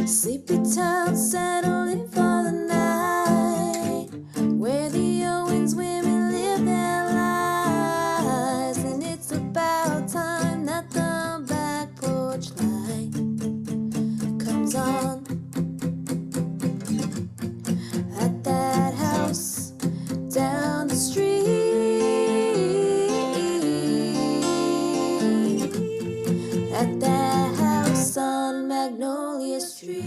Sleepy town settling for the night, where the Owens women live their lives. And it's about time that the back porch light comes on at that house down the street, at that house on Magnolia Street.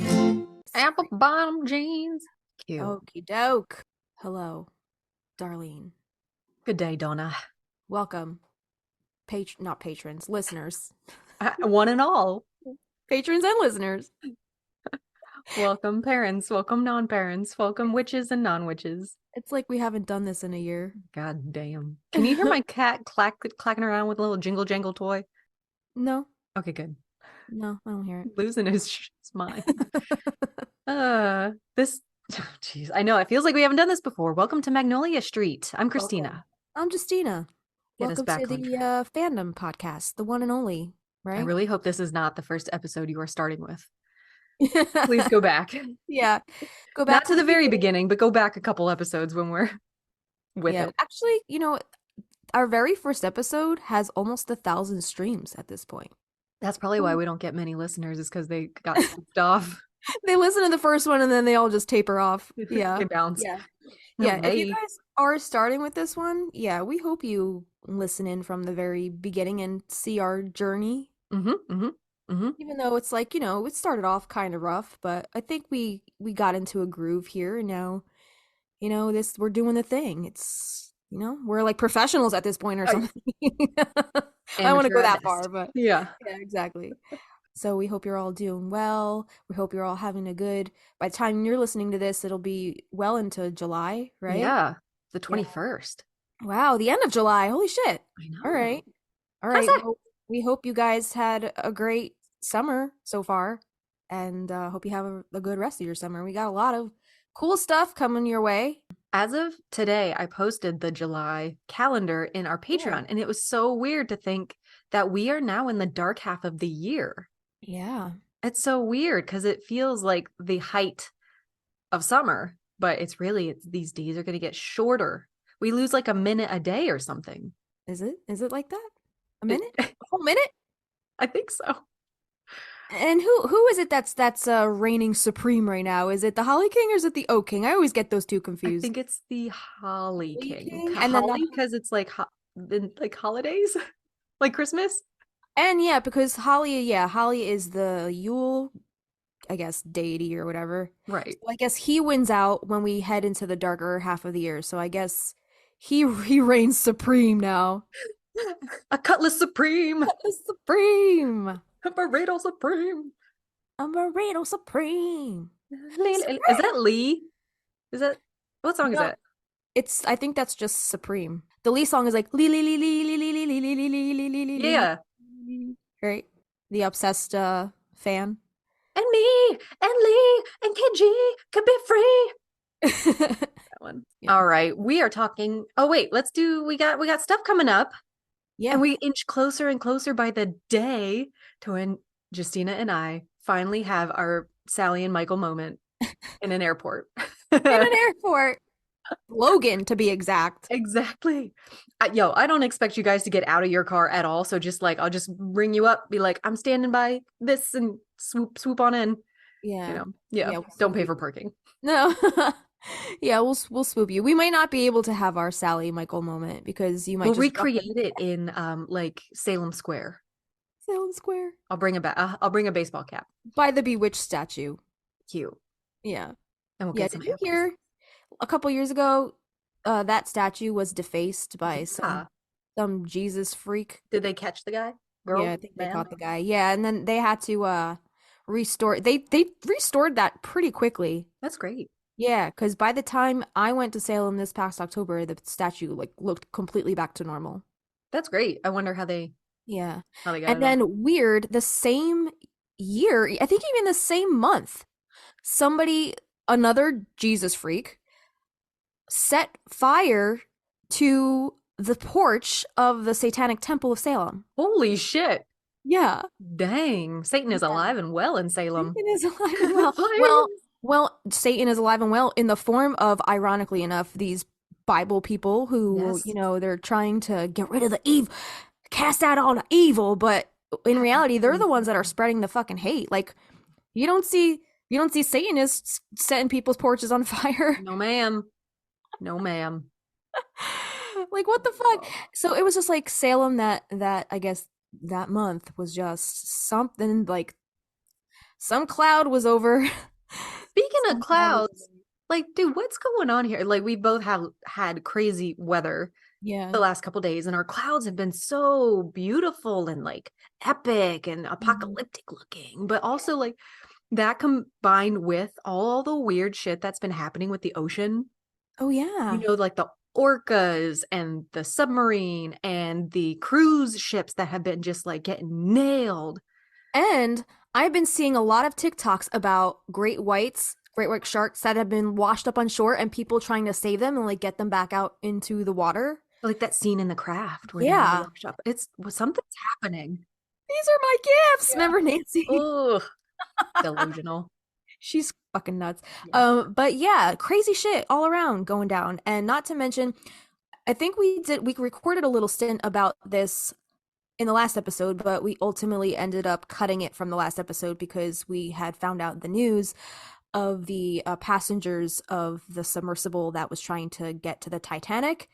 Apple bottom jeans. Cute. Okie doke. Hello, Darlene. Good day, Donna. Welcome. Not patrons, listeners. One and all. Patrons and listeners. Welcome, parents. Welcome, non-parents. Welcome, witches and non-witches. It's like we haven't done this in a year. God damn. Can you hear my cat clacking around with a little jingle jangle toy? No. Okay, good. No, I don't hear it. Losing his mind. Jeez, I know. It feels like we haven't done this before. Welcome to Magnolia Street. I'm Christina. I'm Justina. Get us Welcome back to on the Fandom podcast, the one and only, right? I really hope this is not the first episode you are starting with. Please go back. Yeah. Go back Not to the very beginning, but go back a couple episodes when we're with it. Actually, our very first episode has almost 1,000 streams at this point. That's probably why we don't get many listeners, is because they got switched off. They listen to the first one and then they all just taper off. Yeah. They bounce. Yeah. No Yeah. way. If you guys are starting with this one, we hope you listen in from the very beginning and see our journey. Even though it's like, it started off kind of rough, but I think we got into a groove here, and now, we're doing the thing. It's, we're like professionals at this point or something. I don't want to go that far, but yeah, exactly. So we hope you're all doing well. We hope you're all having a good, by the time you're listening to this, it'll be well into July, right? Yeah, the 21st. Wow, the end of July. Holy shit. I know. All right. We hope you guys had a great summer so far, and hope you have a good rest of your summer. We got a lot of cool stuff coming your way. As of today, I posted the July calendar in our Patreon, and it was so weird to think that we are now in the dark half of the year. Yeah. It's so weird because it feels like the height of summer, but it's these days are going to get shorter. We lose like a minute a day or something. Is it like that? A minute? A whole minute? I think so. And who is it that's reigning supreme right now? Is it the Holly King or is it the Oak King? I always get those two confused. I think it's the Holly King. And Holly because it's like holidays, like Christmas. And yeah, because Holly is the Yule, I guess, deity or whatever. Right. So I guess he wins out when we head into the darker half of the year. So I guess he reigns supreme now. A Cutlass Supreme. Cutlass Supreme. A Burrito Supreme. A Burrito Supreme. Is that Lee? What song is that? I think that's just Supreme. The Lee song is like Lee Lee Lee Lee Lee Lee Lee Lee Lee Lee Lee Lee Lee. Yeah. Right? The obsessed fan. And me and Lee and KG could be free. That one. Yeah. All right. We are talking. Oh wait, we got stuff coming up. Yeah. And we inch closer and closer by the day to when Justina and I finally have our Sally and Michael moment in an airport. In an airport. Logan, to be exact. Exactly. I don't expect you guys to get out of your car at all. So just like, I'll just ring you up, be like, I'm standing by this and swoop on in. Yeah. Don't pay for parking. No. Yeah, we'll swoop you. We might not be able to have our Sally Michael moment because you might we'll recreate it in like Salem Square. Salem Square. I'll bring a baseball cap. By the Bewitched statue. Cute. Yeah. And we'll get did you hear a couple years ago that statue was defaced by some Jesus freak? Did they catch the guy? Girl? Yeah, I think they caught the guy. Yeah, and then they had to restore. They restored that pretty quickly. That's great. Yeah, because by the time I went to Salem this past October, the statue looked completely back to normal. That's great. I wonder how they got and then weird, the same year, I think even the same month, another Jesus freak, set fire to the porch of the Satanic Temple of Salem. Holy shit. Yeah. Dang, Satan is Yeah. alive and well in Salem. Satan is alive and well. Like, Well, Satan is alive and well in the form of, ironically enough, these Bible people who, yes. they're trying to get rid of the evil, cast out all the evil, but in reality, they're the ones that are spreading the fucking hate. Like, you don't see you don't see Satanists setting people's porches on fire. No, ma'am. No, ma'am. Like, what the fuck? So it was just like Salem, that I guess that month was just something, like some cloud was over. Speaking of Some cloud was clouds, over. like, dude, what's going on here? Like, we both have had crazy weather Yeah. the last couple days, and our clouds have been so beautiful and like epic and Mhm. apocalyptic looking, but also like that combined with all the weird shit that's been happening with the ocean, Oh yeah. like the orcas and the submarine and the cruise ships that have been just like getting nailed. And I've been seeing a lot of TikToks about great white sharks that have been washed up on shore and people trying to save them and like get them back out into the water. Like that scene in The Craft where they're all Yeah. washed up. Something's happening. These are my gifts. Yeah. Remember Nancy? Oh, delusional. She's fucking nuts. Yeah. But yeah, crazy shit all around going down. And not to mention, I think we recorded a little stint about this in the last episode, but we ultimately ended up cutting it from the last episode because we had found out the news of the passengers of the submersible that was trying to get to the Titanic.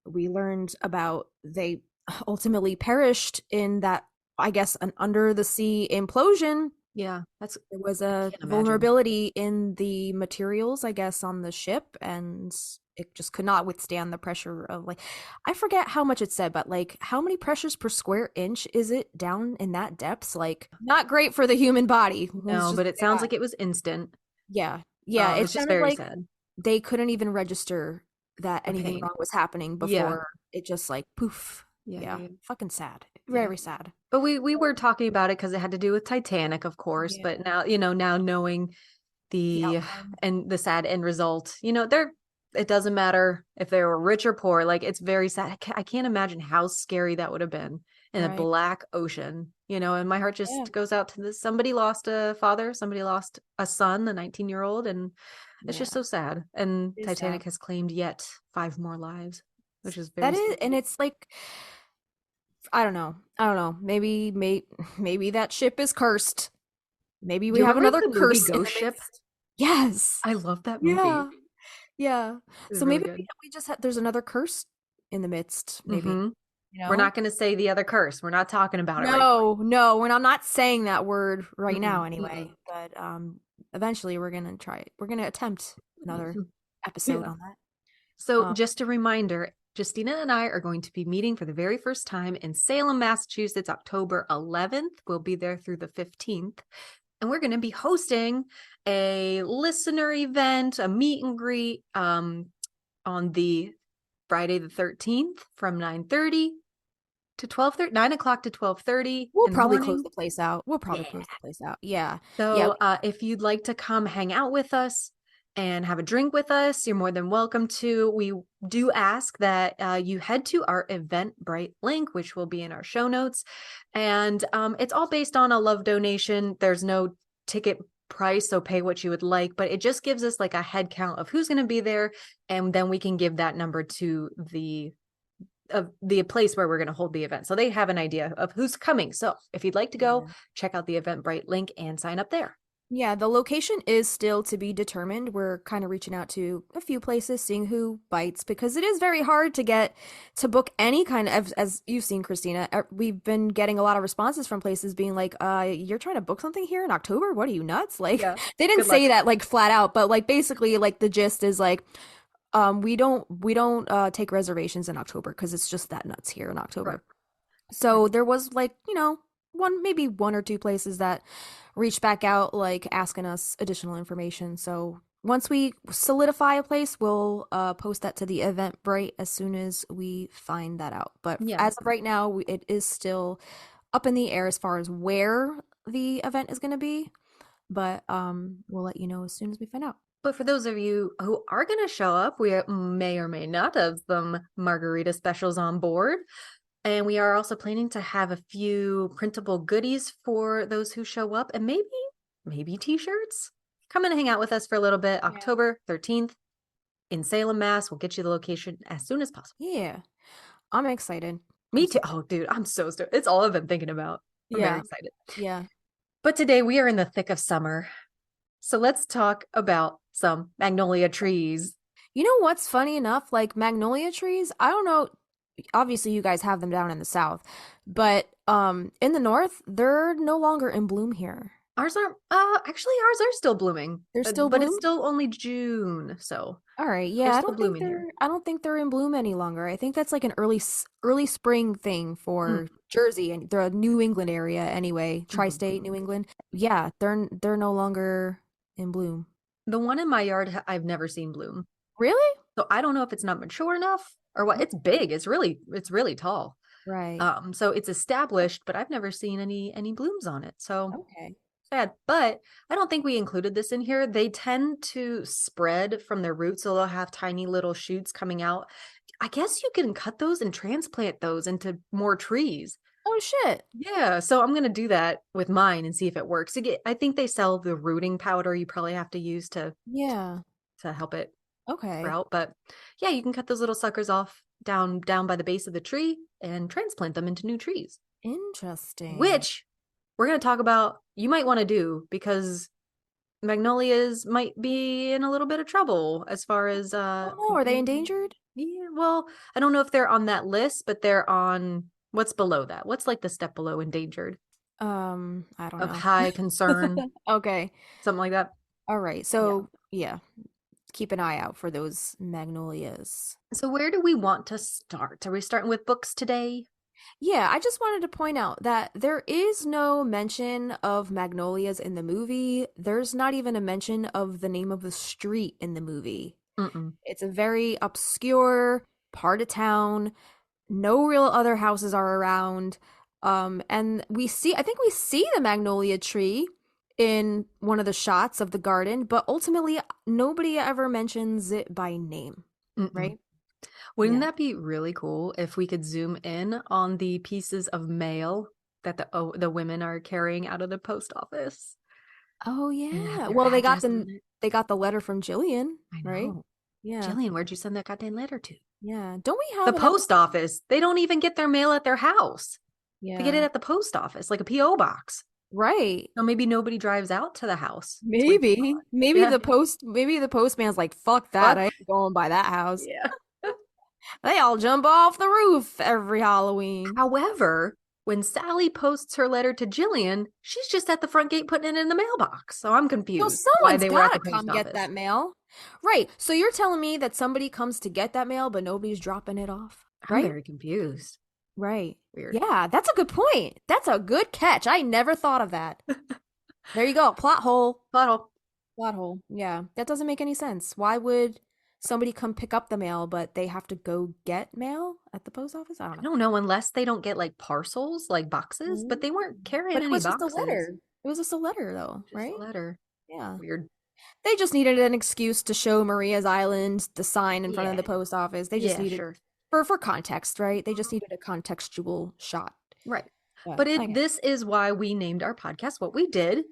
We learned about they ultimately perished in that, I guess, an under the sea implosion. Yeah, that's There was I a can't imagine. vulnerability in the materials, I guess, on the ship, and it just could not withstand the pressure of, like, I forget how much it said, but like how many pressures per square inch is it down in that depths? Like, not great for the human body. Let's No, just but it say sounds that. like it was instant. Yeah. Yeah, it It's just sounded very like sad. they couldn't even register that The anything pain. wrong was happening Yeah. before it just like poof. Yeah, yeah, Yeah. yeah. Fucking sad. Yeah. Very sad. But we were talking about it because it had to do with Titanic, of course. Yeah. But now, now knowing The the outcome. and the sad end result, they're it doesn't matter if they were rich or poor. Like it's very sad. I can't imagine how scary that would have been in a Right. black ocean, and my heart Yeah. just goes out to this. Somebody lost a father, somebody lost a son, a 19-year-old, and it's just Yeah. so sad. And It is sad. Titanic has claimed yet 5 more lives, which is That very is, sad. and it's like, I don't know. I don't know. Maybe that ship is cursed. Maybe Do we you have remember another the movie curse in Ghost the Ship? midst. Yes. I love that movie. Yeah. Yeah. It was So really maybe good. we just have, there's another curse in the midst, maybe, Hmm. you We're know? not going to say the other curse. We're not talking about it right No, no, and I'm not saying that word now. right now Mm-mm, mm-mm, anyway, but eventually we're gonna try it. We're gonna attempt another mm-mm. episode Yeah. on that. So, Um, just a reminder, Justina and I are going to be meeting for the very first time in Salem, Massachusetts, October 11th. We'll be there through the 15th. And we're going to be hosting a listener event, a meet and greet on the Friday the 13th from 9:30 to 12:30, 9 o'clock to 12:30 we'll in the probably close morning. the place out. We'll Yeah. probably close the place out. Yeah. Yeah. So if you'd like to come hang out with us and have a drink with us, you're more than welcome to. We do ask that you head to our Eventbrite link, which will be in our show notes. And it's all based on a love donation. There's no ticket price, so pay what you would like, but it just gives us like a head count of who's going to be there. And then we can give that number to the place where we're going to hold the event. So they have an idea of who's coming. So if you'd like to go, Yeah. check out the Eventbrite link and sign up there. Yeah, the location is still to be determined. We're kind of reaching out to a few places, seeing who bites, because it is very hard to get to book any kind of, as you've seen, Christina. We've been getting a lot of responses from places being like, you're trying to book something here in October? What are you, nuts?" Like, Yeah. they didn't Good luck. say that like flat out, but like basically like the gist is like, we don't take reservations in October because it's just that nuts here in Right. October. Right. So there was like, maybe one or two places that reached back out, like asking us additional information. So once we solidify a place, we'll post that to the Eventbrite as soon as we find that out. But Yeah. as of right now, it is still up in the air as far as where the event is going to be. But we'll let you know as soon as we find out. But for those of you who are going to show up, we may or may not have some margarita specials on board. And we are also planning to have a few printable goodies for those who show up, and maybe t-shirts. Come and hang out with us for a little bit. Yeah. October 13th in Salem, Mass. We'll get you the location as soon as possible. Yeah. I'm excited. Me too. Oh, dude, I'm so stoked. It's all I've been thinking about. I'm very Yeah. excited. Yeah. But today we are in the thick of summer. So let's talk about some magnolia trees. You know what's funny enough? Like magnolia trees, I don't know, obviously you guys have them down in the south, but in the north, they're no longer in bloom here. Ours are actually ours are still blooming. They're still But it's bloom? still only June, so All right. they're Yeah, still blooming here. I don't think they're in bloom any longer. I think that's like an early spring thing Mm. for Jersey and the New England area anyway, Mhm. tri-state New England. Yeah, they're no longer in bloom. The one in my yard I've never seen bloom. Really? So I don't know if it's not mature enough or what. It's big. It's really tall. Right. So it's established, but I've never seen any blooms on it. So Okay. sad. But I don't think we included this in here. They tend to spread from their roots, so they'll have tiny little shoots coming out. I guess you can cut those and transplant those into more trees. Oh shit. Yeah, so I'm gonna do that with mine and see if it works. I think they sell the rooting powder you probably have to use Yeah. to help it Okay. sprout. But yeah, you can cut those little suckers off down by the base of the tree and transplant them into new trees, Interesting. which we're gonna talk about. You might want to do because magnolias might be in a little bit of trouble as far as Oh no, are they endangered? yeah, well, I don't know if they're on that list, but they're on what's below that. What's like the step below endangered? I don't Of know. high concern, Okay. something like that. All right. Yeah. So, yeah, keep an eye out for those magnolias. So where do we want to start? Are we starting with books today? Yeah, I just wanted to point out that there is no mention of magnolias in the movie. There's not even a mention of the name of the street in the movie. Mm-mm. It's a very obscure part of town. No real other houses are around. And I think we see the magnolia tree in one of the shots of the garden, but ultimately nobody ever mentions it by name, Mm-mm. right? Wouldn't Yeah. that be really cool if we could zoom in on the pieces of mail that the women are carrying out of the post office Oh and have yeah. their Well, address on it? they got the letter from Jillian, I right? know. Yeah. Jillian, where'd you send that goddamn letter to? Yeah. Don't we The have an post episode? office. They don't even get their mail at their house. They get it Yeah. at the post office, like a P.O. box. Right. So maybe nobody drives out to the house. It's way too Maybe. far. Yeah. Maybe the postman's like, fuck that. I Fuck. ain't going by that house. Yeah. They all jump off the roof every Halloween. However, when Sally posts her letter to Jillian, she's just at the front gate putting it in the mailbox. So I'm So confused why someone's they were at the gotta post come get office. that mail. Right. So you're telling me that somebody comes to get that mail, but nobody's dropping it off, I'm right? very confused. Right. Weird. Yeah, that's a good point. That's a good catch. I never thought of that. There you go. Plot hole. Bottle. Plot hole. Yeah, that doesn't make any sense. Why would somebody come pick up the mail, but they have to go get mail at the post office? I don't I know. don't know, unless they don't get like parcels, like boxes, but they weren't carrying But it any was just a boxes. letter. It was just a letter, though, Just a right? letter. Yeah. Weird. They just needed an excuse to show Maria's Island, the sign in front of Yeah. the post office. They just Yeah, needed sure. for context, right? They just needed a contextual shot. Right. But But I get this is why we named our podcast what we did,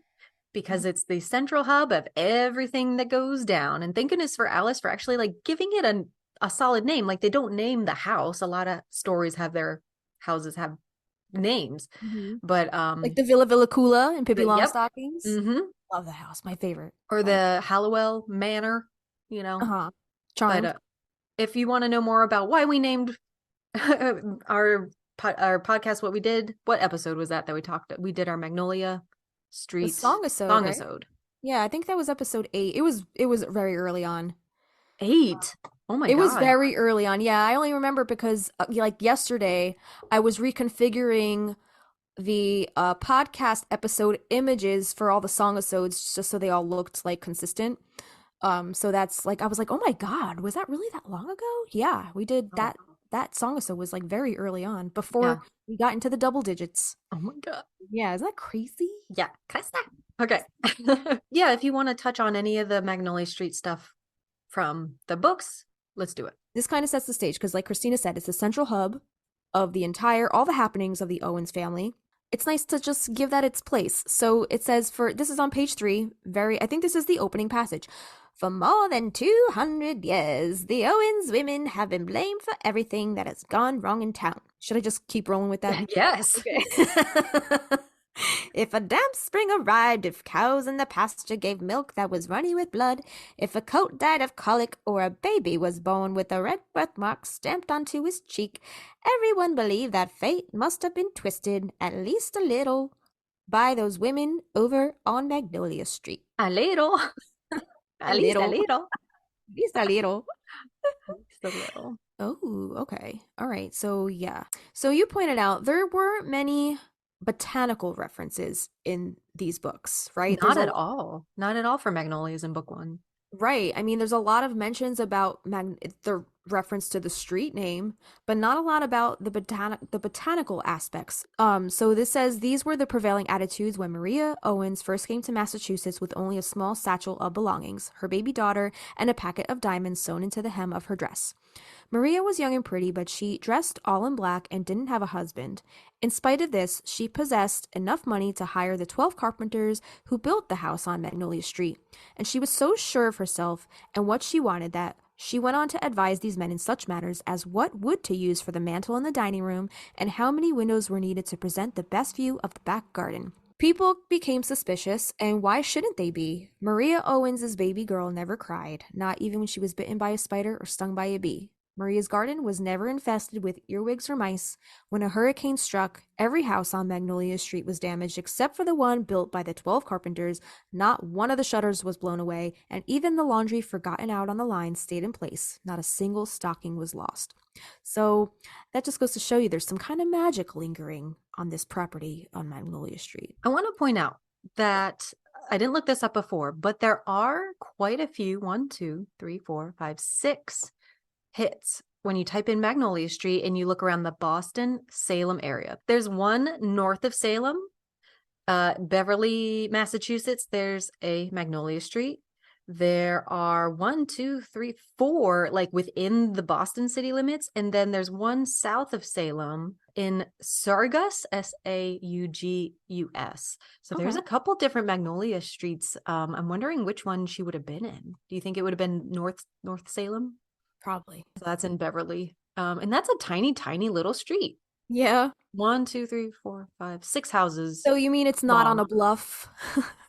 because it's the central hub of everything that goes down. And thank goodness for Alice for actually like giving it a solid name. Like they don't name the house. A lot of stories have their houses have names. Mhm. But Like the Villa Villacula and Pippi yep. Longstockings. Mm-hmm. Love the house, my favorite. Or But the Hallowell Manor, you know. uh-huh. But Charmed. if you want to know more about why we named our podcast what we did, what episode was that we did our Magnolia The Street Songasode, right? songasode. Yeah, I think that was episode 8. It was very early on. 8. Oh my It was God. very early on. Yeah, I only remember because like yesterday I was reconfiguring the podcast episode images for all the songasodes just so they all looked like consistent. So that's like I was like, "Oh my God, was that really that long ago?" Yeah, we did Oh. that songasode was like very early on Yeah. before we got into the double digits. Oh my God. Yeah, isn't that crazy? Yeah. Okay. Yeah, if you want to touch on any of the Magnolia Street stuff from the books, let's do it. This kind of sets the stage because like Christina said, it's the central hub of all the happenings of the Owens family. It's nice to just give that its place. So it says this is on page 3, I think this is the opening passage. For more than 200 years, the Owens women have been blamed for everything that has gone wrong in town. Should I just keep rolling with that? Yes. Okay. If a damp spring arrived, if cows in the pasture gave milk that was runny with blood, if a coat died of colic or a baby was born with a red birthmark stamped onto his cheek, everyone believed that fate must have been twisted, at least a little, by those women over on Magnolia Street. A little. At least a little. At least a little. At least a little. Oh, okay. All right. So, yeah. So you pointed out there weren't many botanical references in these books, right? Not at all. Not at all for Magnolias in book 1. Right. I mean, there's a lot of mentions about the reference to the street name, but not a lot about the botanical aspects. So this says these were the prevailing attitudes when Maria Owens first came to Massachusetts with only a small satchel of belongings, her baby daughter, and a packet of diamonds sewn into the hem of her dress. Maria was young and pretty, but she dressed all in black and didn't have a husband. In spite of this, she possessed enough money to hire the 12 carpenters who built the house on Magnolia Street. And she was so sure of herself and what she wanted that she went on to advise these men in such matters as what wood to use for the mantel in the dining room and how many windows were needed to present the best view of the back garden. People became suspicious, and why shouldn't they be? Maria Owens' baby girl never cried, not even when she was bitten by a spider or stung by a bee. Maria's garden was never infested with earwigs or mice. When a hurricane struck, every house on Magnolia Street was damaged except for the one built by the 12 carpenters. Not one of the shutters was blown away, and even the laundry forgotten out on the line stayed in place. Not a single stocking was lost. So that just goes to show you there's some kind of magic lingering on this property on Magnolia Street. I want to point out that I didn't look this up before, but there are quite a few, 1, 2, 3, 4, 5, 6 hits when you type in Magnolia Street and you look around the Boston, Salem area. There's one north of Salem, Beverly, Massachusetts. There's a Magnolia Street. There are 1, 2, 3, 4 like within the Boston city limits, and then there's one south of Salem in Saugus, Saugus. So there's a couple different Magnolia Streets. I'm wondering which one she would have been in. Do you think it would have been North Salem? Probably. So that's in Beverly. And that's a tiny, tiny little street. Yeah. 1, 2, 3, 4, 5, 6 houses. So you mean it's not on a bluff?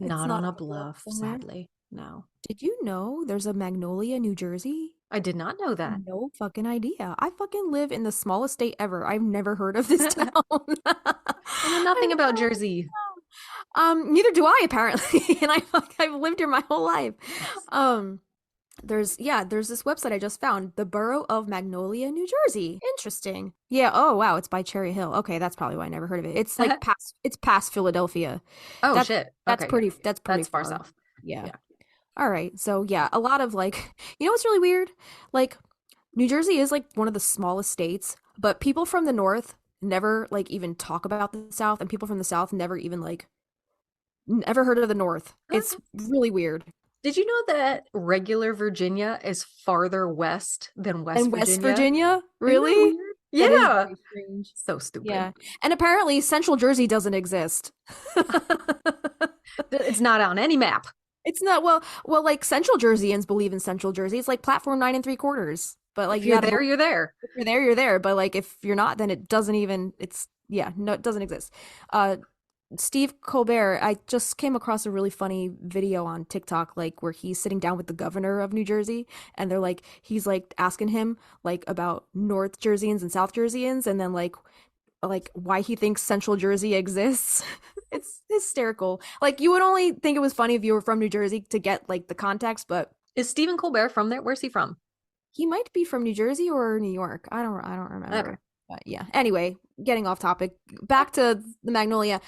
Not on a bluff, sadly. No. Did you know there's a Magnolia, New Jersey? I did not know that. No fucking idea. I fucking live in the smallest state ever. I've never heard of this town. I know nothing about Jersey. Neither do I, apparently. And I've lived here my whole life. There's this website I just found, the Borough of Magnolia, New Jersey. Interesting. Yeah. Oh wow, it's by Cherry Hill. Okay, that's probably why I never heard of it. It's like past Philadelphia. Oh shit. That's pretty far south. Yeah. All right. So yeah, a lot of like, you know what's really weird? Like, New Jersey is like one of the smallest states, but people from the north never like even talk about the South, and people from the South never even like never heard of the North. It's really weird. Did you know that regular Virginia is farther west than West Virginia? West Virginia? Really? Yeah. So stupid. Yeah. And apparently Central Jersey doesn't exist. It's not on any map. It's not. Well, like Central Jerseyans believe in Central Jersey. It's like platform 9 3/4. But like if you're there, you're there. If you're there, you're there. But like if you're not, then it doesn't even. It doesn't exist. Steve Colbert, I just came across a really funny video on TikTok, like where he's sitting down with the governor of New Jersey, and he's like asking him like about North Jerseyans and South Jerseyans, and then like why he thinks Central Jersey exists. It's hysterical. Like, you would only think it was funny if you were from New Jersey to get like the context, but is Stephen Colbert from there? Where's he from? He might be from New Jersey or New York. I don't remember. Okay. But yeah. Anyway, getting off topic. Back to the Magnolia.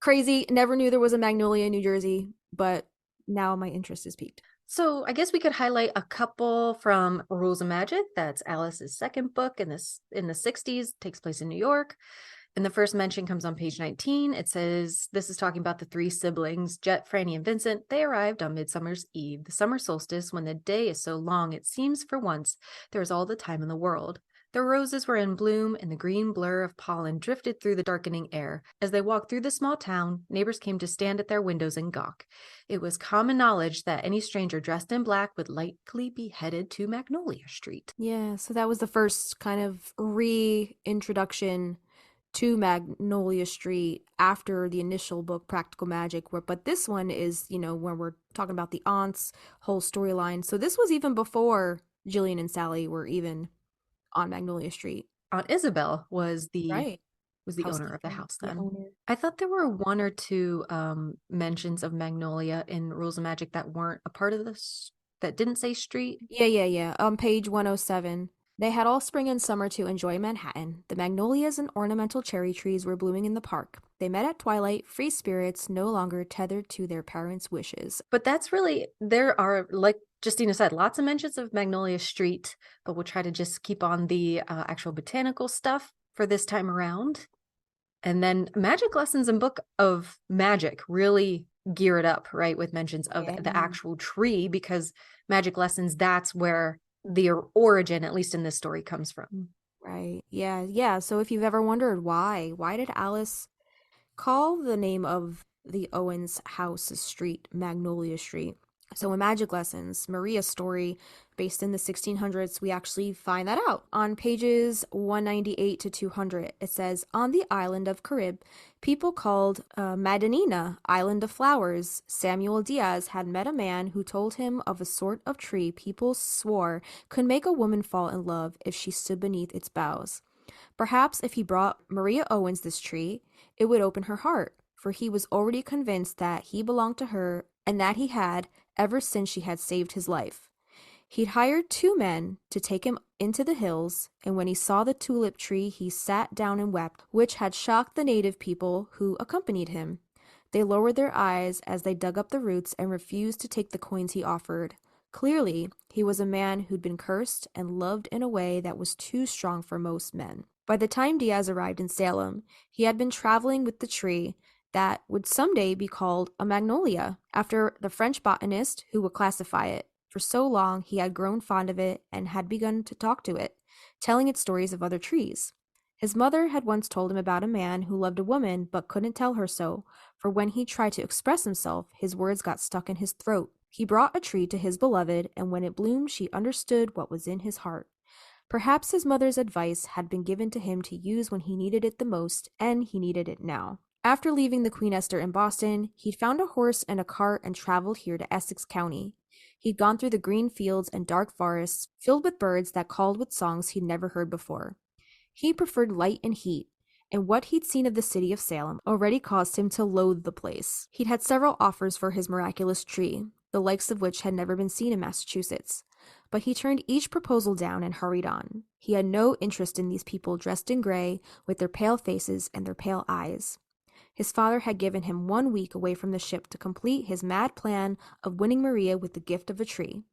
Crazy. Never knew there was a Magnolia, New Jersey, but now my interest is piqued. So I guess we could highlight a couple from Rules of Magic. That's Alice's second book in the 60s, takes place in New York. And the first mention comes on page 19. It says, this is talking about the 3 siblings, Jet, Franny, and Vincent. They arrived on Midsummer's Eve, the summer solstice, when the day is so long it seems for once there is all the time in the world. The roses were in bloom, and the green blur of pollen drifted through the darkening air. As they walked through the small town, neighbors came to stand at their windows and gawk. It was common knowledge that any stranger dressed in black would likely be headed to Magnolia Street. Yeah, so that was the first kind of reintroduction to Magnolia Street after the initial book Practical Magic, where but this one is, when we're talking about the aunt's whole storyline. So this was even before Jillian and Sally were even on Magnolia Street. Aunt Isabel was the Right. owner of the Housekeeper, house yeah, then. owner. I thought there were one or two mentions of Magnolia in Rules of Magic that weren't a part of this, that didn't say street. Yeah. Page 107. They had all spring and summer to enjoy Manhattan. The magnolias and ornamental cherry trees were blooming in the park. They met at twilight, free spirits, no longer tethered to their parents' wishes. But that's really, there are, like Justina said, lots of mentions of Magnolia Street, but we'll try to just keep on the actual botanical stuff for this time around. And then Magic Lessons and Book of Magic really gear it up, right, with mentions of the actual tree, because Magic Lessons, that's where the origin, at least in this story, comes from. Right. Yeah. So if you've ever wondered why did Alice call the name of the Owens house street Magnolia Street? So in Magic Lessons, Maria's story, based in the 1600s, we actually find that out. On pages 198 to 200, it says, on the island of Carib, people called Madinina, Island of Flowers, Samuel Diaz had met a man who told him of a sort of tree people swore could make a woman fall in love if she stood beneath its boughs. Perhaps if he brought Maria Owens this tree, it would open her heart, for he was already convinced that he belonged to her and that he had, ever since she had saved his life. He'd hired 2 men to take him into the hills, and when he saw the tulip tree, he sat down and wept, which had shocked the native people who accompanied him. They lowered their eyes as they dug up the roots and refused to take the coins he offered. Clearly, he was a man who'd been cursed and loved in a way that was too strong for most men. By the time Diaz arrived in Salem, he had been traveling with the tree that would someday be called a magnolia, after the French botanist who would classify it. For so long, he had grown fond of it and had begun to talk to it, telling it stories of other trees. His mother had once told him about a man who loved a woman but couldn't tell her so, for when he tried to express himself, his words got stuck in his throat. He brought a tree to his beloved, and when it bloomed, she understood what was in his heart. Perhaps his mother's advice had been given to him to use when he needed it the most, and he needed it now. After leaving the Queen Esther in Boston, he'd found a horse and a cart and traveled here to Essex County. He'd gone through the green fields and dark forests, filled with birds that called with songs he'd never heard before. He preferred light and heat, and what he'd seen of the city of Salem already caused him to loathe the place. He'd had several offers for his miraculous tree, the likes of which had never been seen in Massachusetts. But he turned each proposal down and hurried on. He had no interest in these people dressed in gray, with their pale faces and their pale eyes. His father had given him 1 week away from the ship to complete his mad plan of winning Maria with the gift of a tree.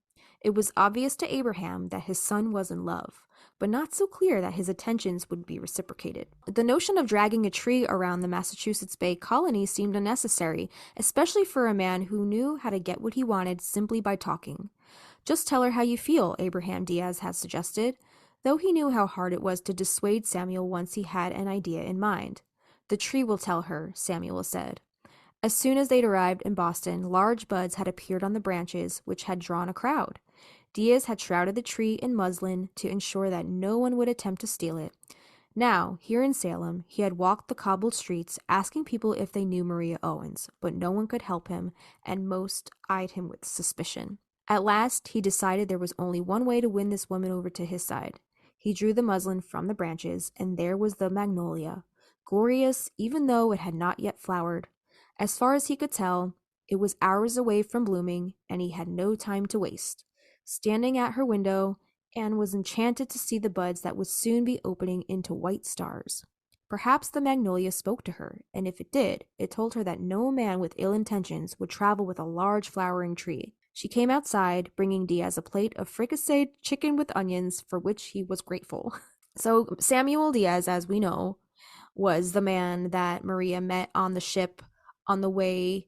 It was obvious to Abraham that his son was in love, but not so clear that his attentions would be reciprocated. The notion of dragging a tree around the Massachusetts Bay colony seemed unnecessary, especially for a man who knew how to get what he wanted simply by talking. Just tell her how you feel, Abraham Diaz had suggested, though he knew how hard it was to dissuade Samuel once he had an idea in mind. The tree will tell her, Samuel said. As soon as they'd arrived in Boston, large buds had appeared on the branches, which had drawn a crowd. Diaz had shrouded the tree in muslin to ensure that no one would attempt to steal it. Now, here in Salem, he had walked the cobbled streets, asking people if they knew Maria Owens, but no one could help him, and most eyed him with suspicion. At last, he decided there was only one way to win this woman over to his side. He drew the muslin from the branches, and there was the magnolia, glorious even though it had not yet flowered. As far as he could tell, it was hours away from blooming, and he had no time to waste. Standing at her window, Anne was enchanted to see the buds that would soon be opening into white stars. Perhaps the magnolia spoke to her, and if it did, it told her that no man with ill intentions would travel with a large flowering tree. She came outside, bringing Diaz a plate of fricasseed chicken with onions, for which he was grateful. So Samuel Diaz, as we know, was the man that Maria met on the ship on the way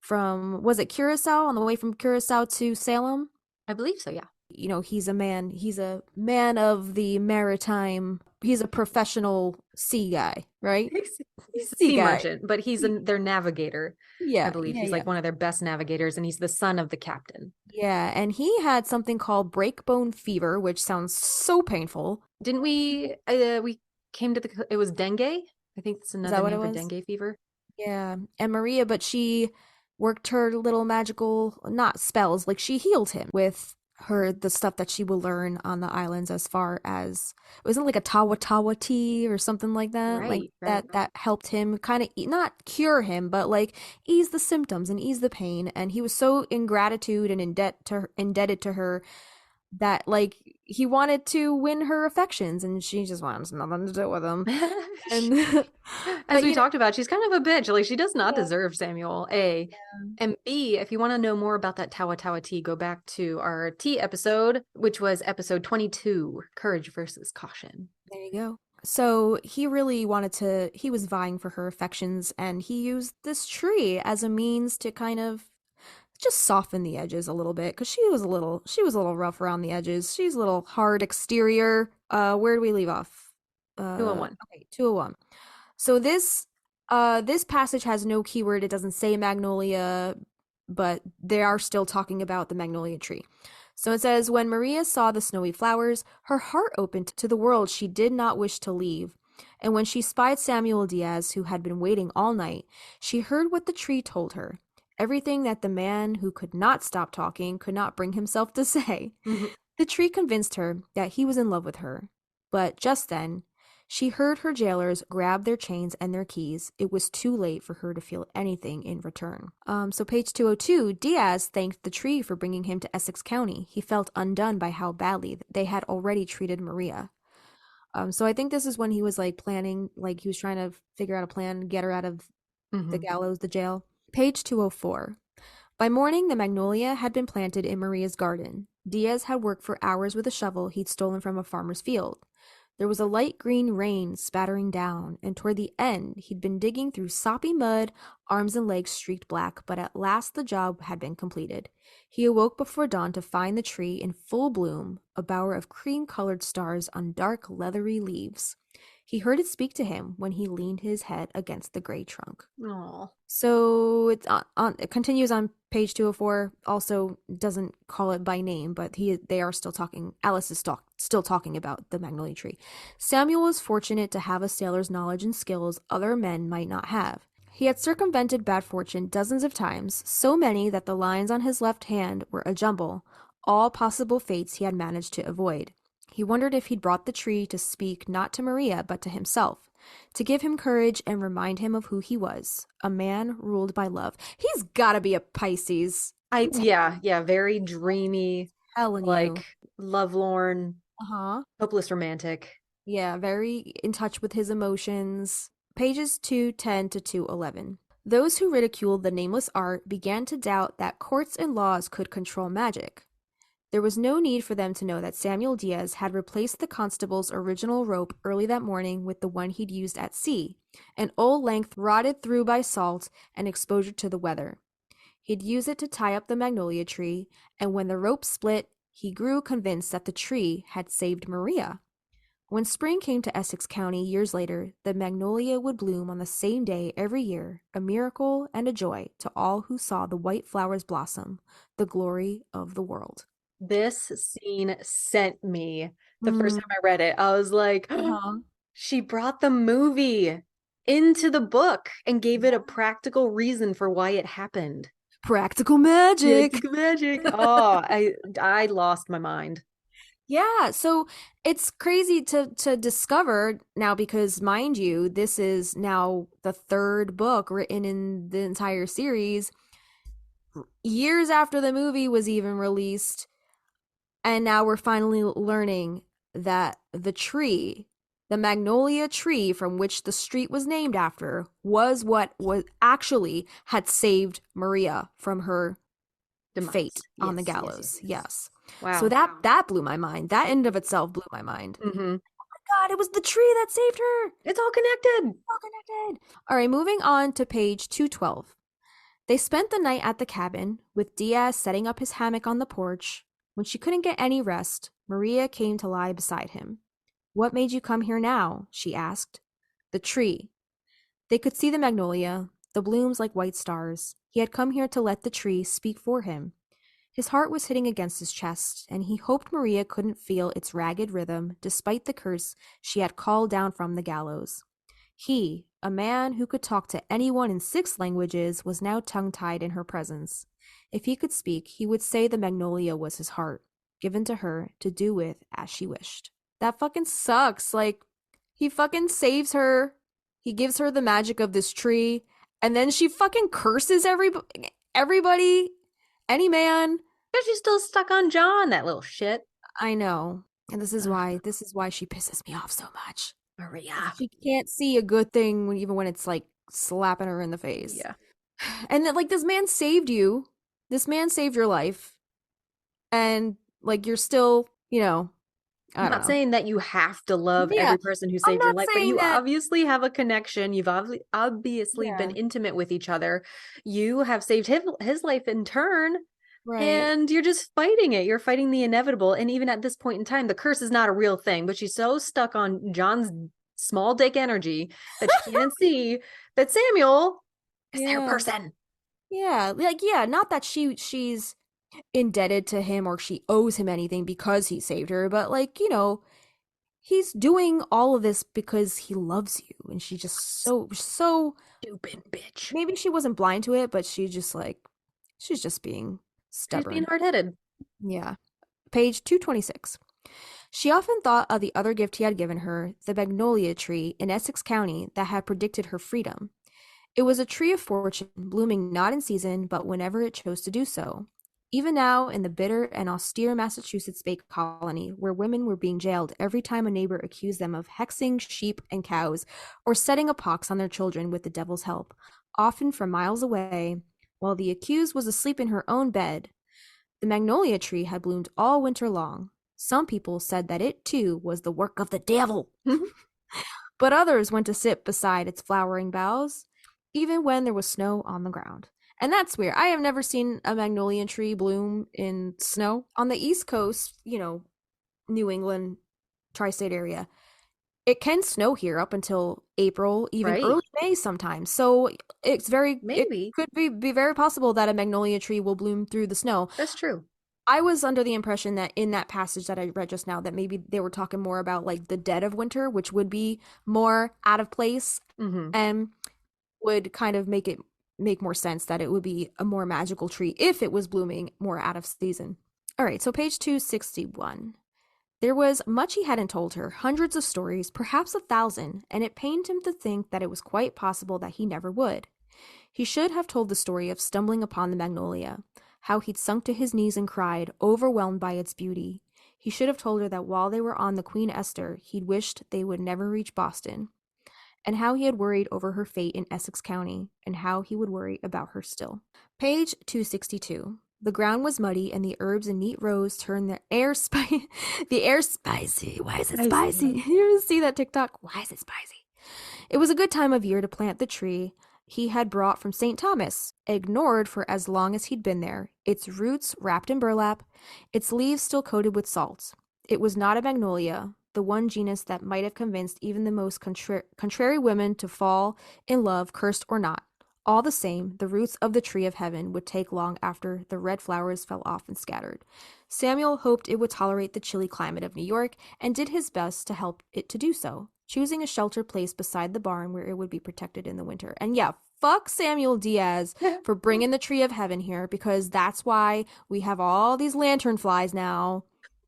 from, was it Curacao? On the way from Curacao to Salem? I believe so, yeah. He's a man of the maritime, he's a professional sea guy, right? He's a Sea sea guy. merchant, but he's their navigator. I Yeah, believe yeah, he's yeah. like one of their best navigators, and he's the son of the captain. Yeah, and he had something called breakbone fever, which sounds so painful. Didn't we came to it was dengue? I think it's Is another that what it name for was? dengue fever. Yeah, and Maria, but she worked her little magical, not spells, like she healed him with the stuff that she will learn on the islands as far as it wasn't like a tawa tawa tea or something like that, like Right, right. that helped him kind of not cure him, but like ease the symptoms and ease the pain. And he was so in gratitude and indebted to her that like he wanted to win her affections, and she just wants nothing to do with him. And As but we talked about, she's kind of a bitch. Like she does not yeah. deserve Samuel. A and B, if you want to know more about that Tawa Tawa tea, go back to our tea episode, which was episode 22, Courage versus Caution. There you go. So he really he was vying for her affections, and he used this tree as a means to kind of just soften the edges a little bit, because she was a little rough around the edges. She's a little hard exterior. Where do we leave off? 201. Okay, 201. So this passage has no keyword. It doesn't say magnolia, but they are still talking about the magnolia tree. So it says, when Maria saw the snowy flowers, her heart opened to the world she did not wish to leave. And when she spied Samuel Diaz, who had been waiting all night, she heard what the tree told her. Everything that the man who could not stop talking could not bring himself to say. The tree convinced her that he was in love with her. But just then, she heard her jailers grab their chains and their keys. It was too late for her to feel anything in return. So page 202, Diaz thanked the tree for bringing him to Essex County. He felt undone by how badly they had already treated Maria. So I think this is when he was like planning, like he was trying to figure out a plan, get her out of the gallows, the jail. Page 204. By morning, the magnolia had been planted in Maria's garden. Diaz had worked for hours with a shovel he'd stolen from a farmer's field. There was a light green rain spattering down, and toward the end, he'd been digging through soppy mud, arms and legs streaked black, but at last the job had been completed. He awoke before dawn to find the tree in full bloom, a bower of cream-colored stars on dark, leathery leaves. He heard it speak to him when he leaned his head against the gray trunk. Oh. So it continues on page 204. Also doesn't call it by name, but they are still talking. Alice is still talking about the magnolia tree. Samuel was fortunate to have a sailor's knowledge and skills other men might not have. He had circumvented bad fortune dozens of times, so many that the lines on his left hand were a jumble, all possible fates he had managed to avoid. He wondered if he'd brought the tree to speak not to Maria, but to himself, to give him courage and remind him of who he was, a man ruled by love. He's gotta be a Pisces. Yeah, very dreamy, Telling you. like lovelorn, Uh-huh. hopeless romantic. Yeah, very in touch with his emotions. Pages 210 to 211. Those who ridiculed the nameless art began to doubt that courts and laws could control magic. There was no need for them to know that Samuel Diaz had replaced the constable's original rope early that morning with the one he'd used at sea, an old length rotted through by salt and exposure to the weather. He'd use it to tie up the magnolia tree, and when the rope split, he grew convinced that the tree had saved Maria. When spring came to Essex County years later, the magnolia would bloom on the same day every year, a miracle and a joy to all who saw the white flowers blossom, the glory of the world. This scene sent me the first Mm, time I read it. I was like, uh-huh. she brought the movie into the book and gave it a practical reason for why it happened. Practical magic. Magic, magic. Oh, I lost my mind. Yeah, so it's crazy to discover now, because mind you, this is now the third book written in the entire series, years after the movie was even released, and now we're finally learning that the magnolia tree from which the street was named after, was what was actually had saved Maria from her Demise. fate on the Yes, gallows. Yes. So Wow. that blew my mind. That end of itself blew my mind. Mm-hmm. God, it was the tree that saved her. It's all connected. All connected. All right, moving on to page 212. They spent the night at the cabin, with Diaz setting up his hammock on the porch. When she couldn't get any rest, Maria came to lie beside him. "What made you come here now?" she asked. "The tree." They could see the magnolia, the blooms like white stars. He had come here to let the tree speak for him. His heart was hitting against his chest, and he hoped Maria couldn't feel its ragged rhythm despite the curse she had called down from the gallows. He, a man who could talk to anyone in 6 languages, was now tongue-tied in her presence. If he could speak, he would say the magnolia was his heart, given to her to do with as she wished. That fucking sucks. Like, he fucking saves her. He gives her the magic of this tree, and then she fucking curses everybody, any man. But she's still stuck on John, that little shit. I know. And this is why she pisses me off so much. Maria. She can't see a good thing even when it's like slapping her in the face. Yeah. And that, like, this man saved you. This man saved your life. And like you're still, I'm not saying that you have to love every person who saved your life, but you obviously have a connection. You've obviously been intimate with each other. You have saved his life in turn. Right. And you're just fighting it. You're fighting the inevitable. And even at this point in time, the curse is not a real thing, but she's so stuck on John's small dick energy that she can't see that Samuel is their person. Yeah. Like, not that she's indebted to him or she owes him anything because he saved her, but like, he's doing all of this because he loves you. And she's just so stupid bitch. Maybe she wasn't blind to it, but she's just being stubborn. She's being hard-headed. Yeah. Page 226. She often thought of the other gift he had given her, the magnolia tree in Essex County that had predicted her freedom. It was a tree of fortune, blooming not in season, but whenever it chose to do so. Even now, in the bitter and austere Massachusetts Bay Colony, where women were being jailed every time a neighbor accused them of hexing sheep and cows or setting a pox on their children with the devil's help, often from miles away, while the accused was asleep in her own bed, the magnolia tree had bloomed all winter long. Some people said that it, too, was the work of the devil. But others went to sit beside its flowering boughs, even when there was snow on the ground. And that's weird. I have never seen a magnolia tree bloom in snow. On the East Coast, New England, tri-state area, it can snow here up until April, even early May sometimes. So it's it could be very possible that a magnolia tree will bloom through the snow. That's true. I was under the impression that in that passage that I read just now, that maybe they were talking more about like the dead of winter, which would be more out of place and would kind of make more sense that it would be a more magical tree if it was blooming more out of season. All right, so page 261. There was much he hadn't told her, hundreds of stories, perhaps 1,000, and it pained him to think that it was quite possible that he never would. He should have told the story of stumbling upon the magnolia, how he'd sunk to his knees and cried, overwhelmed by its beauty. He should have told her that while they were on the Queen Esther, he'd wished they would never reach Boston, and how he had worried over her fate in Essex County, and how he would worry about her still. Page 262. The ground was muddy, and the herbs in neat rows turned the air spicy. Why is it spicy? You ever see that TikTok? Why is it spicy? It was a good time of year to plant the tree he had brought from St. Thomas, ignored for as long as he'd been there, its roots wrapped in burlap, its leaves still coated with salt. It was not a magnolia, the one genus that might have convinced even the most contrary women to fall in love, cursed or not. All the same, the roots of the tree of heaven would take long after the red flowers fell off and scattered. Samuel hoped it would tolerate the chilly climate of New York and did his best to help it to do so, choosing a sheltered place beside the barn where it would be protected in the winter. And yeah, fuck Samuel Diaz for bringing the tree of heaven here, because that's why we have all these lantern flies now.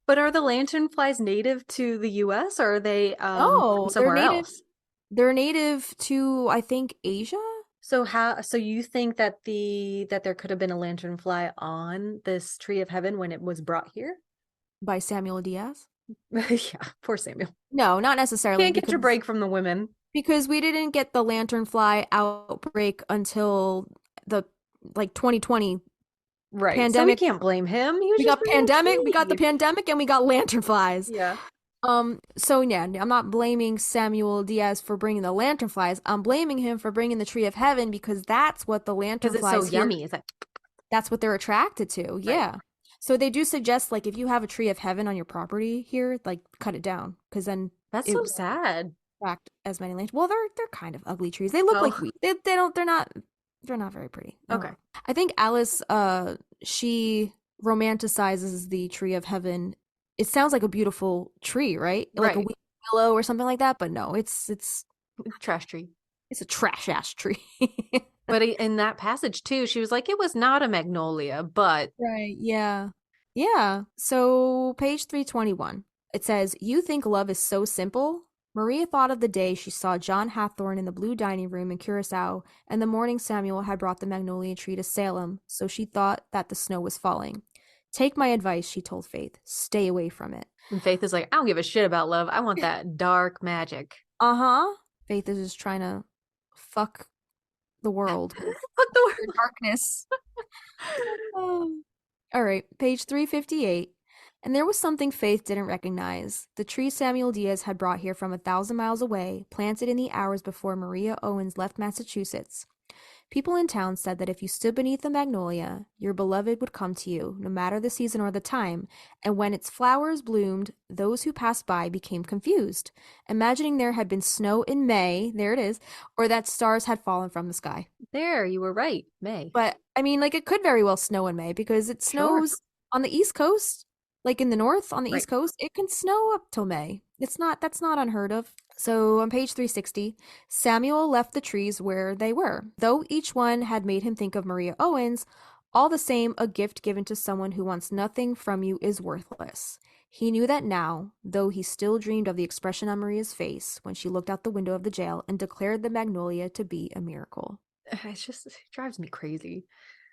But are the lantern flies native to the U.S. or are they from somewhere else? They're native to, I think, Asia. So you think that there could have been a lanternfly on this tree of heaven when it was brought here? By Samuel Diaz? Yeah, poor Samuel. No, not necessarily. Can't get your break from the women. Because we didn't get the lanternfly outbreak until the 2020 pandemic. So we can't blame him. We got the pandemic and we got lanternflies. Yeah. So yeah, I'm not blaming Samuel Diaz for bringing the lanternflies. I'm blaming him for bringing the tree of heaven because that's what the lanternflies. Because it's so yummy. Is that? That's what they're attracted to. Right. Yeah. So they do suggest like if you have a tree of heaven on your property here, like cut it down because then That's it so won't sad. attract as many lynx. Well, they're kind of ugly trees. They look like Oh, wheat. They don't they're not very pretty. I don't okay. know. I think Alice she romanticizes the tree of heaven. It sounds like a beautiful tree, right? Like a Right. willow or something like that, but no, Trash tree. it's a trash ass tree. But in that passage too, she was like, it was not a magnolia, but Right, yeah. Yeah. So, page 321. It says, "You think love is so simple?" Maria thought of the day she saw John Hathorne in the blue dining room in Curacao, and the morning Samuel had brought the magnolia tree to Salem, so she thought that the snow was falling. "Take my advice," she told Faith. "Stay away from it." and Faith is like, I don't give a shit about love. I want that dark magic. Uh-huh. Faith is just trying to fuck the world with What the her darkness. Oh. All right, page 358. And there was something Faith didn't recognize. The tree Samuel Diaz had brought here from 1,000 miles away, planted in the hours before Maria Owens left Massachusetts. People in town said that if you stood beneath the magnolia, your beloved would come to you, no matter the season or the time, and when its flowers bloomed, those who passed by became confused, imagining there had been snow in May, there it is, or that stars had fallen from the sky. There, you were right, May. But I mean, like it could very well snow in May because it Sure. snows on the East Coast, like in the north on the Right. East Coast, it can snow up till May. That's not unheard of. So on page 360, Samuel left the trees where they were. Though each one had made him think of Maria Owens, all the same, a gift given to someone who wants nothing from you is worthless. He knew that now, though he still dreamed of the expression on Maria's face when she looked out the window of the jail and declared the magnolia to be a miracle. It drives me crazy.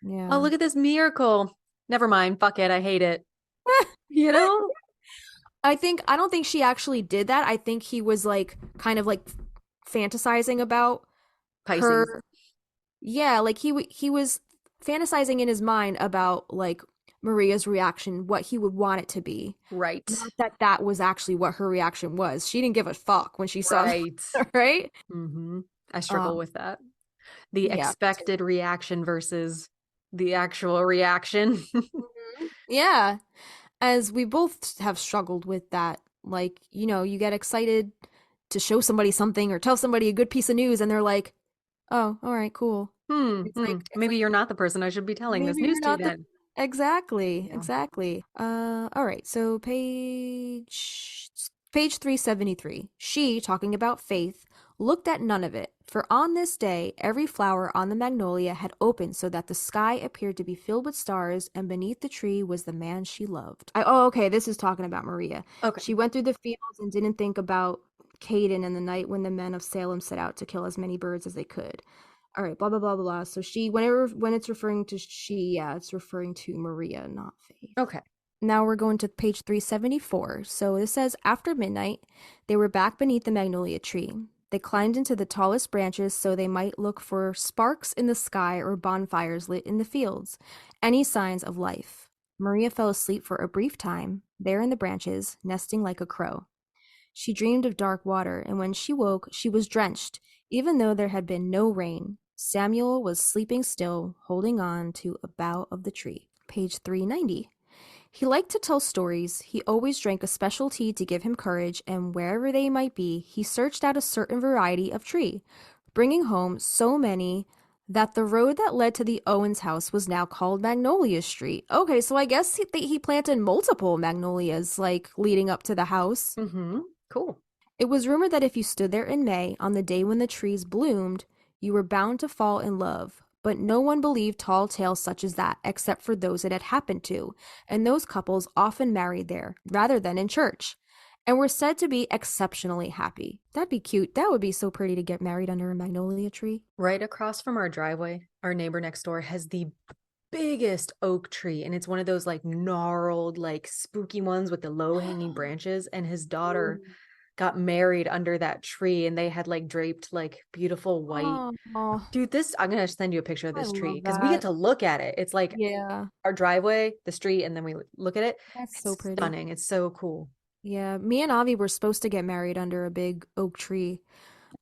Oh, Yeah. look at this miracle. Never mind. Fuck it. I hate it. You know? I don't think she actually did that. I think he was like kind of like fantasizing about Pisces. her. Yeah, like he was fantasizing in his mind about like Maria's reaction, what he would want it to be. Right. Not that that was actually what her reaction was. She didn't give a fuck when she saw Right. that, right? Mm-hmm. I struggle Um, with that. The yeah. expected reaction versus the actual reaction. Mhm. Yeah. As we both have struggled with that, like, you get excited to show somebody something or tell somebody a good piece of news and they're like, "Oh, all right, cool." It's Maybe like you're not the person I should be telling this maybe news you're to not the then. exactly, Yeah. exactly. All right. So page 373. She, talking about Faith, looked at none of it, for on this day every flower on the magnolia had opened so that the sky appeared to be filled with stars, and beneath the tree was the man she loved. Oh, okay, this is talking about Maria. Okay. She went through the fields and didn't think about Caden and the night when the men of Salem set out to kill as many birds as they could. All right, blah blah blah blah blah. So she, whenever when it's referring to she, yeah, it's referring to Maria, not Faith. Okay. Now we're going to page 374. So it says, after midnight, they were back beneath the magnolia tree. They climbed into the tallest branches so they might look for sparks in the sky or bonfires lit in the fields, any signs of life. Maria fell asleep for a brief time, there in the branches, nesting like a crow. She dreamed of dark water, and when she woke, she was drenched, even though there had been no rain. Samuel was sleeping still, holding on to a bough of the tree. Page 390. He liked to tell stories. He always drank a special tea to give him courage, and wherever they might be, he searched out a certain variety of tree, bringing home so many that the road that led to the Owens house was now called Magnolia Street. Okay, so I guess he planted multiple magnolias, like leading up to the house. Mm-hmm. Cool. It was rumored that if you stood there in May, on the day when the trees bloomed, you were bound to fall in love. But no one believed tall tales such as that, except for those it had happened to, and those couples often married there, rather than in church, and were said to be exceptionally happy. That'd be cute. That would be so pretty to get married under a magnolia tree. Right across from our driveway, our neighbor next door has the biggest oak tree, and it's one of those like gnarled, like spooky ones with the low hanging branches. And his daughter Ooh. got married under that tree, and they had like draped like beautiful white. Oh, Dude, this I'm gonna send you a picture of I this tree love because we get that. to look at it. It's like Yeah, our driveway, the street, and then we look at it. that's so It's pretty. stunning. It's so cool. Yeah, me and Avi were supposed to get married under a big oak tree.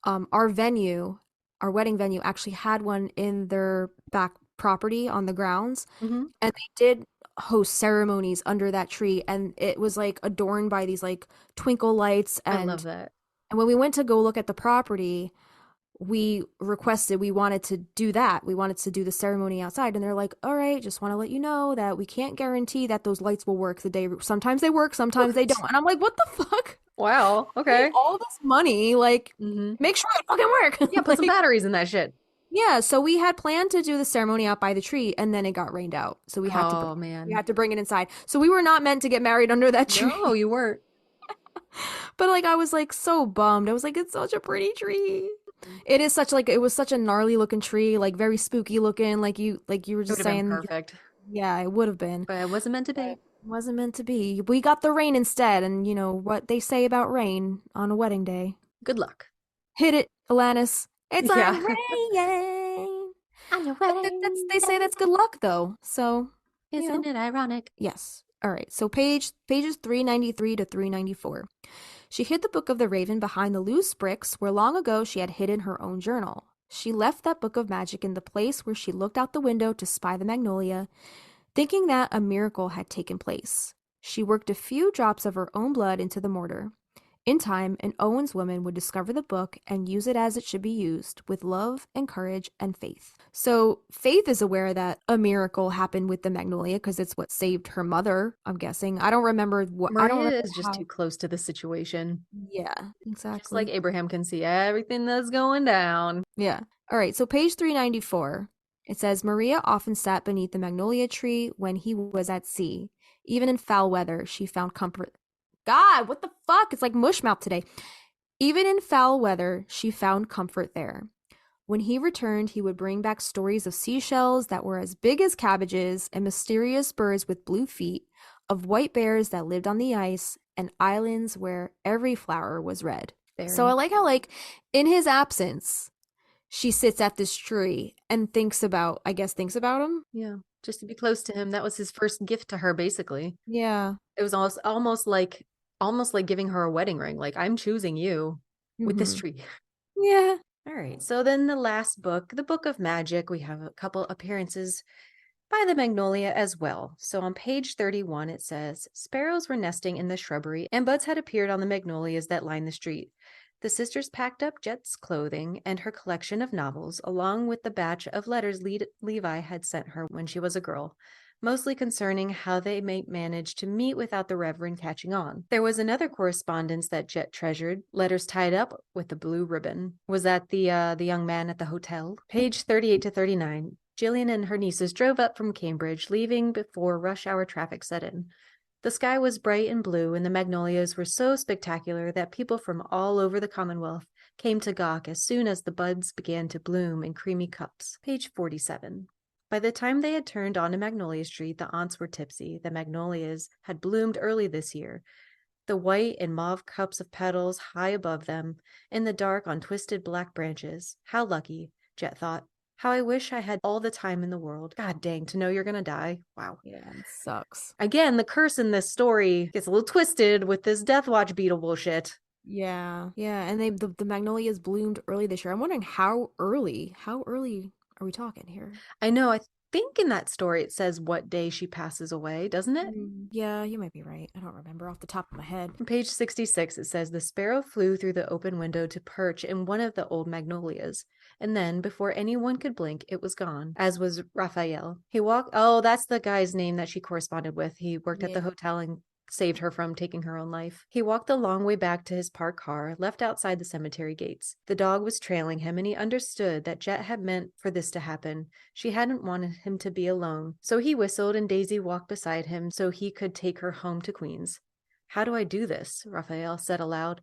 Our venue, our wedding venue actually had one in their back property on the grounds. Hmm. And they did host ceremonies under that tree, and it was like adorned by these like twinkle lights. I love that. And when we went to go look at the property, we wanted to do that. We wanted to do the ceremony outside, and they're like, all right, just want to let you know that we can't guarantee that those lights will work the day. Sometimes they work, sometimes they don't. And I'm like, what the fuck? Wow. Paid Okay. all this money, like, make sure they fucking work. Yeah, put some batteries in that shit. Yeah, so we had planned to do the ceremony out by the tree, and then it got rained out. So Oh we man. had to bring it inside. So we were not meant to get married under that No, tree. you weren't. But like I was like so bummed. I was like, it's such a pretty tree. It is such like it was such a gnarly looking tree, like very spooky looking, like you were It would just have been saying. perfect. Yeah, it would have been. But it wasn't meant to But be. it wasn't meant to be. We got the rain instead, and you know what they say about rain on a wedding day. Good luck. Hit it, Alanis. It's like Yeah. rain. On your But wedding they say day. that's good luck though. So, you know. Isn't it ironic? Yes. All right. So pages 393 to 394. She hid the Book of the Raven behind the loose bricks where long ago she had hidden her own journal. She left that book of magic in the place where she looked out the window to spy the magnolia, thinking that a miracle had taken place. She worked a few drops of her own blood into the mortar. In time, an Owens woman would discover the book and use it as it should be used, with love and courage and faith. So, Faith is aware that a miracle happened with the magnolia because it's what saved her mother, I'm guessing. I don't remember Maria is just too how. close to the situation. Yeah, Just like exactly. Abraham can see everything that's going down. Yeah. All right, so page 394. It says Maria often sat beneath the magnolia tree when he was at sea. Even in foul weather, she found comfort. God, what the fuck? It's like mushmouth today. Even in foul weather, she found comfort there. When he returned, he would bring back stories of seashells that were as big as cabbages and mysterious birds with blue feet, of white bears that lived on the ice, and islands where every flower was red. So I Very. like how, like, in his absence, she sits at this tree and thinks about him. Yeah. Just to be close to him. That was his first gift to her, basically. Yeah. It was almost like giving her a wedding ring. Like, I'm choosing you with this Mm-hmm. tree. Yeah. All right. So then the last book, the Book of Magick, we have a couple appearances by the Magnolia as well. So on page 31, it says sparrows were nesting in the shrubbery, and buds had appeared on the magnolias that lined the street. The sisters packed up Jet's clothing and her collection of novels, along with the batch of letters Levi had sent her when she was a girl, mostly concerning how they may manage to meet without the Reverend catching on. There was another correspondence that Jet treasured, letters tied up with a blue ribbon. Was that the young man at the hotel? Page 38 to 39. Jillian and her nieces drove up from Cambridge, leaving before rush hour traffic set in. The sky was bright and blue, and the magnolias were so spectacular that people from all over the Commonwealth came to gawk as soon as the buds began to bloom in creamy cups. Page 47. By the time they had turned onto Magnolia Street, the aunts were tipsy. The magnolias had bloomed early this year, the white and mauve cups of petals high above them, in the dark on twisted black branches. How lucky, Jet thought. How I wish I had all the time in the world. God dang, to know you're gonna die. Wow. Yeah, it sucks. Again, the curse in this story gets a little twisted with this Death Watch beetle bullshit. Yeah. Yeah, and the magnolias bloomed early this year. I'm wondering how early. How early are we talking here? I know, I think in that story it says what day she passes away, doesn't it? Yeah, you might be right. I don't remember off the top of my head. On page 66, it says the sparrow flew through the open window to perch in one of the old magnolias. And then, before anyone could blink, it was gone, as was Raphael. He walked. Oh, that's the guy's name that she corresponded with. He worked at the Yeah. hotel and saved her from taking her own life. He walked the long way back to his parked car, left outside the cemetery gates. The dog was trailing him, and he understood that Jet had meant for this to happen. She hadn't wanted him to be alone. So he whistled, and Daisy walked beside him so he could take her home to Queens. How do I do this? Raphael said aloud.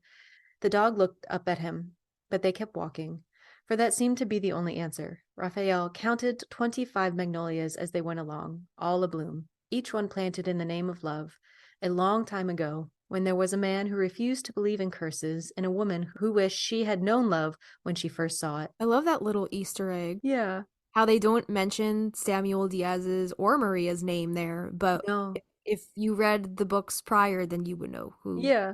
The dog looked up at him, but they kept walking, for that seemed to be the only answer. Raphael counted 25 magnolias as they went along, all abloom, each one planted in the name of love, a long time ago, when there was a man who refused to believe in curses and a woman who wished she had known love when she first saw it. I love that little Easter egg. Yeah. How they don't mention Samuel Diaz's or Maria's name there, but No. if you read the books prior, then you would know who Yeah.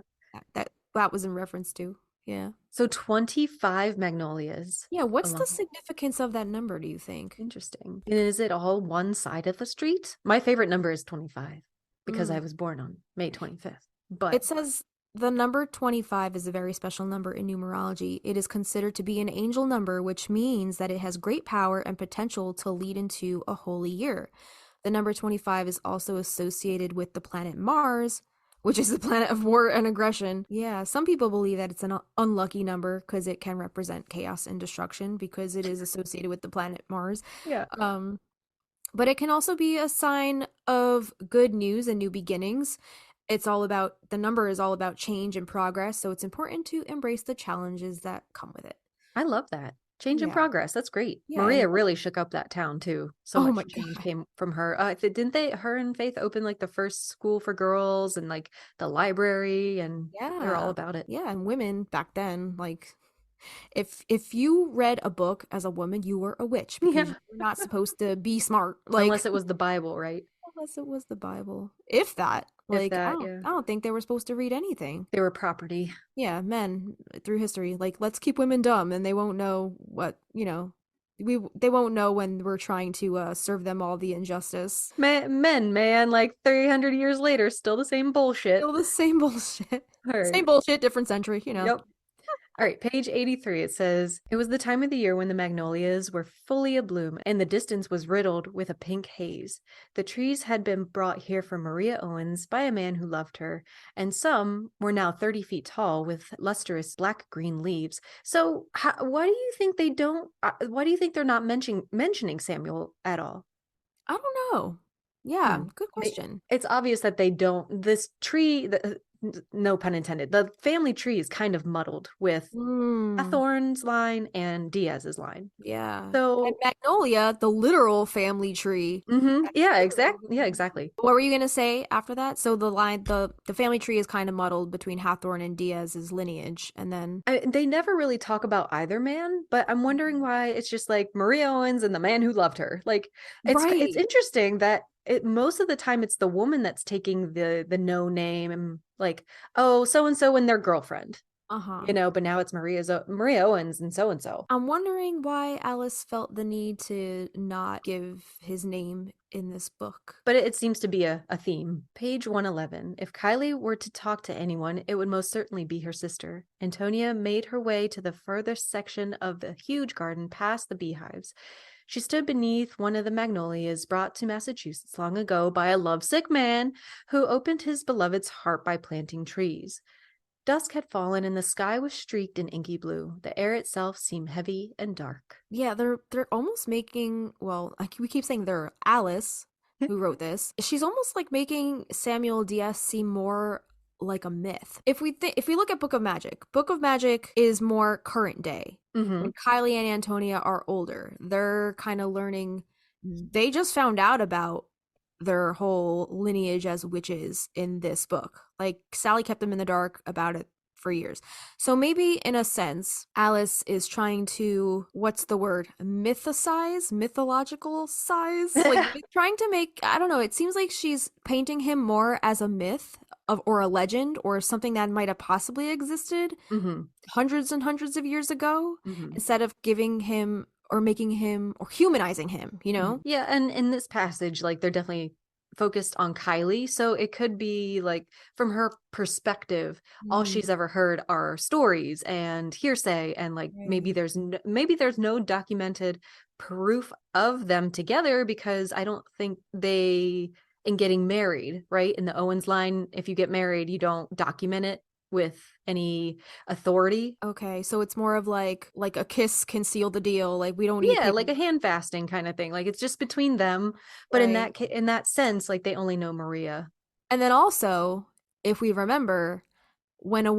that was in reference to. Yeah. So 25 magnolias Yeah, what's the along. significance of that number, do you think? Interesting. And is it all one side of the street? My favorite number is 25 because I Mm. was born on May 25th. But It says the number 25 is a very special number in numerology. It is considered to be an angel number, which means that it has great power and potential to lead into a holy year. The number 25 is also associated with the planet Mars, which is the planet of war and aggression. Yeah, some people believe that it's an unlucky number because it can represent chaos and destruction because it is associated with the planet Mars. yeah, Um, but it can also be a sign of good news and new beginnings. It's all about, the number is all about change and progress, so it's important to embrace the challenges that come with it. I love that. Change and Yeah. progress. That's great. Yeah, and Maria it does. really shook up that town too. So Oh my much change God. came from her. Didn't they, her and Faith open like the first school for girls and like the library, and they're all Yeah. about it. Yeah, and women back then, like, if you read a book as a woman, you were a witch because Yeah. you were not supposed to be smart. Unless Like, it was the Bible, right? unless it was the Bible. If that. If Like, that, yeah. I don't think they were supposed to read anything. They were property. Yeah, men through history, like, let's keep women dumb and they won't know what, they won't know when we're trying to serve them all the injustice. Men, like 300 years later, still the same bullshit. Still the same bullshit. All Same right. bullshit, different century. Yep. All right, page 83, it says, it was the time of the year when the magnolias were fully abloom and the distance was riddled with a pink haze. The trees had been brought here from Maria Owens by a man who loved her, and some were now 30 feet tall with lustrous black-green leaves. So why do you think they don't, why do you think they're not mentioning Samuel at all? I don't know. Yeah, Hmm. good question. It's obvious that they don't, this tree, no pun intended, the family tree is kind of muddled with Mm, Thorne's line and Diaz's line. yeah. And So, Magnolia, the literal family tree. That's yeah, literal. exactly. Yeah, exactly. What were you gonna say after that? So the family tree is kind of muddled between Hathorn and Diaz's lineage, and then They never really talk about either man, but I'm wondering why it's just like Maria Owens and the man who loved her. Like, it's right. interesting that most of the time it's the woman that's taking the no name and like, oh, so and so and their girlfriend, Uh-huh. but now it's Maria Owens and so and so. I'm wondering why Alice felt the need to not give his name in this book. But it seems to be a theme. Page 111. If Kylie were to talk to anyone, it would most certainly be her sister. Antonia made her way to the furthest section of the huge garden past the beehives. She stood beneath one of the magnolias brought to Massachusetts long ago by a lovesick man who opened his beloved's heart by planting trees. Dusk had fallen and the sky was streaked in inky blue. The air itself seemed heavy and dark. Yeah, they're almost making, well, like we keep saying they're Alice who wrote this. She's almost like making Samuel Diaz seem more like a myth. If we look at Book of Magic is more current day. Mm-hmm. When Kylie and Antonia are older, they're kind of learning, they just found out about their whole lineage as witches in this book. Like Sally kept them in the dark about it for years. So maybe in a sense, Alice is trying to, what's the word? Mythological size? Like trying to make, I don't know, it seems like she's painting him more as a myth of or a legend or something that might have possibly existed Mm-hmm. hundreds and hundreds of years ago Mm-hmm. instead of giving him or making him or humanizing him, you Mm-hmm. know? Yeah, and in this passage, like they're definitely focused on Kylie, so it could be like from her perspective, all Mm, she's ever heard are stories and hearsay, and like maybe right. there's no documented proof of them together because I don't think they in getting married, right? In the Owens line, if you get married, you don't document it with any authority. Okay, so it's more of like a kiss can seal the deal. Like we don't need Yeah, like people. a hand fasting kind of thing. Like it's just between them. But in Right. that sense, like they only know Maria. And then also, if we remember, when an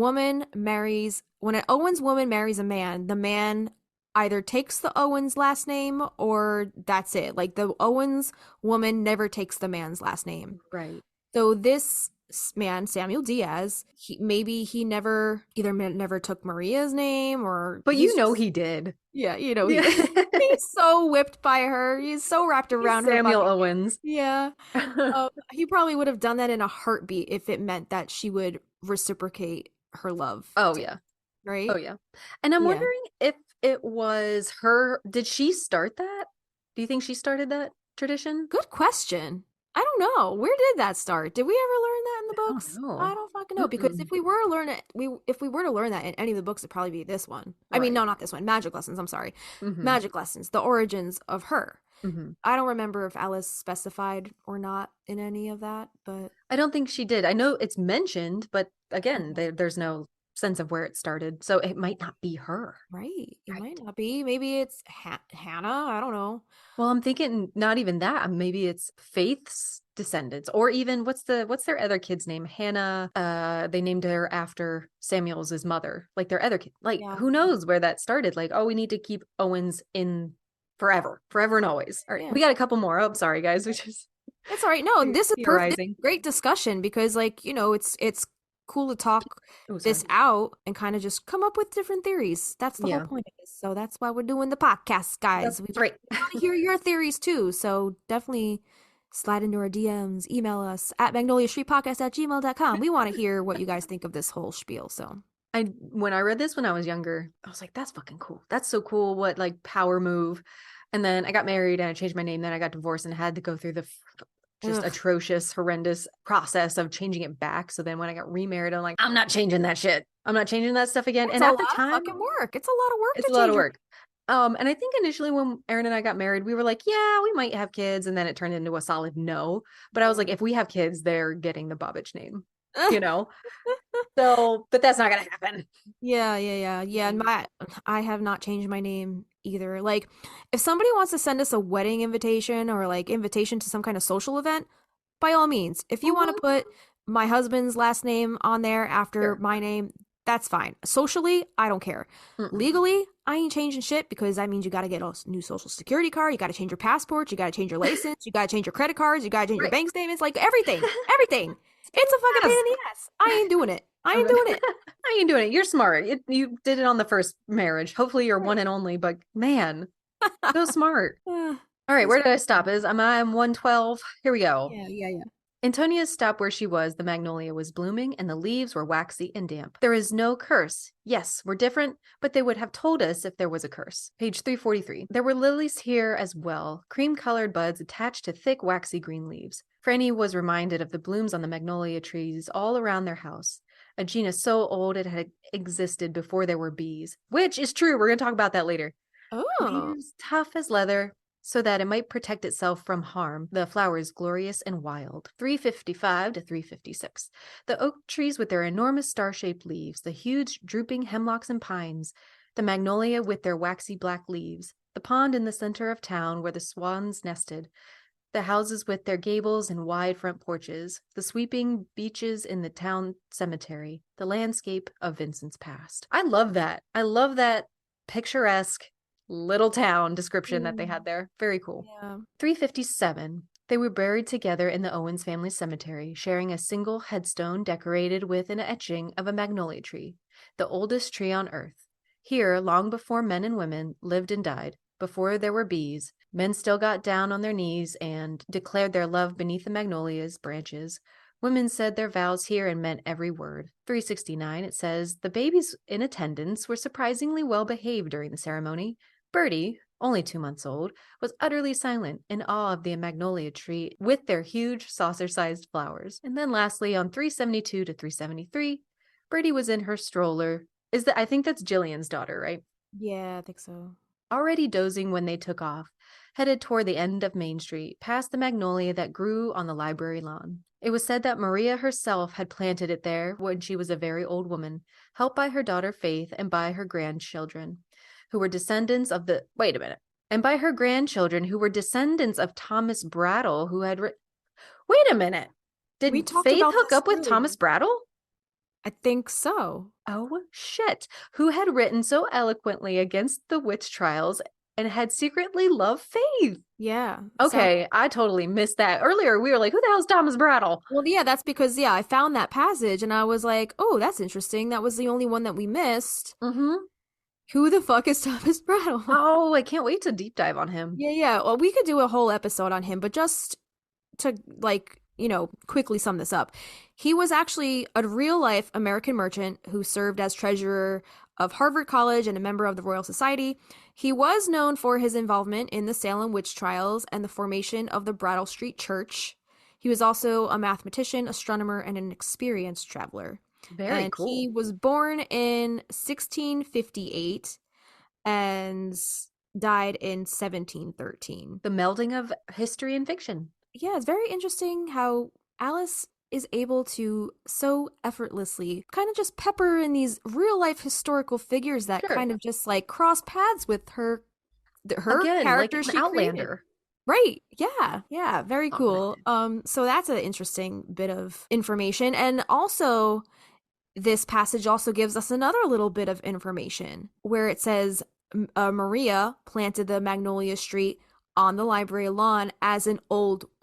Owens woman marries a man, the man either takes the Owens last name or that's it. Like the Owens woman never takes the man's last name. Right. So this man, Samuel Diaz, maybe he never took Maria's name or But he's just he did. yeah, Yeah. he's so whipped by her. He's so wrapped He's around her Samuel fucking Owens. yeah. He probably would have done that in a heartbeat if it meant that she would reciprocate her love Oh to yeah. Oh right? yeah. And I'm Yeah. wondering if it was her, did she start that? Do you think she started that tradition? Good question. I don't know. Where did that start? Did we ever learn that in the I don't books? I know. don't fucking know because Mm-mm. if we were to learn it, we if we were to learn that in any of the books, it'd probably be this one. I mean, Right. no, not this one. Magic lessons. I'm sorry. Mm-hmm. Magic lessons. The origins of her. Mm-hmm. I don't remember if Alice specified or not in any of that, but I don't think she did. I know it's mentioned, but again, okay. there's no sense of where it started. So it might not be her. Right. It might Right. not be. Maybe it's Hannah. I don't know. Well, I'm thinking not even that. Maybe it's Faith's descendants, or even what's their other kid's name? Hannah. They named her after Samuel's mother. Like their other kid. Like Yeah. who knows where that started? Like, oh, we need to keep Owens in forever, forever and always. All right, Yeah. we got a couple more. Oh, sorry guys, we just It's all right. No, and this is perfect. This theorizing. is great discussion because, like, it's cool to talk Oh, sorry. this out and kind of just come up with different theories. That's the whole Yeah, point of this. So that's why we're doing the podcast, that's guys. right. We want to hear your theories too. So definitely slide into our DMs, email us at magnoliastreetpodcast@gmail.com. We want to hear what you guys think of this whole spiel. So I when I read this when I was younger, I was like, that's fucking cool. That's so cool. What like power move. And then I got married and I changed my name. Then I got divorced and had to go through the just ugh, atrocious, horrendous process of changing it back. So then when I got remarried, I'm like, I'm not changing that shit. I'm not changing that stuff again. it's And a at the lot of time, fucking work. It's a lot of work it's to a lot of change your work. And I think initially when Aaron and I got married, we were like, yeah, we might have kids. And then it turned into a solid no. But I was like, name. if we have kids, they're getting the Bobbage name, Yeah. you know? So, but that's not going to happen. Yeah. And I have not changed my name either. Like, if somebody wants to send us a wedding invitation or like invitation to some kind of social event, by all means. If you want to Mm-hmm. put my husband's last name on there after Sure. my name, that's fine. Socially, I don't care. Mm-mm. Legally, I ain't changing shit because that means you got to get a new social security card, you got to change your passport, you got to change your license, you got to change your credit cards, you got to change your Right. bank statements, like everything. Everything. It's It's a fucking pain pain in the ass. I ain't doing it. I in ain't the ass. doing it. How you doing it? You're smart. You did it on the first marriage. Hopefully you're one Right. and only, but man, so smart. Uh, All right, just where did I stop? Is I'm 112. Here we go. yeah. Antonia stopped where she was. The magnolia was blooming, and the leaves were waxy and damp. There is no curse. Yes, we're different, but they would have told us if there was a curse. Page 343. There were lilies here as well, cream-colored buds attached to thick, waxy green leaves. Franny was reminded of the blooms on the magnolia trees all around their house. A genus so old it had existed before there were bees. Which is true. We're going to talk about that later. Oh, Leaves tough as leather, so that it might protect itself from harm. The flowers glorious and wild. 355 to 356. The oak trees with their enormous star-shaped leaves, the huge drooping hemlocks and pines, the magnolia with their waxy black leaves, the pond in the center of town where the swans nested, the houses with their gables and wide front porches, the sweeping beaches in the town cemetery, the landscape of Vincent's past. I love that. I love that picturesque little town description that they mm, had there. Very cool. yeah. 357. They were buried together in the Owens family cemetery, sharing a single headstone decorated with an etching of a magnolia tree, the oldest tree on earth. Here, long before men and women lived and died, before there were bees, men still got down on their knees and declared their love beneath the magnolia's branches. Women said their vows here and meant every word. 369, it says, the babies in attendance were surprisingly well behaved during the ceremony. Bertie, only 2 months old, was utterly silent, in awe of the magnolia tree with their huge saucer-sized flowers. And then lastly, on 372 to 373, Bertie was in her stroller. I think that's Jillian's daughter, right? Yeah, I think so. Already dozing when they took off, headed toward the end of Main Street, past the magnolia that grew on the library lawn. It was said that Maria herself had planted it there when she was a very old woman, helped by her daughter Faith and by her grandchildren, who were descendants of the. Wait a minute. And by her grandchildren, who were descendants of Thomas Brattle, who had. Wait a minute. We Did talked Faith about hook this up with earlier. Thomas Brattle? I think so. Oh, shit. Who had written so eloquently against the witch trials and had secretly loved Faith. Yeah. So, Okay, I totally missed that. Earlier, we were like, who the hell's Thomas Brattle? well, yeah, that's because, yeah, I found that passage and I was like, oh, that's interesting. That was the only one that we missed. Mm-hmm. Who the fuck is Thomas Brattle? Oh, I can't wait to deep dive on him. Yeah. Well, we could do a whole episode on him, but just to, like, quickly sum this up, he was actually a real life American merchant who served as treasurer of Harvard College and a member of the Royal Society. He was known for his involvement in the Salem witch trials and the formation of the Brattle Street Church. He was also a mathematician, astronomer, and an experienced traveler. Very cool. He was born in 1658 and died in 1713. The melding of history and fiction. Yeah, it's very interesting how Alice is able to so effortlessly kind of just pepper in these real life historical figures that kind of just like cross paths with her Again, character like she Outlander. Created. Right. Yeah. Very cool. So that's an interesting bit of information. And also this passage also gives us another little bit of information where it says Maria planted the Magnolia Street on the library lawn as a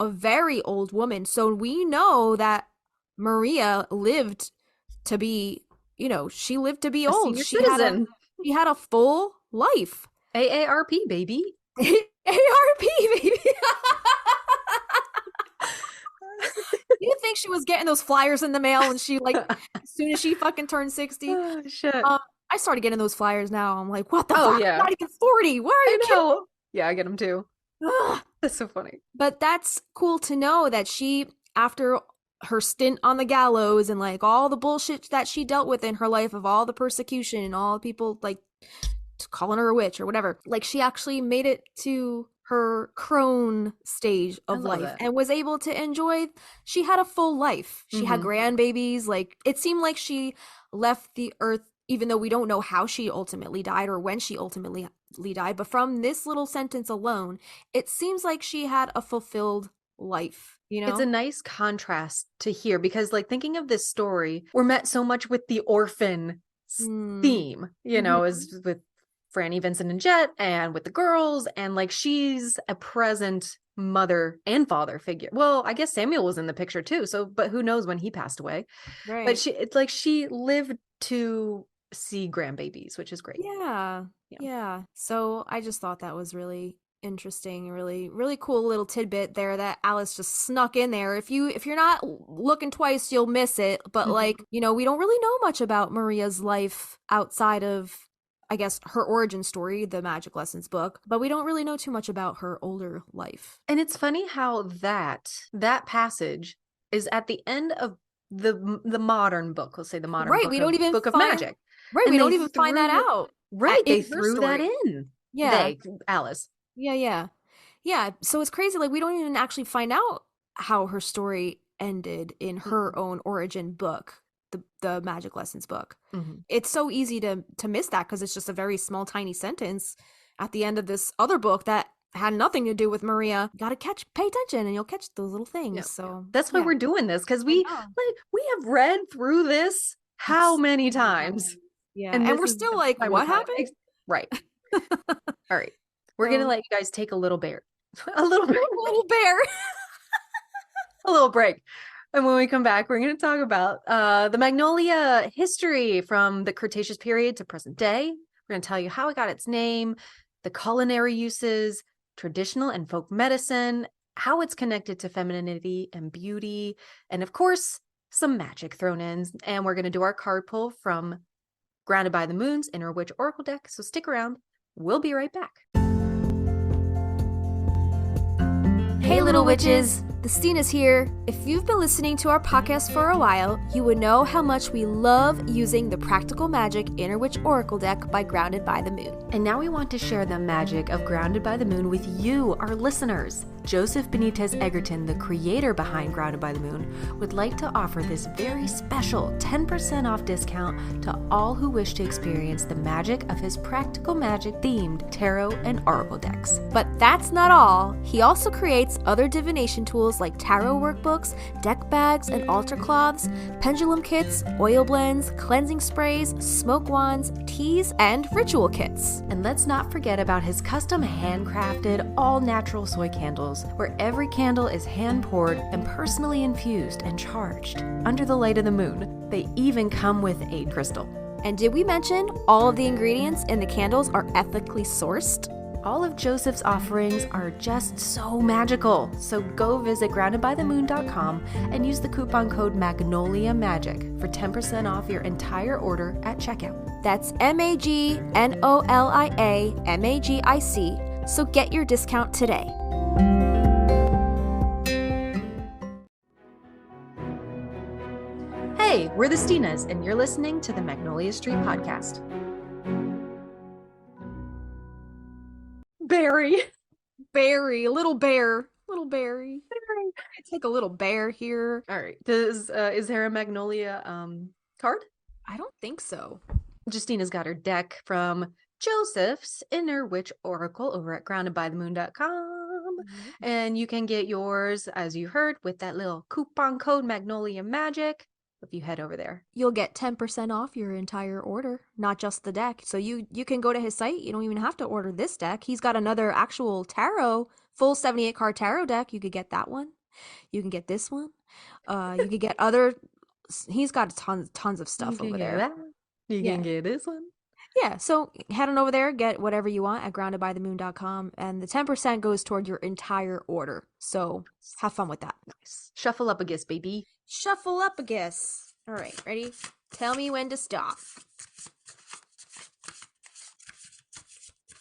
very old woman. So we know that Maria lived to be, she lived to be old. Senior citizen. She had a full life. AARP, baby. AARP, baby. You think she was getting those flyers in the mail when she as soon as she fucking turned 60? Oh, shit. I started getting those flyers now. I'm like, what the fuck? Yeah. I'm not even 40. Why are you kidding? Yeah, I get them too. That's so funny. But that's cool to know that she, after her stint on the gallows and like all the bullshit that she dealt with in her life of all the persecution and all the people like calling her a witch or whatever, like she actually made it to her crone stage of life and was able to enjoy. She had a full life. She had grandbabies. Like it seemed like she left the earth, even though we don't know how she ultimately died or when she ultimately died, but from this little sentence alone, it seems like she had a fulfilled life. It's a nice contrast to hear because like thinking of this story, we're met so much with the orphan theme, as with Franny, Vincent, and Jet and with the girls, and like she's a present mother and father figure. Well, I guess Samuel was in the picture too, but who knows when he passed away. Right. But it's like she lived to see grandbabies, which is great. Yeah. So I just thought that was really interesting, really, really cool little tidbit there that Alice just snuck in there. If you're not looking twice, you'll miss it. But we don't really know much about Maria's life outside of, I guess, her origin story, the Magic Lessons book, but we don't really know too much about her older life. And it's funny how that passage is at the end of the modern book. Let's say the modern book, we don't even book of Magic. Right, and we don't even find that out. Right, they threw that in. Yeah, Alice. Yeah. So it's crazy. Like we don't even actually find out how her story ended in her own origin book, the Magic Lessons book. It's so easy to miss that because it's just a very small, tiny sentence at the end of this other book that had nothing to do with Maria. Gotta pay attention, and you'll catch those little things. Yep. So that's why we're doing this, because we have read through this how many times? Yeah, and we're still like, what happened? Right. All right. We're gonna let you guys take a little break. A little break. And when we come back, we're going to talk about the Magnolia history from the Cretaceous period to present day. We're going to tell you how it got its name, the culinary uses, traditional and folk medicine, how it's connected to femininity and beauty, and of course, some magic thrown in. And we're going to do our card pull from Grounded by the Moon's Inner Witch Oracle deck. So stick around. We'll be right back. Hey, little witches! The Stinas here. If you've been listening to our podcast for a while, you would know how much we love using the Practical Magic Inner Witch Oracle deck by Grounded by the Moon. And now we want to share the magic of Grounded by the Moon with you, our listeners. Joseph Benitez Egerton, the creator behind Grounded by the Moon, would like to offer this very special 10% off discount to all who wish to experience the magic of his Practical Magic themed tarot and oracle decks. But that's not all. He also creates other divination tools like tarot workbooks, deck bags and altar cloths, pendulum kits, oil blends, cleansing sprays, smoke wands, teas, and ritual kits. And let's not forget about his custom handcrafted all-natural soy candles, where every candle is hand-poured and personally infused and charged under the light of the moon. They even come with a crystal. And did we mention all of the ingredients in the candles are ethically sourced? All of Joseph's offerings are just so magical. So go visit groundedbythemoon.com and use the coupon code Magnolia Magick for 10% off your entire order at checkout. That's MAGNOLIA MAGIC. So get your discount today. Hey, we're the Stinas, and you're listening to the Magnolia Street Podcast. Barry, little bear. Barry. Take a little bear here. All right. Is there a Magnolia card? I don't think so. Justina's got her deck from Joseph's Inner Witch Oracle over at groundedbythemoon.com. And you can get yours, as you heard, with that little coupon code Magnolia Magick. If you head over there, you'll get 10% off your entire order, not just the deck. So you can go to his site. You don't even have to order this deck. He's got another actual tarot, full 78 card tarot deck. You could get that one. You can get this one. You could get other. He's got tons of stuff over there. You can get this one. Yeah, so head on over there, get whatever you want at groundedbythemoon.com, and the 10% goes toward your entire order. So have fun with that. Nice. Shuffle up a guess, baby. Shuffle up a guess. All right, ready? Tell me when to stop.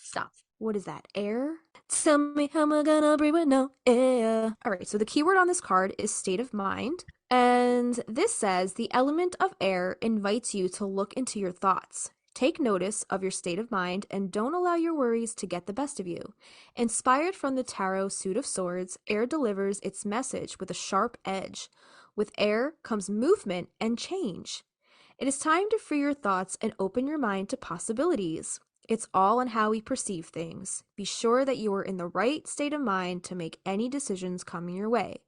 Stop. What is that? Air? Tell me how am I gonna breathe with no air? All right, so the keyword on this card is state of mind. And this says the element of air invites you to look into your thoughts. Take notice of your state of mind and don't allow your worries to get the best of you. Inspired from the Tarot Suit of Swords, air delivers its message with a sharp edge. With air comes movement and change. It is time to free your thoughts and open your mind to possibilities. It's all in how we perceive things. Be sure that you are in the right state of mind to make any decisions coming your way.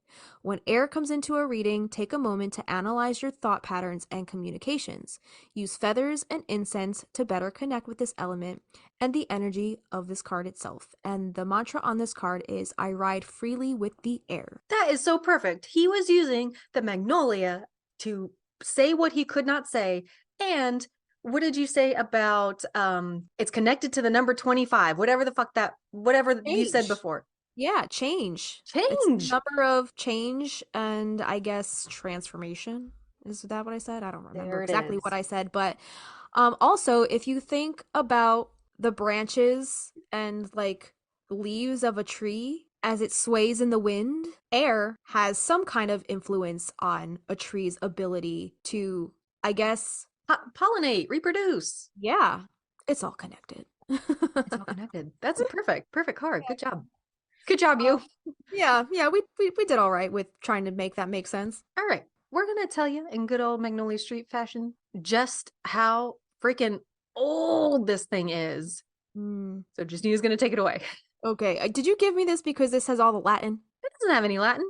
When air comes into a reading, take a moment to analyze your thought patterns and communications. Use feathers and incense to better connect with this element and the energy of this card itself. And the mantra on this card is, I ride freely with the air. That is so perfect. He was using the Magnolia to say what he could not say. And what did you say about it's connected to the number 25, whatever you said before? Yeah, change. It's a number of change and I guess transformation. Is that what I said? I don't remember exactly what I said, but also if you think about the branches and like leaves of a tree as it sways in the wind, air has some kind of influence on a tree's ability to, I guess, pollinate, reproduce. Yeah, it's all connected. It's all connected. That's a perfect card. Good job, you. Yeah, we did all right with trying to make that make sense. All right, we're gonna tell you in good old Magnolia Street fashion just how freaking old this thing is. So Justina's gonna take it away. Okay, did you give me this because this has all the Latin? It doesn't have any Latin.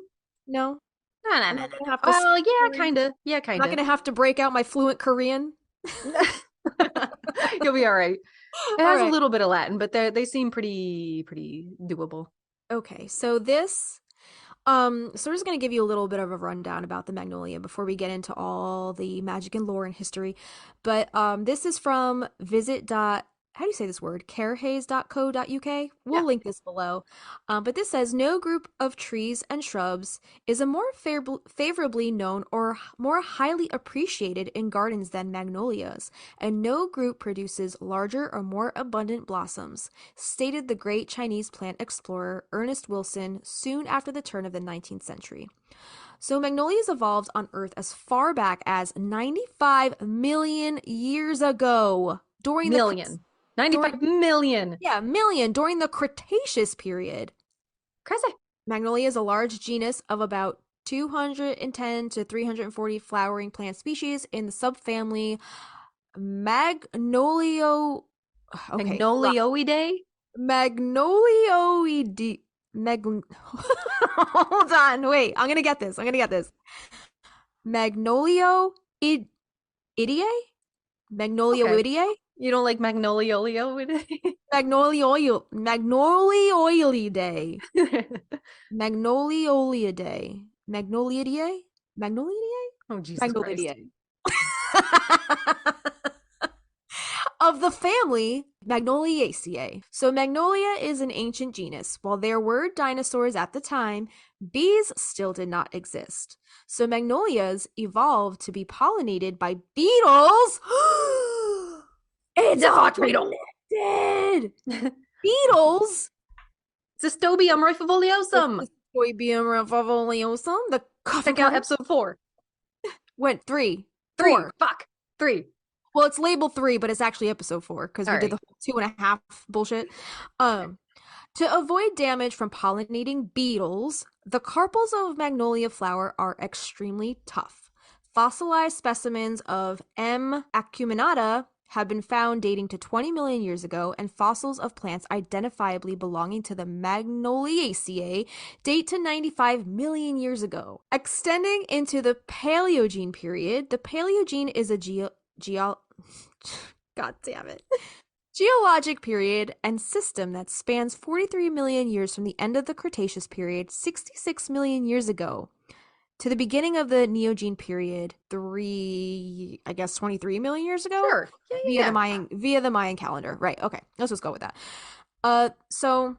No. No. Well, yeah, kind of. I'm not gonna have to break out my fluent Korean. You'll be all right. It has a little bit of Latin, but they seem pretty doable. Okay, so this, so we're just gonna give you a little bit of a rundown about the Magnolia before we get into all the magic and lore and history. But this is from how do you say this word? carehaze.co.uk. We'll link this below. But this says, no group of trees and shrubs is a more favorably known or more highly appreciated in gardens than magnolias, and no group produces larger or more abundant blossoms, stated the great Chinese plant explorer Ernest Wilson soon after the turn of the 19th century. So magnolias evolved on Earth as far back as 95 million years ago. 95 million. Yeah, million during the Cretaceous period. Crazy. Magnolia is a large genus of about 210 to 340 flowering plant species in the subfamily Magnolioidae. Magnolioidae. Hold on, wait. I'm gonna get this. Magnolioidae. Magnolioidae. You don't like Magnoliolidae? Magnoliolidae. Magnoliolidae. Magnoliidae? Magnoliidae? Oh, Jesus Christ. of the family Magnoliaceae. So Magnolia is an ancient genus. While there were dinosaurs at the time, bees still did not exist. So magnolias evolved to be pollinated by beetles. It's a hot beetle. Beetles. Cystobium rifoliosum. Cystobium rifoliosum. The coffin. Check out episode 4. Went 3. 4. Fuck. 3. Well, it's labeled 3, but it's actually episode 4 because we did the 2.5 bullshit. To avoid damage from pollinating beetles, the carpels of magnolia flower are extremely tough. Fossilized specimens of M. acuminata have been found dating to 20 million years ago, and fossils of plants identifiably belonging to the Magnoliaceae date to 95 million years ago. Extending into the Paleogene period, the Paleogene is a God damn it. Geologic period and system that spans 43 million years from the end of the Cretaceous period, 66 million years ago, to the beginning of the Neogene period, 23 million years ago. Sure. Yeah. Via the Mayan calendar. Right. Okay. Let's just go with that. So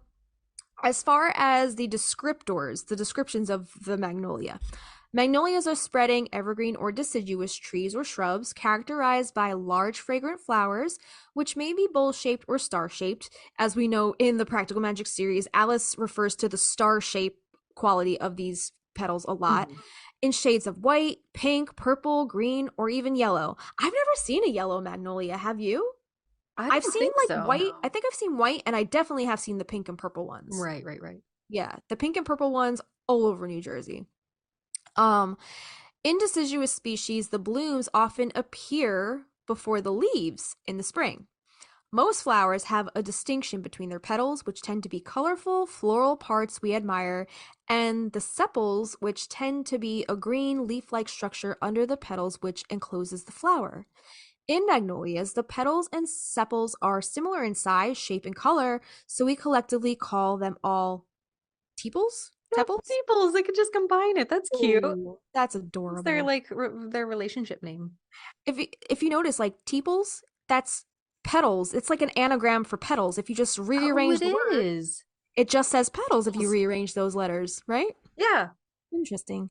as far as the descriptions of the magnolia. Magnolias are spreading evergreen or deciduous trees or shrubs characterized by large fragrant flowers, which may be bowl-shaped or star-shaped. As we know in the Practical Magic series, Alice refers to the star-shaped quality of these petals a lot. In shades of white, pink, purple, green, or even yellow. I've never seen a yellow magnolia. Have you? I've seen white. I think I've seen white, and I definitely have seen the pink and purple ones. Right. Yeah, the pink and purple ones all over New Jersey. In deciduous species, the blooms often appear before the leaves in the spring. Most flowers have a distinction between their petals, which tend to be colorful, floral parts we admire, and the sepals, which tend to be a green leaf-like structure under the petals, which encloses the flower. In magnolias, the petals and sepals are similar in size, shape, and color, so we collectively call them all tepals? Tepals. They could just combine it. That's cute. Ooh, that's adorable. They're like their relationship name. If you notice, like tepals, that's petals. It's like an anagram for petals. If you just rearrange the word, it just says petals if you rearrange those letters, right? Yeah. Interesting.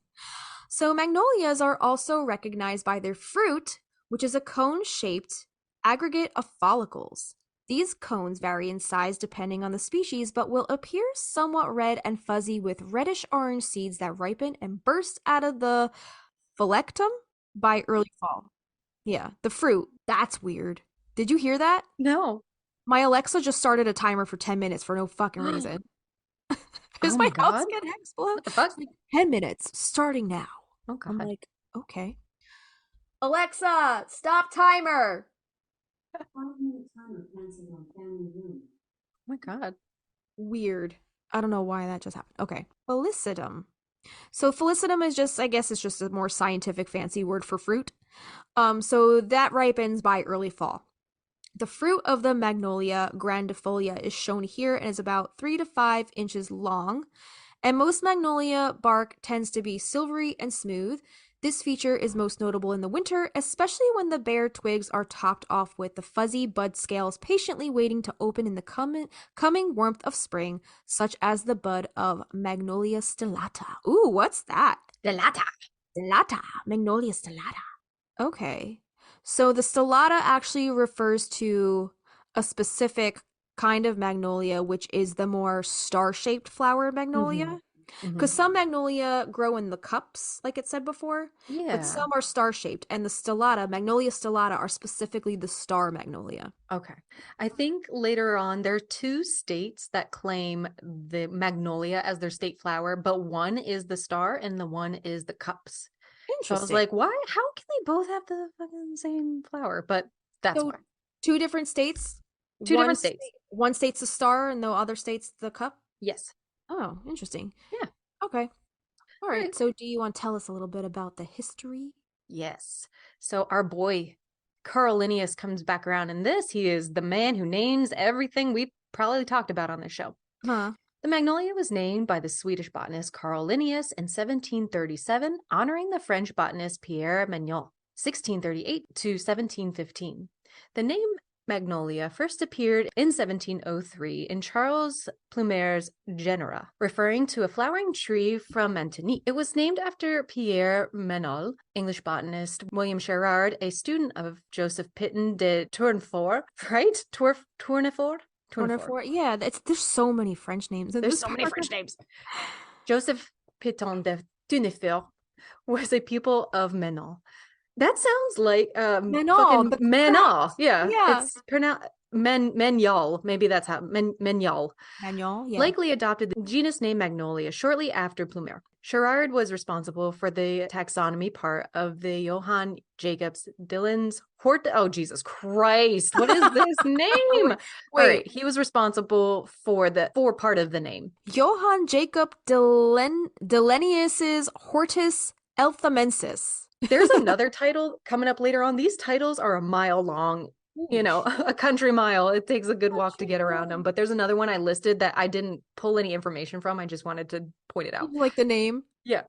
So magnolias are also recognized by their fruit, which is a cone-shaped aggregate of follicles. These cones vary in size depending on the species, but will appear somewhat red and fuzzy with reddish-orange seeds that ripen and burst out of the phyllectum by early fall. Yeah, the fruit. That's weird. Did you hear that? No. My Alexa just started a timer for 10 minutes for no fucking reason. Is my house gonna explode? What the fuck? It's like 10 minutes, starting now. Oh, God. I'm like, okay. Alexa, stop timer. 5-minute timer canceled on family room. Oh my God. Weird. I don't know why that just happened. Okay. Felicitum. So felicitum is just, I guess it's just a more scientific fancy word for fruit. So that ripens by early fall. The fruit of the Magnolia grandifolia is shown here and is about 3 to 5 inches long. And most magnolia bark tends to be silvery and smooth. This feature is most notable in the winter, especially when the bare twigs are topped off with the fuzzy bud scales patiently waiting to open in the coming warmth of spring, such as the bud of Magnolia stellata. Ooh, what's that? Stellata. Magnolia stellata. Okay. So the stellata actually refers to a specific kind of magnolia, which is the more star-shaped flower magnolia. Because some magnolia grow in the cups, like it said before, but some are star-shaped, and the stellata, Magnolia stellata, are specifically the star magnolia. Okay. I think later on there are 2 states that claim the magnolia as their state flower, but one is the star and the one is the cups. Interesting. So I was like, why? How can they both have the fucking same flower? But that's why. 2 different states? 2 different states. One state's the star and the other state's the cup? Yes. Oh, interesting. Yeah. Okay. All right. So do you want to tell us a little bit about the history? Yes. So our boy Carl Linnaeus comes back around in this. He is the man who names everything we probably talked about on this show. Huh. The magnolia was named by the Swedish botanist Carl Linnaeus in 1737, honoring the French botanist Pierre Magnon, 1638 to 1715. The name magnolia first appeared in 1703 in Charles Plumer's Genera, referring to a flowering tree from Martinique. It was named after Pierre Menol, English botanist, William Sherard, a student of Joseph Pitton de Tournefort, right? Tournefort? Yeah, there's so many French names. There's so many French names. Joseph Pitton de Tournefort was a pupil of Menol. That sounds like Menol. fucking Menol. Yeah. Yeah. It's pronounced Menyol. Maybe that's how Menyol. Menyol, yeah. Likely adopted the genus name Magnolia shortly after Plumer. Sherard was responsible for the taxonomy part of the Johann Jacobs Dillen's Oh, Jesus Christ. What is this name? Wait. All right. He was responsible for part of the name. Johann Jacob Dillenius's Hortus Elthamensis. There's another title coming up later on. These titles are a mile long, you know, a country mile. It takes a good walk to get around them. But there's another one I listed that I didn't pull any information from. I just wanted to point it out. Like the name? Yeah.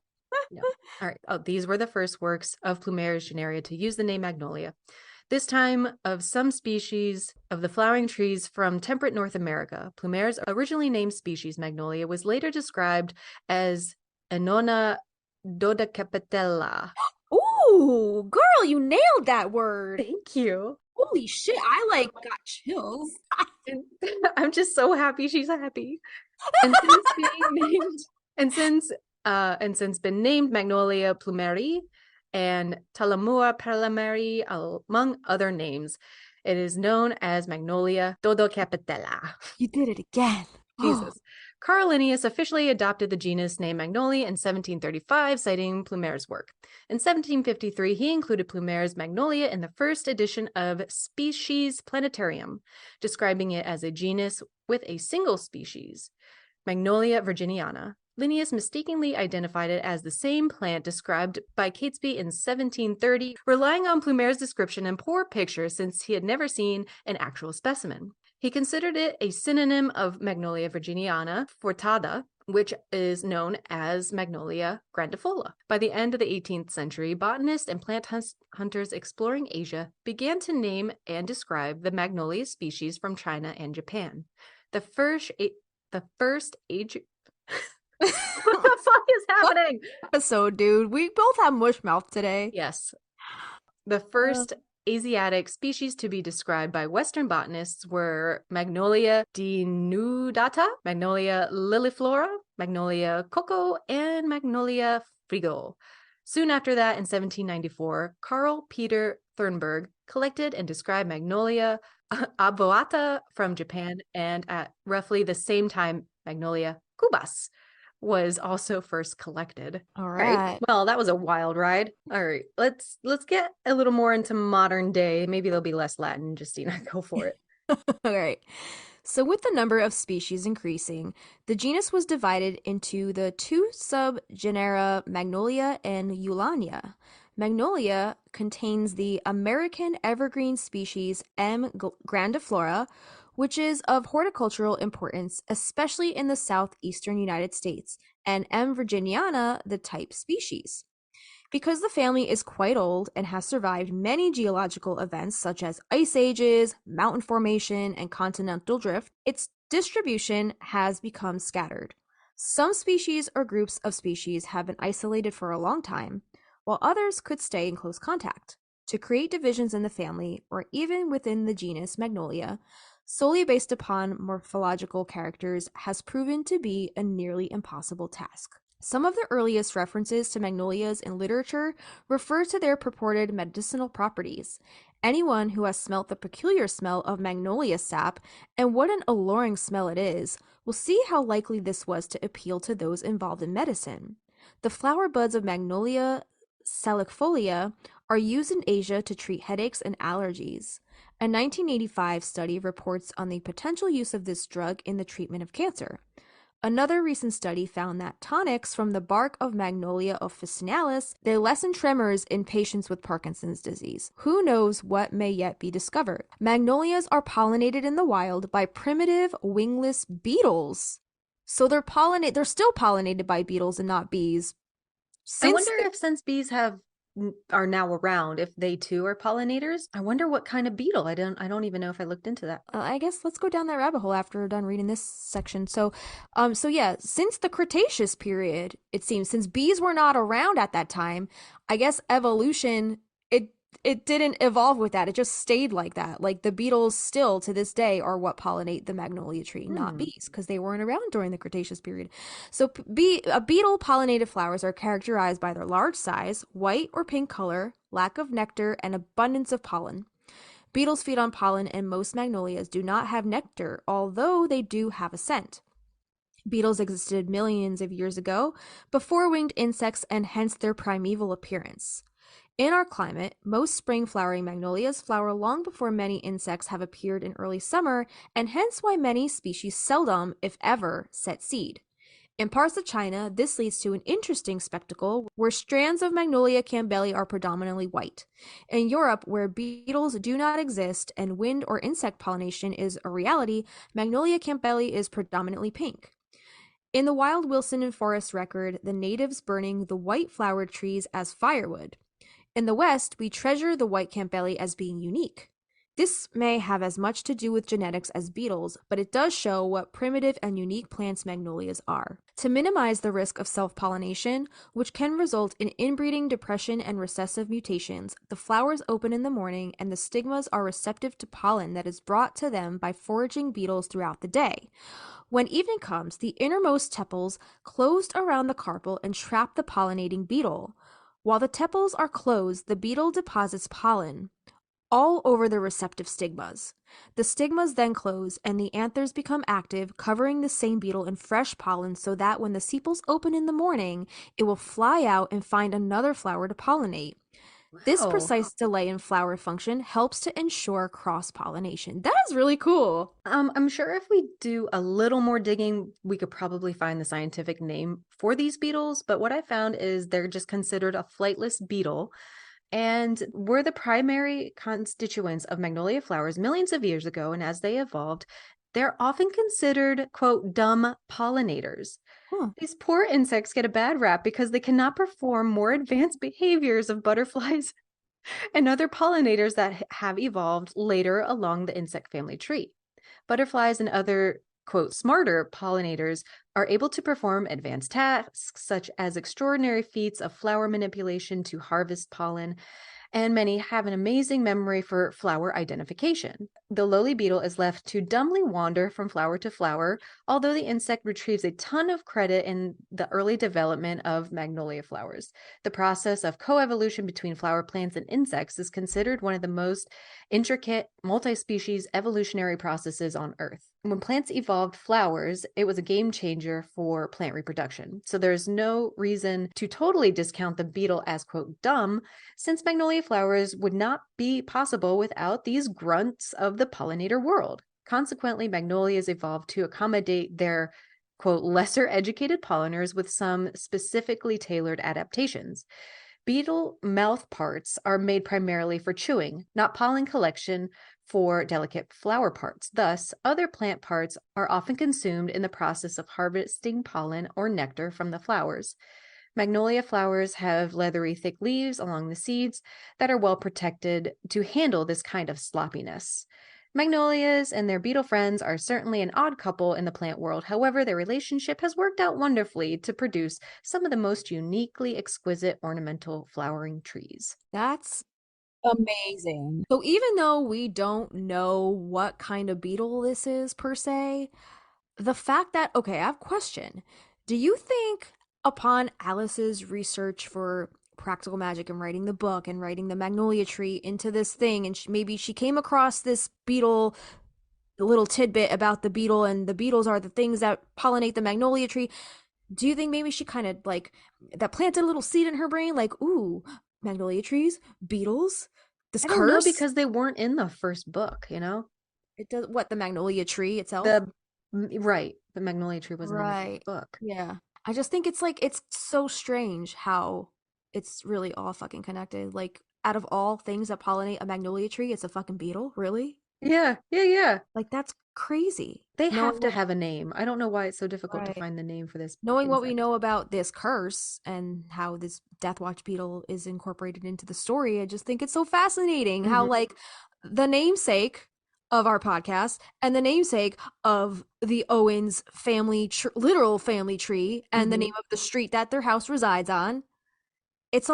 Yeah. All right. Oh, these were the first works of Plumer's Genera to use the name Magnolia. This time of some species of the flowering trees from temperate North America. Plumer's originally named species Magnolia was later described as Annona dodecapitella. Ooh, girl, you nailed that word. Thank you. Holy shit, I got chills. I'm just so happy she's happy. And since been named Magnolia plumeri and Talamua parlameri, among other names, it is known as Magnolia dodecapitella. You did it again. Jesus. Carl Linnaeus officially adopted the genus name Magnolia in 1735, citing Plumer's work. In 1753, he included Plumer's Magnolia in the first edition of Species Planetarium, describing it as a genus with a single species, Magnolia virginiana. Linnaeus mistakenly identified it as the same plant described by Catesby in 1730, relying on Plumer's description and poor picture since he had never seen an actual specimen. He considered it a synonym of Magnolia virginiana furtada, which is known as Magnolia grandifolia. By the end of the 18th century, botanists and plant hunters exploring Asia began to name and describe the Magnolia species from China and Japan. The first age... What the fuck is happening? Episode, dude. We both have mush mouth today. Yes. The first Asiatic species to be described by Western botanists were Magnolia denudata, Magnolia liliflora, Magnolia coco, and Magnolia frigo. Soon after that, in 1794, Carl Peter Thurnberg collected and described Magnolia obovata from Japan, and at roughly the same time, Magnolia cubas was also first collected. All right. Well, that was a wild ride. All right. Let's get a little more into modern day. Maybe there'll be less Latin. Justina, go for it. All right. So with the number of species increasing, the genus was divided into the two subgenera Magnolia and Eulalia. Magnolia contains the American evergreen species M. grandiflora, which is of horticultural importance, especially in the southeastern United States, and M. virginiana, the type species. Because the family is quite old and has survived many geological events such as ice ages, mountain formation, and continental drift, its distribution has become scattered. Some species or groups of species have been isolated for a long time, while others could stay in close contact. To create divisions in the family, or even within the genus Magnolia, solely based upon morphological characters, has proven to be a nearly impossible task. Some of the earliest references to magnolias in literature refer to their purported medicinal properties. Anyone who has smelt the peculiar smell of magnolia sap, and what an alluring smell it is, will see how likely this was to appeal to those involved in medicine. The flower buds of Magnolia salixifolia are used in Asia to treat headaches and allergies. A 1985 study reports on the potential use of this drug in the treatment of cancer. Another recent study found that tonics from the bark of Magnolia officinalis, they lessen tremors in patients with Parkinson's disease. Who knows what may yet be discovered? Magnolias are pollinated in the wild by primitive wingless beetles. So they're still pollinated by beetles and not bees. I wonder if since bees have are now around, if they too are pollinators. I wonder what kind of beetle. I don't even know if I looked into that. I guess let's go down that rabbit hole after we're done reading this section. So yeah, since the Cretaceous period, it seems, since bees were not around at that time, I guess evolution it it didn't evolve with that. It just stayed like that. Like the beetles still to this day are what pollinate the magnolia tree, not Hmm. bees, because they weren't around during the Cretaceous period. So beetle pollinated flowers are characterized by their large size, white or pink color, lack of nectar, and abundance of pollen. Beetles feed on pollen, and most magnolias do not have nectar, although they do have a scent. Beetles existed millions of years ago, before winged insects, and hence their primeval appearance. In our climate, most spring flowering magnolias flower long before many insects have appeared in early summer, and hence why many species seldom, if ever, set seed. In parts of China, this leads to an interesting spectacle where strands of Magnolia campbelli are predominantly white. In Europe, where beetles do not exist and wind or insect pollination is a reality, Magnolia campbelli is predominantly pink. In the wild Wilson and Forest record, the natives burning the white flowered trees as firewood. In the West, we treasure the white campbelly as being unique. This may have as much to do with genetics as beetles, but it does show what primitive and unique plants magnolias are. To minimize the risk of self pollination, which can result in inbreeding, depression, and recessive mutations, the flowers open in the morning and the stigmas are receptive to pollen that is brought to them by foraging beetles throughout the day. When evening comes, the innermost tepals closed around the carpel and trap the pollinating beetle. While the tepals are closed, the beetle deposits pollen all over the receptive stigmas. The stigmas then close and the anthers become active, covering the same beetle in fresh pollen so that when the sepals open in the morning, it will fly out and find another flower to pollinate. This Wow. precise delay in flower function helps to ensure cross pollination. That is really cool. I'm sure if we do a little more digging, we could probably find the scientific name for these beetles. But what I found is they're just considered a flightless beetle and were the primary constituents of magnolia flowers millions of years ago. And as they evolved, they're often considered, quote, dumb pollinators. Huh. These poor insects get a bad rap because they cannot perform more advanced behaviors of butterflies and other pollinators that have evolved later along the insect family tree. Butterflies and other, quote, smarter pollinators are able to perform advanced tasks such as extraordinary feats of flower manipulation to harvest pollen, and many have an amazing memory for flower identification. The lowly beetle is left to dumbly wander from flower to flower, although the insect retrieves a ton of credit in the early development of magnolia flowers. The process of coevolution between flower plants and insects is considered one of the most intricate multi-species evolutionary processes on Earth. When plants evolved flowers, it was a game changer for plant reproduction. So there's no reason to totally discount the beetle as, quote, dumb, since magnolia flowers would not be possible without these grunts of the pollinator world. Consequently, magnolias evolved to accommodate their, quote, lesser educated pollinators with some specifically tailored adaptations. Beetle mouth parts are made primarily for chewing, not pollen collection for delicate flower parts. Thus, other plant parts are often consumed in the process of harvesting pollen or nectar from the flowers. Magnolia flowers have leathery, thick leaves along the seeds that are well protected to handle this kind of sloppiness. Magnolias and their beetle friends are certainly an odd couple in the plant world. However, their relationship has worked out wonderfully to produce some of the most uniquely exquisite ornamental flowering trees. That's amazing. So even though we don't know what kind of beetle this is per se, the fact that, okay, I have a question. Do you think upon Alice's research for practical magic and writing the book and writing the magnolia tree into this thing, and maybe she came across this beetle little tidbit about the beetle, and the beetles are the things that pollinate the magnolia tree. Do you think maybe she kind of like that planted a little seed in her brain, like, ooh, magnolia trees, beetles, this I don't know curse? because they weren't in the first book, you know? It does what, the magnolia tree itself? The right, the magnolia tree wasn't in the first Right. book. Yeah. I just think it's like it's so strange how it's really all fucking connected. Like out of all things that pollinate a magnolia tree, it's a fucking beetle, really? Yeah, yeah, yeah. Like, that's crazy. They Knowing have to what, have a name. I don't know why it's so difficult to right. find the name for this Knowing what we insect. know about this curse and how this Deathwatch beetle is incorporated into the story, I just think it's so fascinating how, Mhm. like, the namesake of our podcast and the namesake of the Owens family, literal family tree, and the name Mhm. of the street that their house resides on. It's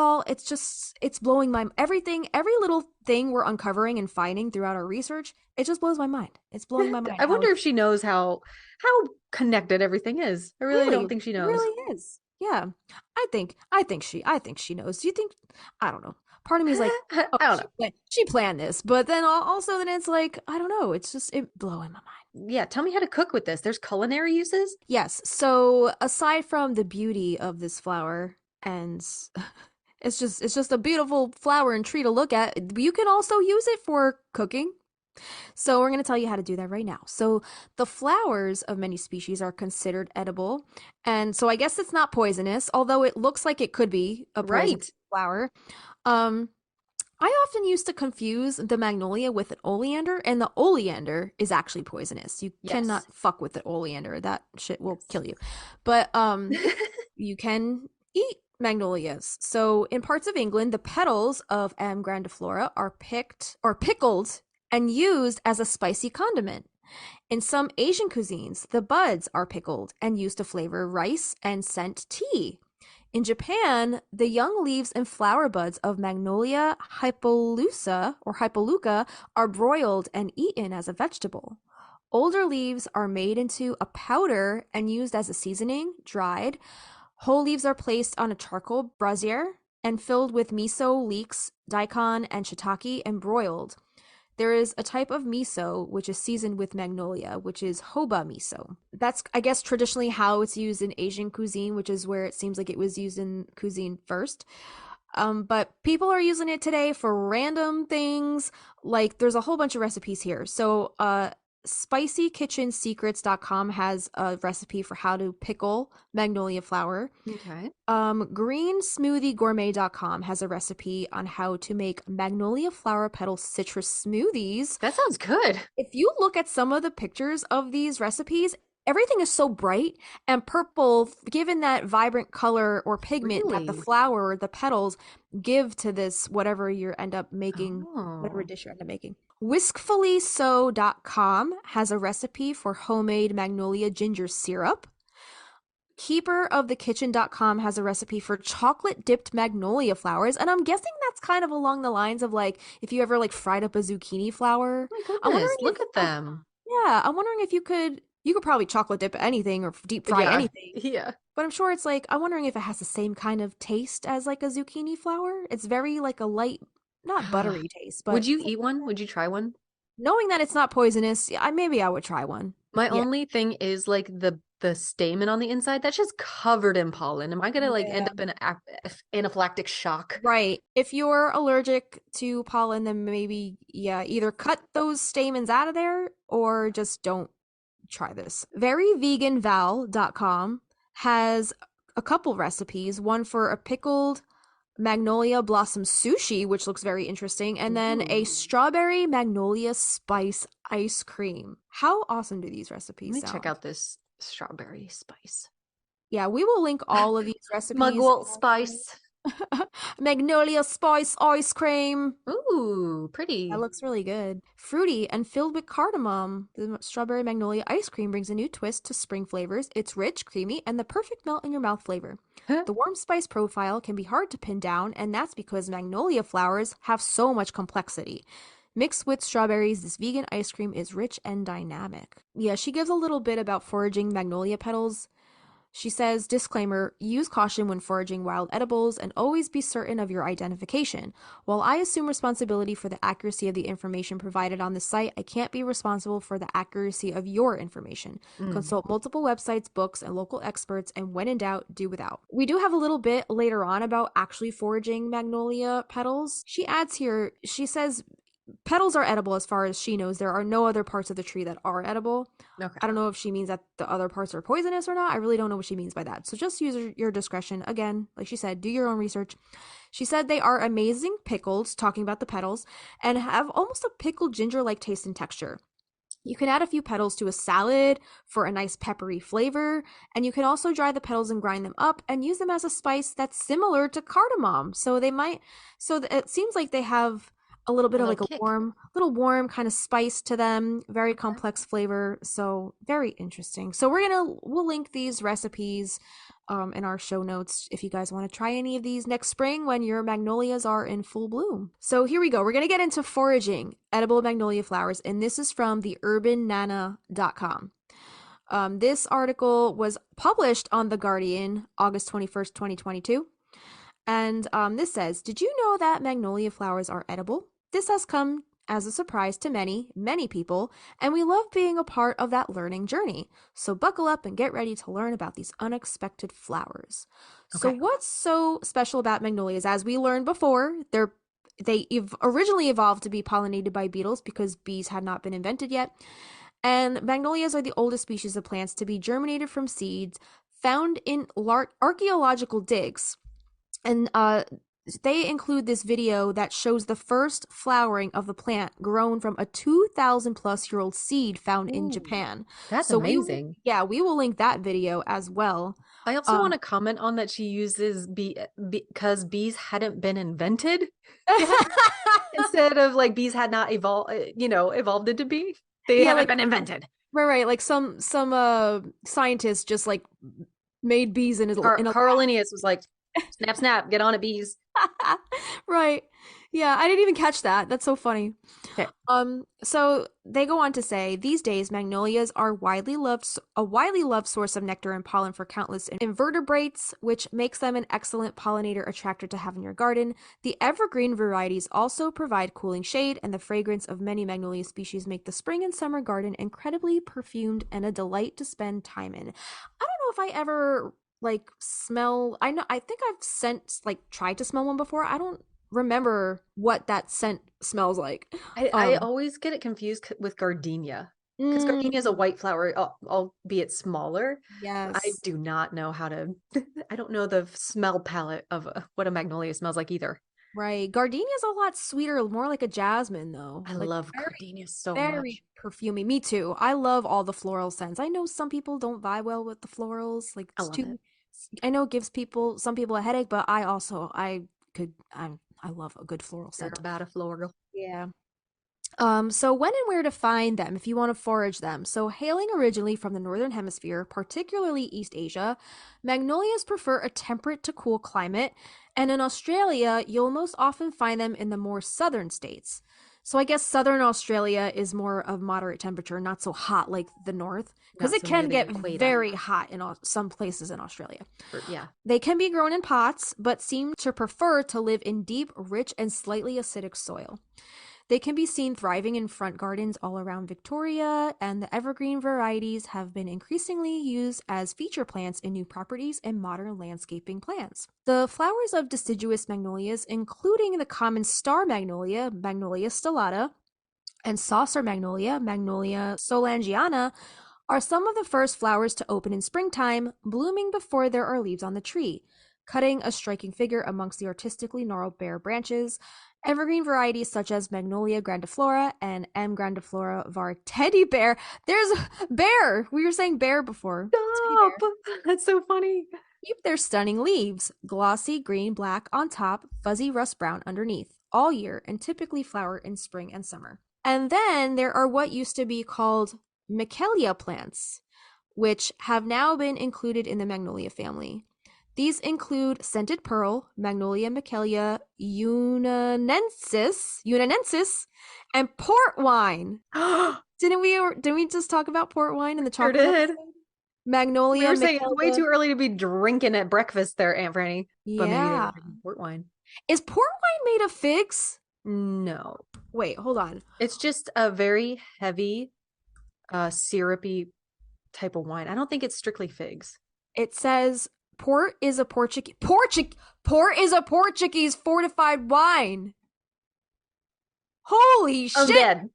just, it's blowing my, everything, every little thing we're uncovering and finding throughout our research, it just blows my mind. It's blowing my mind I how wonder if she knows how connected everything is. I really really, don't think she it knows. really is. Yeah. I think she knows. Do you think, I don't know. Part of me is like, I oh, don't know. she planned this, but then also then it's like, I don't know. It's just it blowing my mind. Yeah, tell me how to cook with this. There's culinary uses? Yes. So aside from the beauty of this flower and it's just a beautiful flower and tree to look at, you can also use it for cooking. So we're going to tell you how to do that right now. So the flowers of many species are considered edible, and so I guess it's not poisonous, although it looks like it could be a poisonous Right. flower. Um, I often used to confuse the magnolia with an oleander, and the oleander is actually poisonous. You Yes. cannot fuck with the oleander. That shit will Yes. kill you. But you can eat magnolias. So in parts of England, the petals of M. grandiflora are picked or pickled and used as a spicy condiment. In some Asian cuisines, the buds are pickled and used to flavor rice and scent tea. In Japan, the young leaves and flower buds of Magnolia hypoluca are broiled and eaten as a vegetable. Older leaves are made into a powder and used as a seasoning, dried. Whole leaves are placed on a charcoal brazier and filled with miso, leeks, daikon, and shiitake and broiled. There is a type of miso which is seasoned with magnolia, which is hoba miso. That's, I guess, traditionally how it's used in Asian cuisine, which is where it seems like it was used in cuisine first. But people are using it today for random things. Like, there's a whole bunch of recipes here. So, spicykitchensecrets.com has a recipe for how to pickle magnolia flower. Okay. Greensmoothiegourmet.com has a recipe on how to make magnolia flower petal citrus smoothies. That sounds good. If you look at some of the pictures of these recipes, everything is so bright and purple, given that vibrant color or pigment that the Really? flower, the petals give to this, whatever you end up making, whatever Oh. dish you end up making. Whiskfullyso.com has a recipe for homemade magnolia ginger syrup. Keeperofthekitchen.com has a recipe for chocolate dipped magnolia flowers, and I'm guessing that's kind of along the lines of like if you ever like fried up a zucchini flower. My I'm wondering goodness, if look at them. yeah, I'm wondering if you could probably chocolate dip anything or deep fry Yeah. anything. Yeah. But I'm sure it's like I'm wondering if it has the same kind of taste as like a zucchini flower. It's very like a light, not buttery taste, Would but you eat one? Would you try one? knowing that it's not poisonous, yeah, maybe I would try one. My Yeah. only thing is like the stamen on the inside that's just covered in pollen. Am I gonna like end Yeah. up in an anaphylactic shock? Right. If you're allergic to pollen, then maybe, yeah, either cut those stamens out of there or just don't try this. Veryveganval.com has a couple recipes, one for a pickled magnolia blossom sushi, which looks very interesting, and then a Ooh. strawberry magnolia spice ice cream. How awesome do these Let recipes me check sound? out this strawberry spice. Yeah, we will link all of these recipes. Mugwort spice. Magnolia spice ice cream. Ooh, That pretty. looks really good. Fruity and filled with cardamom. The strawberry magnolia ice cream brings a new twist to spring flavors. It's rich, creamy, and the perfect melt in your mouth flavor. Huh? The warm spice profile can be hard to pin down, and that's because magnolia flowers have so much complexity. Mixed with strawberries, this vegan ice cream is rich and dynamic. Yeah, she gives a little bit about foraging magnolia petals. She says, disclaimer, use caution when foraging wild edibles and always be certain of your identification. While I assume responsibility for the accuracy of the information provided on the site, I can't be responsible for the accuracy of your information. Mm. Consult multiple websites, books, and local experts, and when in doubt, do without. We do have a little bit later on about actually foraging magnolia petals. She adds here, she says, petals are edible as far as she knows. There are no other parts of the tree that are edible. Okay. I don't know if she means that the other parts are poisonous or not. I really don't know what she means by that. So just use your discretion. Again, like she said, do your own research. She said they are amazing pickled, talking about the petals, and have almost a pickled ginger-like taste and texture. You can add a few petals to a salad for a nice peppery flavor, and you can also dry the petals and grind them up and use them as a spice that's similar to cardamom. So it seems like they have a little bit of like a kick. warm kind of spice to them, very complex flavor. So very interesting. So we'll link these recipes in our show notes if you guys want to try any of these next spring when your magnolias are in full bloom. So here we go. We're going to get into foraging edible magnolia flowers, and this is from the urbannana.com. This article was published on The Guardian, August 21st, 2022. And this says, did you know that magnolia flowers are edible? This has come as a surprise to many, many people, and we love being a part of that learning journey. So buckle up and get ready to learn about these unexpected flowers. Okay. So what's so special about magnolias? As we learned before, they originally evolved to be pollinated by beetles because bees had not been invented yet. And magnolias are the oldest species of plants to be germinated from seeds found in archaeological digs. And they include this video that shows the first flowering of the plant grown from a 2,000 plus year old seed found in Japan. That's amazing. We will link that video as well. I also want to comment on that she uses because bees hadn't been invented instead of like bees had not evolved into bee. They haven't been invented. Right. Like some scientists just like made bees in Carl Linnaeus was like, snap, snap, get on it, bees. Right. Yeah, I didn't even catch that. That's so funny. Okay. So they go on to say, these days, magnolias are a widely loved source of nectar and pollen for countless invertebrates, which makes them an excellent pollinator attractor to have in your garden. The evergreen varieties also provide cooling shade, and the fragrance of many magnolia species make the spring and summer garden incredibly perfumed and a delight to spend time in. I don't know if I ever smell. I think I've tried to smell one before. I don't remember what that scent smells like. I always get it confused with gardenia because gardenia is a white flower, albeit smaller. Yes. I do not know I don't know the smell palette of what a magnolia smells like either. Right. Gardenia is a lot sweeter, more like a jasmine though. I love gardenia so very much. Perfumey. Me too. I love all the floral scents. I know some people don't vibe well with the florals. Like it's too, I know it gives some people a headache, but I love a good floral scent. You're about a floral. Yeah. So when and where to find them if you want to forage them. So hailing originally from the Northern Hemisphere, particularly East Asia, magnolias prefer a temperate to cool climate, and in Australia, you'll most often find them in the more southern states. So I guess southern Australia is more of moderate temperature, not so hot like the north, because it can get very hot in some places in Australia. Yeah. They can be grown in pots, but seem to prefer to live in deep, rich, and slightly acidic soil. They can be seen thriving in front gardens all around Victoria, and the evergreen varieties have been increasingly used as feature plants in new properties and modern landscaping plans. The flowers of deciduous magnolias, including the common star magnolia, Magnolia stellata, and saucer magnolia, Magnolia solangiana, are some of the first flowers to open in springtime, blooming before there are leaves on the tree, cutting a striking figure amongst the artistically gnarled bare branches. Evergreen varieties such as Magnolia grandiflora and M. grandiflora var teddy bear. There's bear. We were saying bear before. Stop. That's so funny. Keep their stunning leaves, glossy green-black on top, fuzzy rust-brown underneath, all year, and typically flower in spring and summer. And then there are what used to be called Michelia plants, which have now been included in the Magnolia family. These include scented pearl, Magnolia Michelia unanensis, and port wine. Didn't we just talk about port wine in the chocolate? Sure did. Magnolia. We were saying it's way too early to be drinking at breakfast there, Aunt Franny. Yeah. But maybe they were drinking port wine. Is port wine made of figs? No. Wait, hold on. It's just a very heavy, syrupy type of wine. I don't think it's strictly figs. It says port is a Portuguese fortified wine. Holy I'm shit! dead.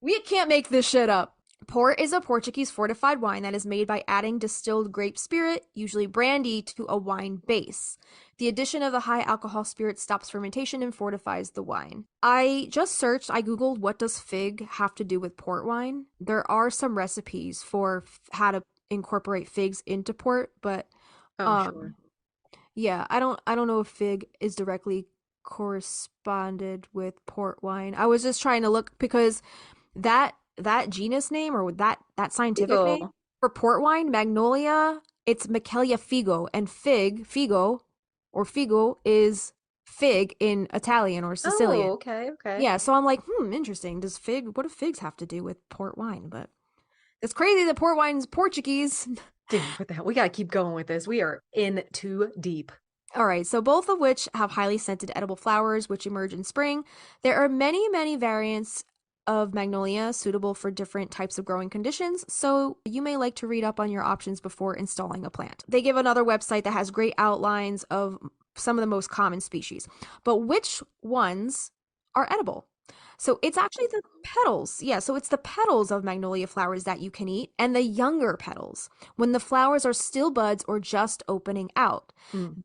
We can't make this shit up. Port is a Portuguese fortified wine that is made by adding distilled grape spirit, usually brandy, to a wine base. The addition of the high alcohol spirit stops fermentation and fortifies the wine. I just searched, I googled what does fig have to do with port wine. There are some recipes for how to incorporate figs into port, but Sure. yeah, I don't know if fig is directly corresponded with port wine. I was just trying to look because that genus name or that scientific name Figo. for port wine, Magnolia, it's Michelia figo, and figo, or figo is fig in Italian or Sicilian. Oh, okay, okay. Yeah, so I'm like, interesting. What do figs have to do with port wine? But it's crazy that port wine's Portuguese. Dude, what the hell? We gotta keep going with this. We are in too deep. All right, so both of which have highly scented edible flowers which emerge in spring. There are many, many variants of magnolia suitable for different types of growing conditions, so you may like to read up on your options before installing a plant. They give another website that has great outlines of some of the most common species, but which ones are edible? So it's actually the petals. Yeah, so it's the petals of magnolia flowers that you can eat and the younger petals when the flowers are still buds or just opening out.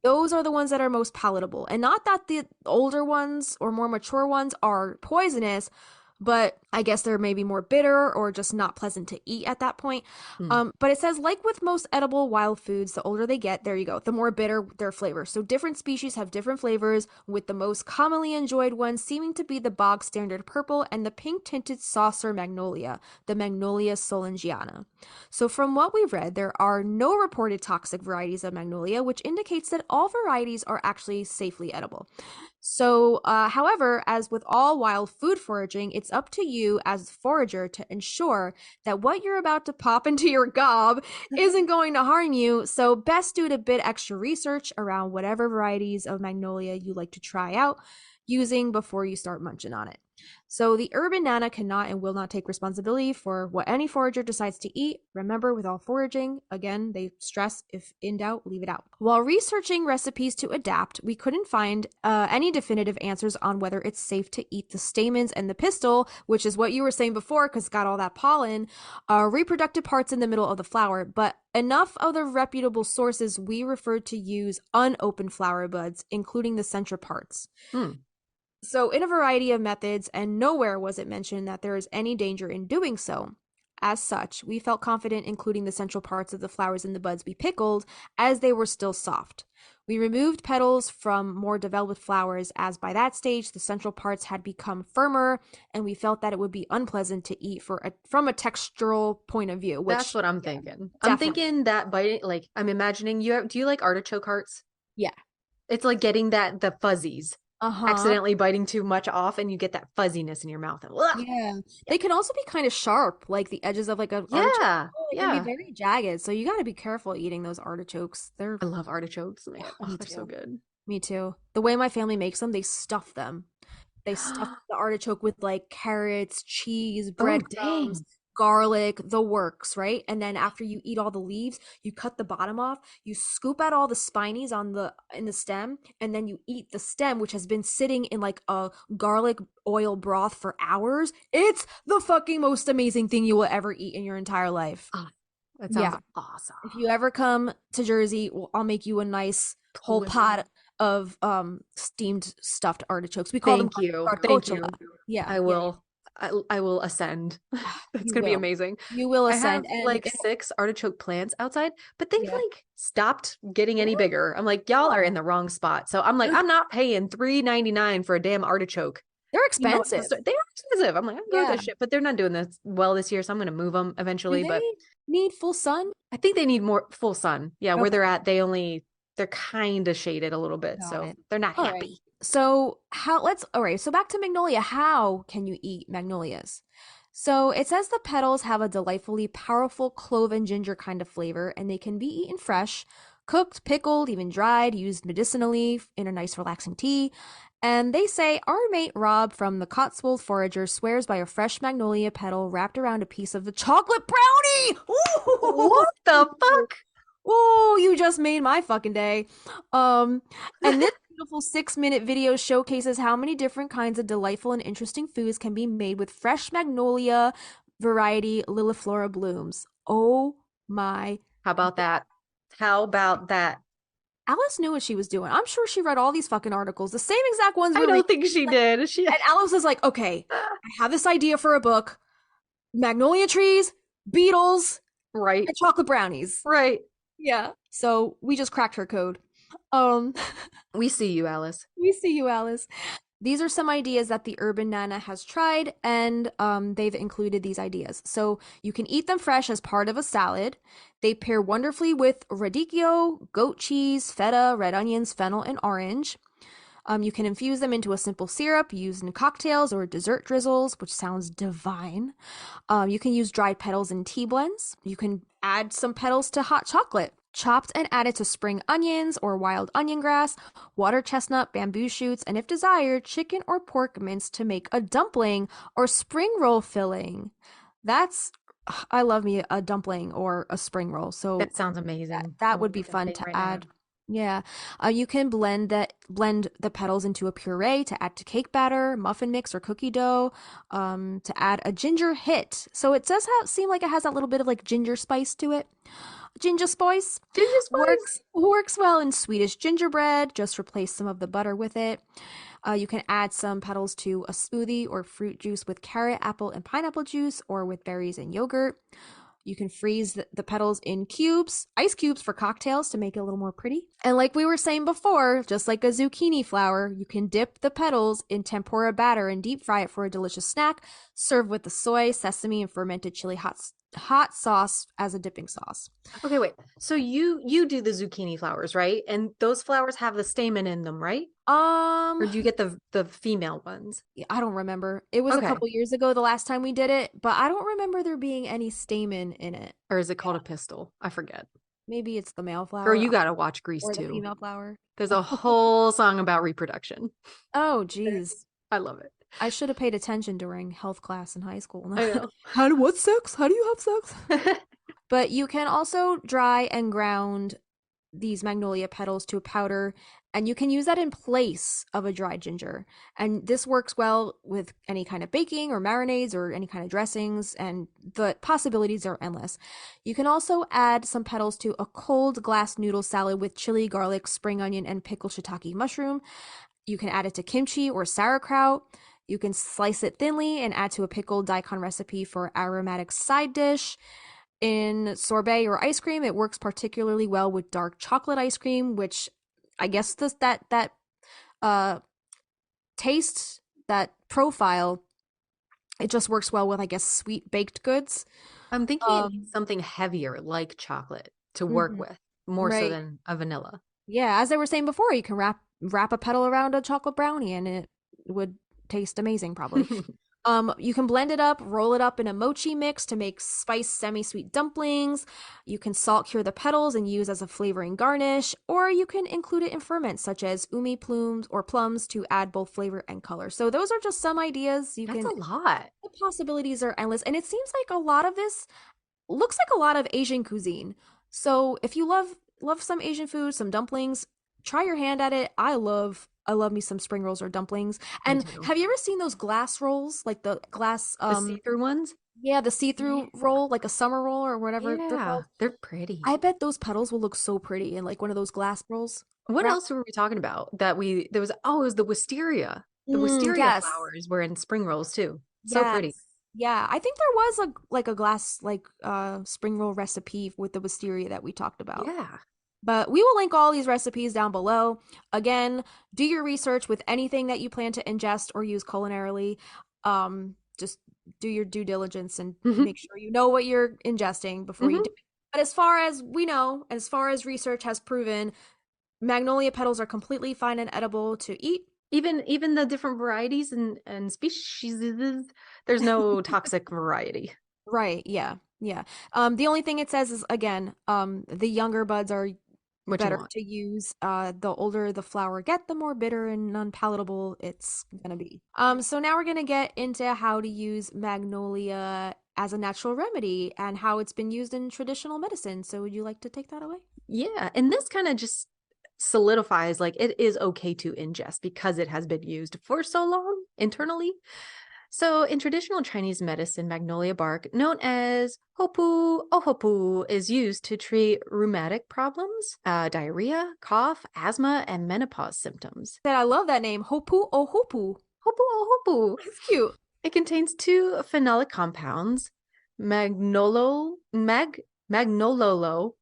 Those are the ones that are most palatable. And not that the older ones or more mature ones are poisonous, but I guess they're maybe more bitter or just not pleasant to eat at that point. But it says, like with most edible wild foods, the older they get, there you go, the more bitter their flavor. So different species have different flavors, with the most commonly enjoyed ones seeming to be the bog standard purple and the pink tinted saucer magnolia, the Magnolia solangiana. So from what we've read, there are no reported toxic varieties of magnolia, which indicates that all varieties are actually safely edible. So, however, as with all wild food foraging, it's up to you as a forager to ensure that what you're about to pop into your gob isn't going to harm you. So, best do a bit extra research around whatever varieties of magnolia you like to try out using before you start munching on it. So the urban nana cannot and will not take responsibility for what any forager decides to eat. Remember, with all foraging, again, they stress if in doubt, leave it out. While researching recipes to adapt, we couldn't find any definitive answers on whether it's safe to eat the stamens and the pistil, which is what you were saying before because it's got all that pollen, reproductive parts in the middle of the flower. But enough of the reputable sources we referred to use unopened flower buds, including the central parts. So, in a variety of methods, and nowhere was it mentioned that there is any danger in doing so. As such, we felt confident including the central parts of the flowers in the buds be pickled, as they were still soft. We removed petals from more developed flowers, as by that stage the central parts had become firmer, and we felt that it would be unpleasant to eat from a textural point of view. That's what I'm thinking. Definitely. I'm thinking that biting, like I'm imagining do you like artichoke hearts? Yeah. It's like getting the fuzzies. Accidentally biting too much off and you get that fuzziness in your mouth. Yeah. They can also be kind of sharp, like the edges of like a artichoke. It can be very jagged, so you got to be careful eating those artichokes. I love artichokes. Man. Me They're too. so good. Me too. The way my family makes them, they stuff them. They stuff the artichoke with like carrots, cheese, breadcrumbs, garlic, the works, right? And then after you eat all the leaves, you cut the bottom off, you scoop out all the spinies in the stem, and then you eat the stem, which has been sitting in like a garlic oil broth for hours. It's the fucking most amazing thing you will ever eat in your entire life. That sounds awesome. If you ever come to Jersey, I'll make you a nice whole pot of steamed stuffed artichokes. We call them Thank you. Yeah, I will. I will ascend. That's gonna be amazing. You will ascend. I have like 6 artichoke plants outside, but they've like stopped getting any bigger. I'm like, y'all are in the wrong spot. So I'm like, I'm not paying $3.99 for a damn artichoke. They're expensive. They are expensive. I'm like, I'm good with this shit, but they're not doing this well this year, so I'm gonna move them eventually. But need full sun? I think they need more full sun. Yeah, where they're at, they're kind of shaded a little bit, so they're not happy. Right. So so back to magnolia. How can you eat magnolias? So it says the petals have a delightfully powerful clove and ginger kind of flavor, and they can be eaten fresh, cooked, pickled, even dried, used medicinally in a nice relaxing tea. And they say our mate Rob from the Cotswold Forager swears by a fresh magnolia petal wrapped around a piece of the chocolate brownie. Ooh! What the fuck? Oh, you just made my fucking day. And this beautiful 6-minute video showcases how many different kinds of delightful and interesting foods can be made with fresh magnolia variety Liliflora blooms. Oh my. How about that? How about that? Alice knew what she was doing. I'm sure she read all these fucking articles, the same exact ones I we're don't reading. think she did. She And Alice is like, okay, I have this idea for a book. Magnolia trees, beetles, right. and chocolate brownies. Right. Yeah. So we just cracked her code. Um, we see you, Alice. We see you, Alice. These are some ideas that the Urban Nana has tried, and they've included these ideas. So you can eat them fresh as part of a salad. They pair wonderfully with radicchio, goat cheese, feta, red onions, fennel, and orange. You can infuse them into a simple syrup used in cocktails or dessert drizzles, which sounds divine. You can use dried petals in tea blends. You can add some petals to hot chocolate, chopped and added to spring onions or wild onion grass, water chestnut, bamboo shoots, and if desired, chicken or pork minced to make a dumpling or spring roll filling. I love me a dumpling or a spring roll. So that sounds amazing. That would be fun to add. Now. Yeah. You can blend the petals into a puree to add to cake batter, muffin mix, or cookie dough, to add a ginger hit. So it does seem like it has that little bit of like ginger spice to it. Ginger spice. Ginger spice works well in Swedish gingerbread. Just replace some of the butter with it. You can add some petals to a smoothie or fruit juice with carrot, apple, and pineapple juice, or with berries and yogurt. You can freeze the petals in cubes, ice cubes for cocktails to make it a little more pretty. And like we were saying before, just like a zucchini flower, you can dip the petals in tempura batter and deep fry it for a delicious snack. Serve with the soy, sesame, and fermented chili hot sauce as a dipping sauce. Okay, wait. So you do the zucchini flowers, right? And those flowers have the stamen in them, right? Or do you get the female ones? I don't remember. It was a couple years ago the last time we did it, but I don't remember there being any stamen in it. Or is it called a pistil? I forget. Maybe it's the male flower. Or you got to watch Grease or too. The female flower. There's a whole song about reproduction. Oh, geez. I love it. I should have paid attention during health class in high school. I know. What sex? How do you have sex? But you can also dry and ground these magnolia petals to a powder, and you can use that in place of a dried ginger. And this works well with any kind of baking or marinades or any kind of dressings, and the possibilities are endless. You can also add some petals to a cold glass noodle salad with chili, garlic, spring onion, and pickled shiitake mushroom. You can add it to kimchi or sauerkraut. You can slice it thinly and add to a pickled daikon recipe for aromatic side dish. In sorbet or ice cream, it works particularly well with dark chocolate ice cream, which I guess that taste, that profile, it just works well with, I guess, sweet baked goods. I'm thinking something heavier like chocolate to work with, more so than a vanilla. Yeah, as I was saying before, you can wrap a petal around a chocolate brownie and it would taste amazing, probably. You can blend it up, roll it up in a mochi mix to make spiced semi-sweet dumplings. You can salt cure the petals and use as a flavoring garnish, or you can include it in ferments such as umi plumes or plums to add both flavor and color. So those are just some ideas. That's a lot. The possibilities are endless, and it seems like a lot of this looks like a lot of Asian cuisine. So if you love some Asian food, some dumplings, try your hand at it. I love me some spring rolls or dumplings. And have you ever seen those glass rolls, like the glass the see-through ones? Yeah, the see-through roll, like a summer roll or whatever. Yeah, they're pretty. I bet those petals will look so pretty in like one of those glass rolls. What else were we talking about? It was the wisteria. The wisteria flowers were in spring rolls too. So pretty. Yeah, I think there was a glass spring roll recipe with the wisteria that we talked about. Yeah. But we will link all these recipes down below. Again, do your research with anything that you plan to ingest or use culinarily. Just do your due diligence and make sure you know what you're ingesting before you do it. But as far as we know, as far as research has proven, magnolia petals are completely fine and edible to eat. Even the different varieties and species, there's no toxic variety. Right, yeah. The only thing it says is, again, the younger buds are better to use. The older the flower get, the more bitter and unpalatable it's gonna be. So now we're gonna get into how to use magnolia as a natural remedy and how it's been used in traditional medicine. So would you like to take that away? Yeah, and this kind of just solidifies like it is okay to ingest because it has been used for so long internally. So in traditional Chinese medicine, magnolia bark, known as hopu ohopu, is used to treat rheumatic problems, diarrhea, cough, asthma, and menopause symptoms. I love that name, Hopu o Hopu. Hopu ohopu. It's cute. It contains two phenolic compounds, magnolol, magnolol,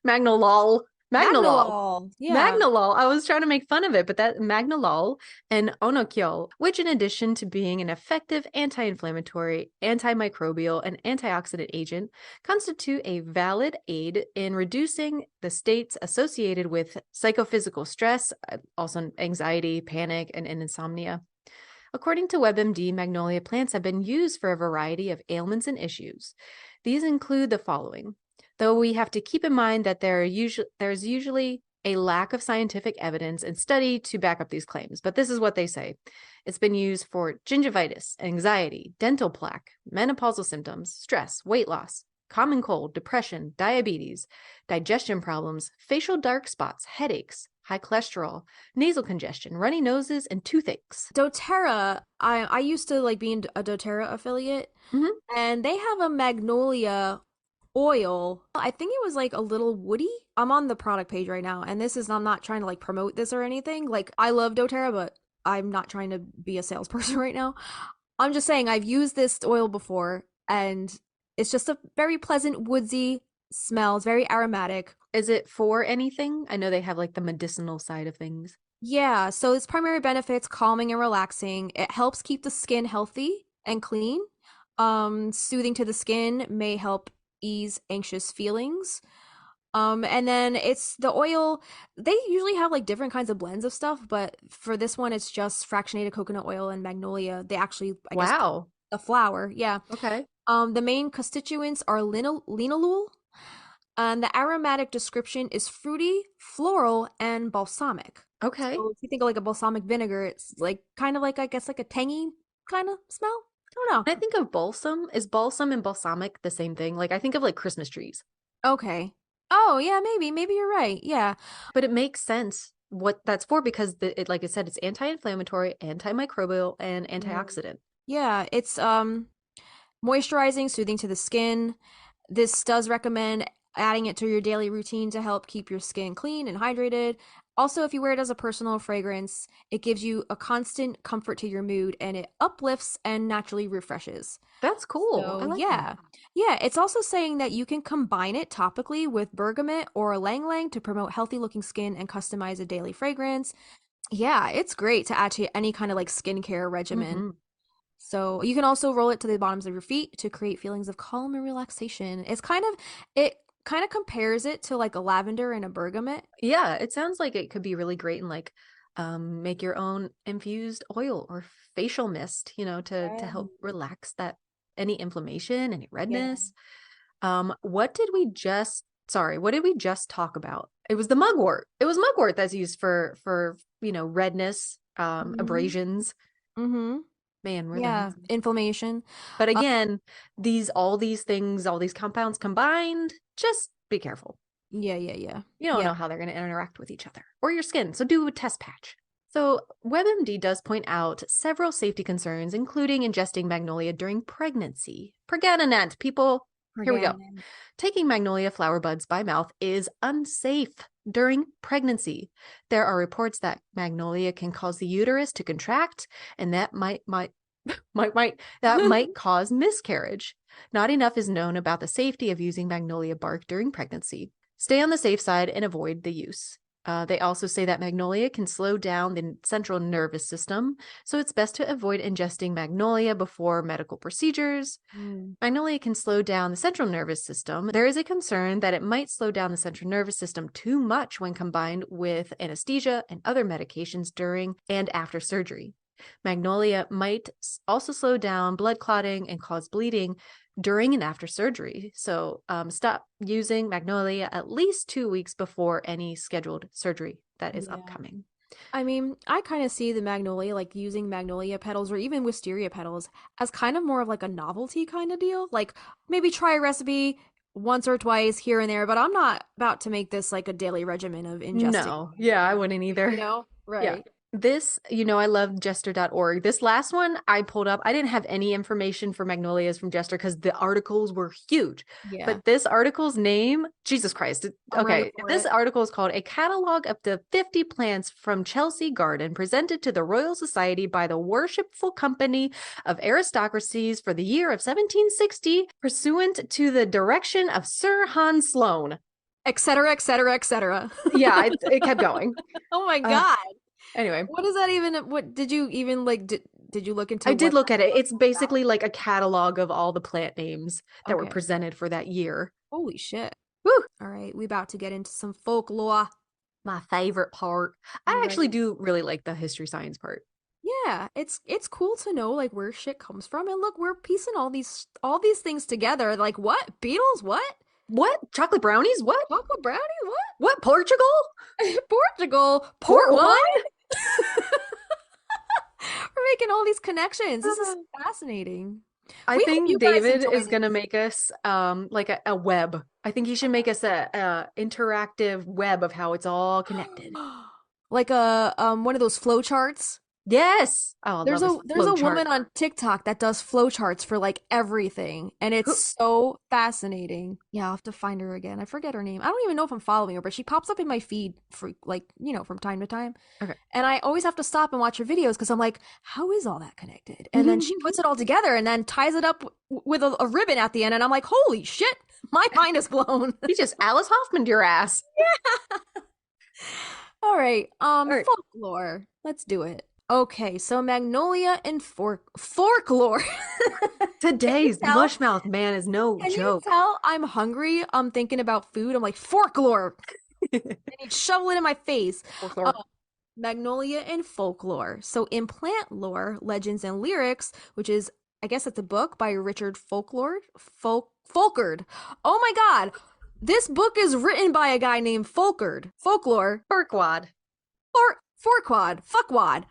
magnolol, magnolol. Yeah. Magnolol. I was trying to make fun of it, but that magnolol and onokyol, which in addition to being an effective anti-inflammatory, antimicrobial, and antioxidant agent, constitute a valid aid in reducing the states associated with psychophysical stress, also anxiety, panic, and insomnia. According to WebMD, magnolia plants have been used for a variety of ailments and issues. These include the following, though we have to keep in mind that there's usually a lack of scientific evidence and study to back up these claims, but this is what they say. It's been used for gingivitis, anxiety, dental plaque, menopausal symptoms, stress, weight loss, common cold, depression, diabetes, digestion problems, facial dark spots, headaches, high cholesterol, nasal congestion, runny noses, and toothaches. doTERRA, I used to like being a doTERRA affiliate, and they have a magnolia oil. I think it was like a little woody. I'm on the product page right now, and I'm not trying to like promote this or anything. Like, I love doTERRA, but I'm not trying to be a salesperson right now. I'm just saying I've used this oil before, and it's just a very pleasant woodsy smell. It's very aromatic. Is it for anything? I know they have like the medicinal side of things. Yeah, so its primary benefits, calming and relaxing. It helps keep the skin healthy and clean. Soothing to the skin, may help ease anxious feelings. And then it's the oil, they usually have like different kinds of blends of stuff, but for this one it's just fractionated coconut oil and magnolia. They actually, I guess, Wow. a flower, yeah. Okay. The main constituents are linalool, and the aromatic description is fruity, floral, and balsamic. Okay. So if you think of like a balsamic vinegar, it's like kind of like, I guess, like a tangy kind of smell. I don't know. When I think of balsam, is balsam and balsamic the same thing? Like I think of like Christmas trees. Okay. Oh, yeah, maybe you're right. Yeah. But it makes sense what that's for because like I said, it's anti-inflammatory, antimicrobial, and antioxidant. Yeah, it's moisturizing, soothing to the skin. This does recommend adding it to your daily routine to help keep your skin clean and hydrated. Also, if you wear it as a personal fragrance, it gives you a constant comfort to your mood, and it uplifts and naturally refreshes. That's cool. I So, like yeah. that. Yeah, it's also saying that you can combine it topically with bergamot or ylang ylang to promote healthy looking skin and customize a daily fragrance. Yeah, it's great to add to any kind of like skincare regimen. Mm-hmm. So you can also roll it to the bottoms of your feet to create feelings of calm and relaxation. It kind of compares it to like a lavender and a bergamot. Yeah, it sounds like it could be really great and like make your own infused oil or facial mist, to help relax that any inflammation, any redness. What did we just talk about? It was the mugwort. It was mugwort that's used for redness, abrasions. Mm-hmm. Man, we're Yeah, inflammation. But again, all these things, all these compounds combined, just be careful. Yeah. You don't know how they're going to interact with each other or your skin, so do a test patch. So WebMD does point out several safety concerns, including ingesting magnolia during pregnancy. Pregnant people, here we go. Taking magnolia flower buds by mouth is unsafe during pregnancy. There are reports that magnolia can cause the uterus to contract, and that might cause miscarriage. Not enough is known about the safety of using magnolia bark during pregnancy. Stay on the safe side and avoid the use. They also say that magnolia can slow down the central nervous system, so it's best to avoid ingesting magnolia before medical procedures. Magnolia can slow down the central nervous system. There is a concern that it might slow down the central nervous system too much when combined with anesthesia and other medications during and after surgery. Magnolia might also slow down blood clotting and cause bleeding during and after surgery. So stop using magnolia at least 2 weeks before any scheduled surgery that is upcoming. I mean, I kind of see the magnolia, like using magnolia petals or even wisteria petals, as kind of more of like a novelty kind of deal. Like maybe try a recipe once or twice here and there, but I'm not about to make this like a daily regimen of ingesting. No, yeah, I wouldn't either. You know? Yeah. Right. This, I love jester.org. This last one I pulled up, I didn't have any information for magnolias from Jester because the articles were huge. Yeah. But this article's name, Jesus Christ. I'm ready Okay. for This it. article is called A Catalog of the 50 Plants from Chelsea Garden presented to the Royal Society by the Worshipful Company of Aristocracies for the year of 1760, pursuant to the direction of Sir Hans Sloane. Etc., etc., etc. Yeah, it kept going. Oh my God. Anyway, what is that even? What did you even like? Did you look into? I did look at it. It's basically like a catalog of all the plant names that were Okay. presented for that year. Holy shit. Woo! All right, we about to get into some folklore. My favorite part. I You actually ready? do really like the history science part. Yeah, it's cool to know like where shit comes from, and look, we're piecing all these things together. Like what? Beetles? What? What? Chocolate brownies? What? Chocolate brownie? What? What? Portugal? Portugal? Port wine? We're making all these connections. This is fascinating. I We hope think you guys David enjoy is gonna this. make us like a web. I think he should make us a interactive web of how it's all connected. Like a one of those flow charts. Yes. Oh, I There's love a a there's flow a chart. woman on TikTok that does flowcharts for like everything, and it's Who- so fascinating. Yeah, I'll have to find her again. I forget her name. I don't even know if I'm following her, but she pops up in my feed for like, from time to time. Okay. And I always have to stop and watch her videos because I'm like, how is all that connected? And then she puts it all together and then ties it up with a ribbon at the end, and I'm like, holy shit, my mind is blown. He just Alice Hoffman your ass. All right, All right. folklore. Let's do it. Okay, so Magnolia and folklore. Today's tell? mushmouth man is no Can you joke. tell I'm hungry? I'm thinking about food. I'm like, folklore. And you shovel it in my face. Folklore. Magnolia and folklore. So in plant lore, legends and lyrics, which is, I guess it's a book by Richard Folkard. Oh my God. This book is written by a guy named Folkard. Folklore. Farquad. Fuckwad.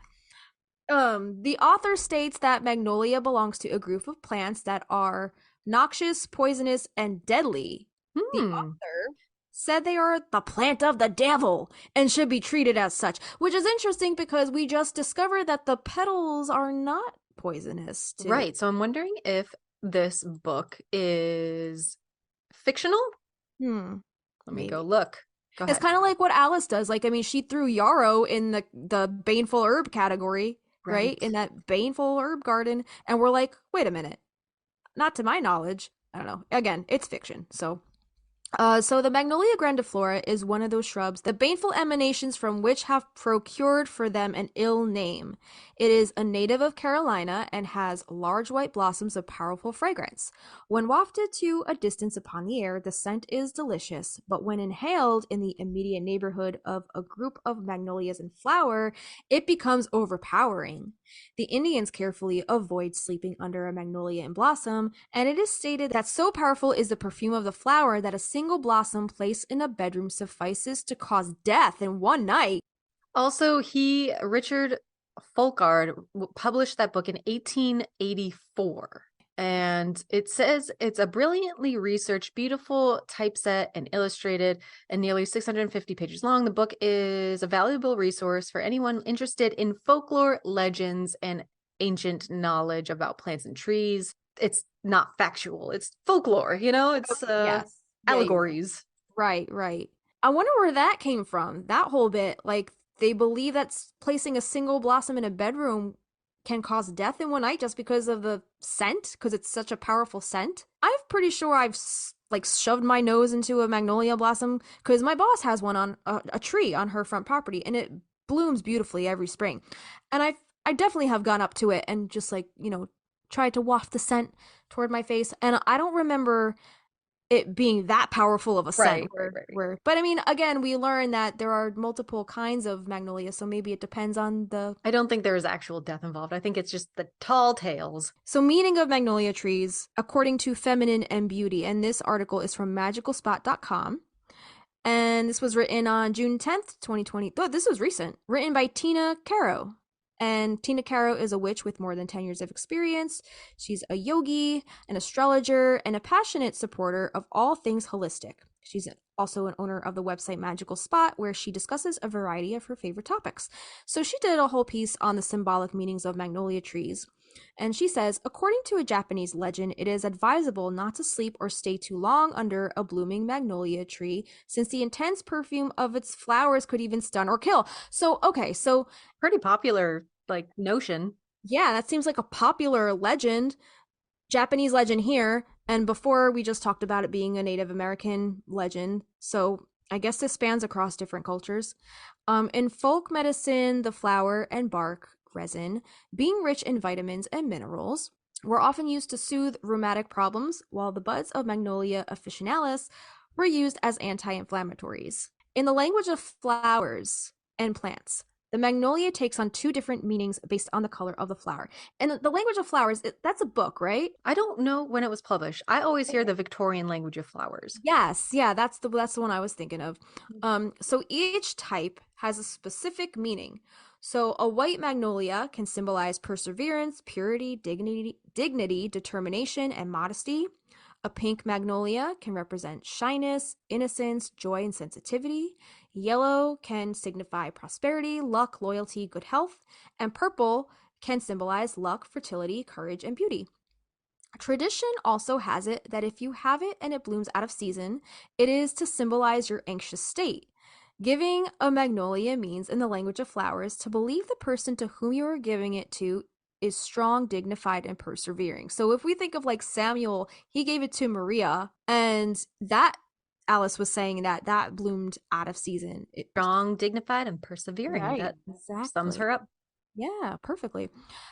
The author states that Magnolia belongs to a group of plants that are noxious, poisonous, and deadly. The author said they are the plant of the devil and should be treated as such, which is interesting because we just discovered that the petals are not poisonous. Right. So I'm wondering if this book is fictional. Let me go look. Go ahead. It's kind of like what Alice does. Like, I mean, she threw yarrow in the baneful herb category, right? In that baneful herb garden. And we're like, wait a minute. Not to my knowledge. I don't know. Again, it's fiction. So the Magnolia grandiflora is one of those shrubs, the baneful emanations from which have procured for them an ill name. It is a native of Carolina and has large white blossoms of powerful fragrance. When wafted to a distance upon the air, the scent is delicious, but when inhaled in the immediate neighborhood of a group of magnolias in flower, it becomes overpowering. The Indians carefully avoid sleeping under a magnolia in blossom, and it is stated that so powerful is the perfume of the flower that a single blossom placed in a bedroom suffices to cause death in one night. Also, Richard Folkard, published that book in 1884. And it says it's a brilliantly researched, beautiful typeset and illustrated, and nearly 650 pages long. The book is a valuable resource for anyone interested in folklore, legends, and ancient knowledge about plants and trees. It's not factual. It's folklore, it's Yes. allegories. Right. I wonder where that came from. That whole bit, like they believe that placing a single blossom in a bedroom can cause death in one night just because of the scent, because it's such a powerful scent. I'm pretty sure I've like shoved my nose into a magnolia blossom because my boss has one on a tree on her front property, and it blooms beautifully every spring. And I definitely have gone up to it and just like, tried to waft the scent toward my face. And I don't remember it being that powerful of a scent. Right. But I mean, again, we learn that there are multiple kinds of magnolia, so maybe it depends on the... I don't think there is actual death involved. I think it's just the tall tales. So meaning of magnolia trees, according to Feminine and Beauty, and this article is from magicalspot.com. And this was written on June 10th, 2020. Oh, this was recent. Written by Tina Caro. And Tina Caro is a witch with more than 10 years of experience. She's a yogi, an astrologer, and a passionate supporter of all things holistic. She's also an owner of the website Magical Spot, where she discusses a variety of her favorite topics. So she did a whole piece on the symbolic meanings of magnolia trees. And she says, according to a Japanese legend, it is advisable not to sleep or stay too long under a blooming magnolia tree, since the intense perfume of its flowers could even stun or kill. So, okay, so pretty popular, like, notion. Yeah, that seems like a popular legend, Japanese legend here. And before we just talked about it being a Native American legend. So I guess this spans across different cultures. In folk medicine, the flower and bark resin, being rich in vitamins and minerals, were often used to soothe rheumatic problems, while the buds of Magnolia officinalis were used as anti-inflammatories. In the language of flowers and plants, the magnolia takes on two different meanings based on the color of the flower. And the language of flowers, that's a book, right? I don't know when it was published. I always hear the Victorian language of flowers. Yes, yeah, that's the one I was thinking of. So each type has a specific meaning. So a white magnolia can symbolize perseverance, purity, dignity, determination, and modesty. A pink magnolia can represent shyness, innocence, joy, and sensitivity. Yellow can signify prosperity, luck, loyalty, good health. And purple can symbolize luck, fertility, courage, and beauty. Tradition also has it that if you have it and it blooms out of season, it is to symbolize your anxious state. Giving a magnolia means, in the language of flowers, to believe the person to whom you are giving it to is strong, dignified, and persevering. So if we think of like Samuel, he gave it to Maria, and that Alice was saying that bloomed out of season. Strong, dignified, and persevering. Right, That exactly. sums her up. Yeah, perfectly.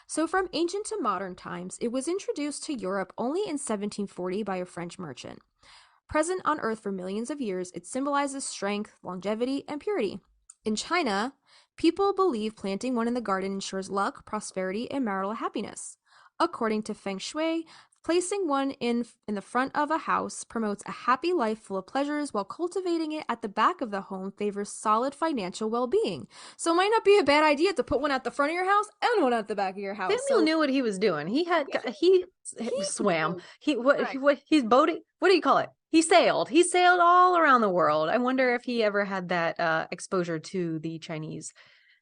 So from ancient to modern times, it was introduced to Europe only in 1740 by a French merchant. Present on Earth for millions of years, it symbolizes strength, longevity, and purity. In China, people believe planting one in the garden ensures luck, prosperity, and marital happiness. According to Feng Shui, placing one in the front of a house promotes a happy life full of pleasures, while cultivating it at the back of the home favors solid financial well-being. So it might not be a bad idea to put one at the front of your house and one at the back of your house. Samuel knew what he was doing. He swam. He's boating. What do you call it? He sailed. He sailed all around the world. I wonder if he ever had that exposure to the Chinese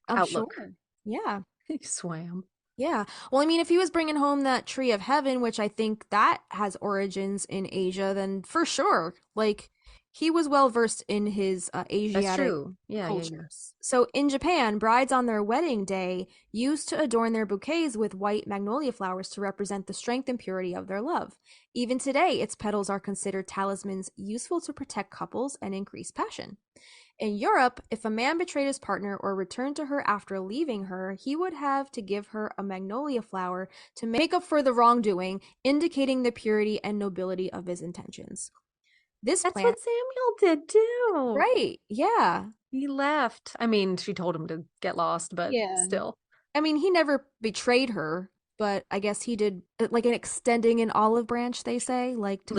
outlook. Sure. Yeah. He swam. Yeah. Well, I mean, if he was bringing home that tree of heaven, which I think that has origins in Asia, then for sure, like, he was well versed in his Asiatic That's true. Yeah, cultures. yeah. So in Japan, brides on their wedding day used to adorn their bouquets with white magnolia flowers to represent the strength and purity of their love. Even today, its petals are considered talismans useful to protect couples and increase passion. In Europe, if a man betrayed his partner or returned to her after leaving her, he would have to give her a magnolia flower to make up for the wrongdoing, indicating the purity and nobility of his intentions. That's what Samuel did too. Right, yeah. He left. I mean, she told him to get lost, but still. I mean, he never betrayed her, but I guess he did, like, an extending an olive branch, they say, like, to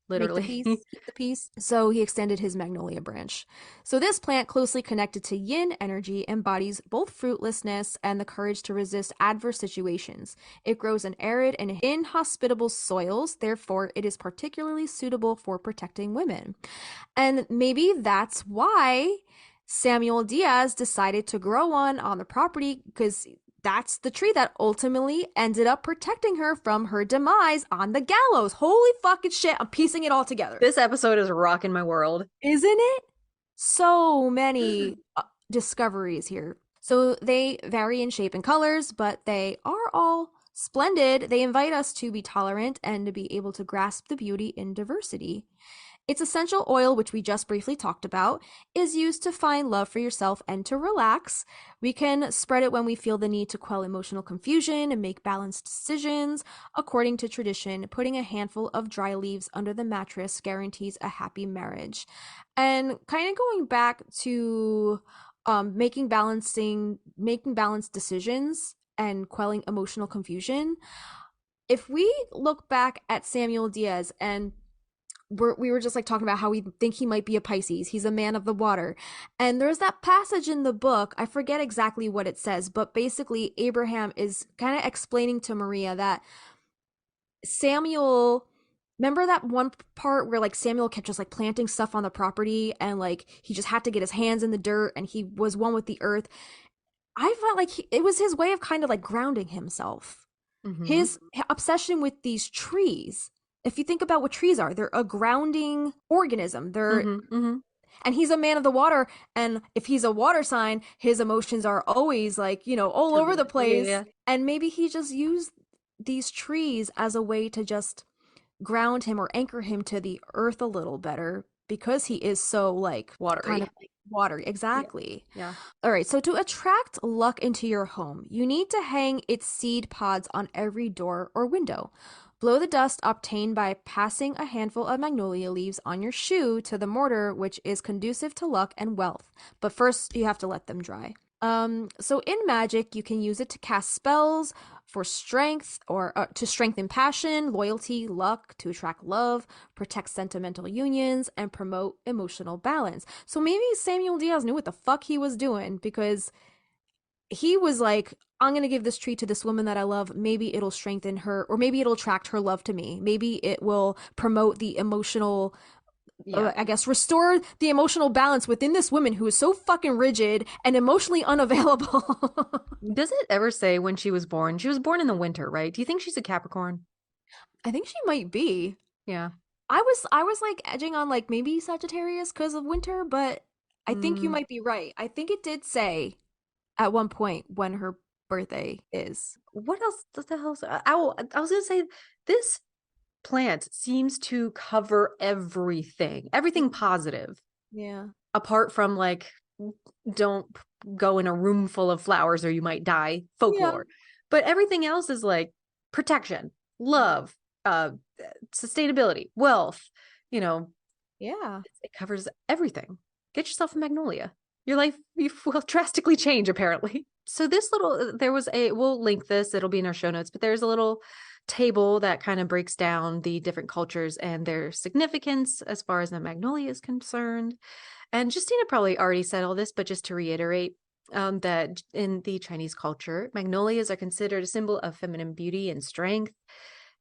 literally keep the peace. So he extended his magnolia branch. So this plant, closely connected to yin energy, embodies both fruitlessness and the courage to resist adverse situations. It grows in arid and inhospitable soils, therefore it is particularly suitable for protecting women. And maybe that's why Samuel Diaz decided to grow one on the property, because that's the tree that ultimately ended up protecting her from her demise on the gallows. Holy fucking shit, I'm piecing it all together. This episode is rocking my world. Isn't it? So many discoveries here. So they vary in shape and colors, but they are all splendid. They invite us to be tolerant and to be able to grasp the beauty in diversity. Its essential oil, which we just briefly talked about, is used to find love for yourself and to relax. We can spread it when we feel the need to quell emotional confusion and make balanced decisions. According to tradition, putting a handful of dry leaves under the mattress guarantees a happy marriage. And kind of going back to making balanced decisions and quelling emotional confusion. If we look back at Samuel Diaz and we were just like talking about how we think he might be a Pisces. He's a man of the water. And there's that passage in the book, I forget exactly what it says, but basically Abraham is kind of explaining to Maria that Samuel, remember that one part where like Samuel kept just like planting stuff on the property and like he just had to get his hands in the dirt and he was one with the earth. I felt like it was his way of kind of like grounding himself. His obsession with these trees. If you think about what trees are, they're a grounding organism. And he's a man of the water. And if he's a water sign, his emotions are always like, you know, all over the place. Yeah. And maybe he just used these trees as a way to just ground him or anchor him to the earth a little better because he is so like watery. Kind of like watery. Exactly. Yeah. All right. So to attract luck into your home, you need to hang its seed pods on every door or window. Blow the dust obtained by passing a handful of magnolia leaves on your shoe to the mortar, which is conducive to luck and wealth. But first, you have to let them dry. So in Magick, you can use it to cast spells for strength or to strengthen passion, loyalty, luck, to attract love, protect sentimental unions, and promote emotional balance. So maybe Samuel Diaz knew what the fuck he was doing because he was like, I'm going to give this tree to this woman that I love. Maybe it'll strengthen her, or maybe it'll attract her love to me. Maybe it will promote the emotional I guess restore the emotional balance within this woman who is so fucking rigid and emotionally unavailable. Does it ever say when she was born? She was born in the winter, right? Do you think she's a Capricorn? I think she might be. Yeah. I was like edging on like maybe Sagittarius because of winter, but I think you might be right. I think it did say at one point when her birthday is. What else? What the hell? I was gonna say this plant seems to cover everything positive. Yeah. Apart from like, don't go in a room full of flowers or you might die, folklore. Yeah. But everything else is like protection, love, sustainability, wealth, you know. Yeah. It covers everything. Get yourself a magnolia. Your life will drastically change, apparently. So we'll link this, it'll be in our show notes, but there's a little table that kind of breaks down the different cultures and their significance as far as the magnolia is concerned. And Justina probably already said all this, but just to reiterate, that in the Chinese culture, magnolias are considered a symbol of feminine beauty and strength.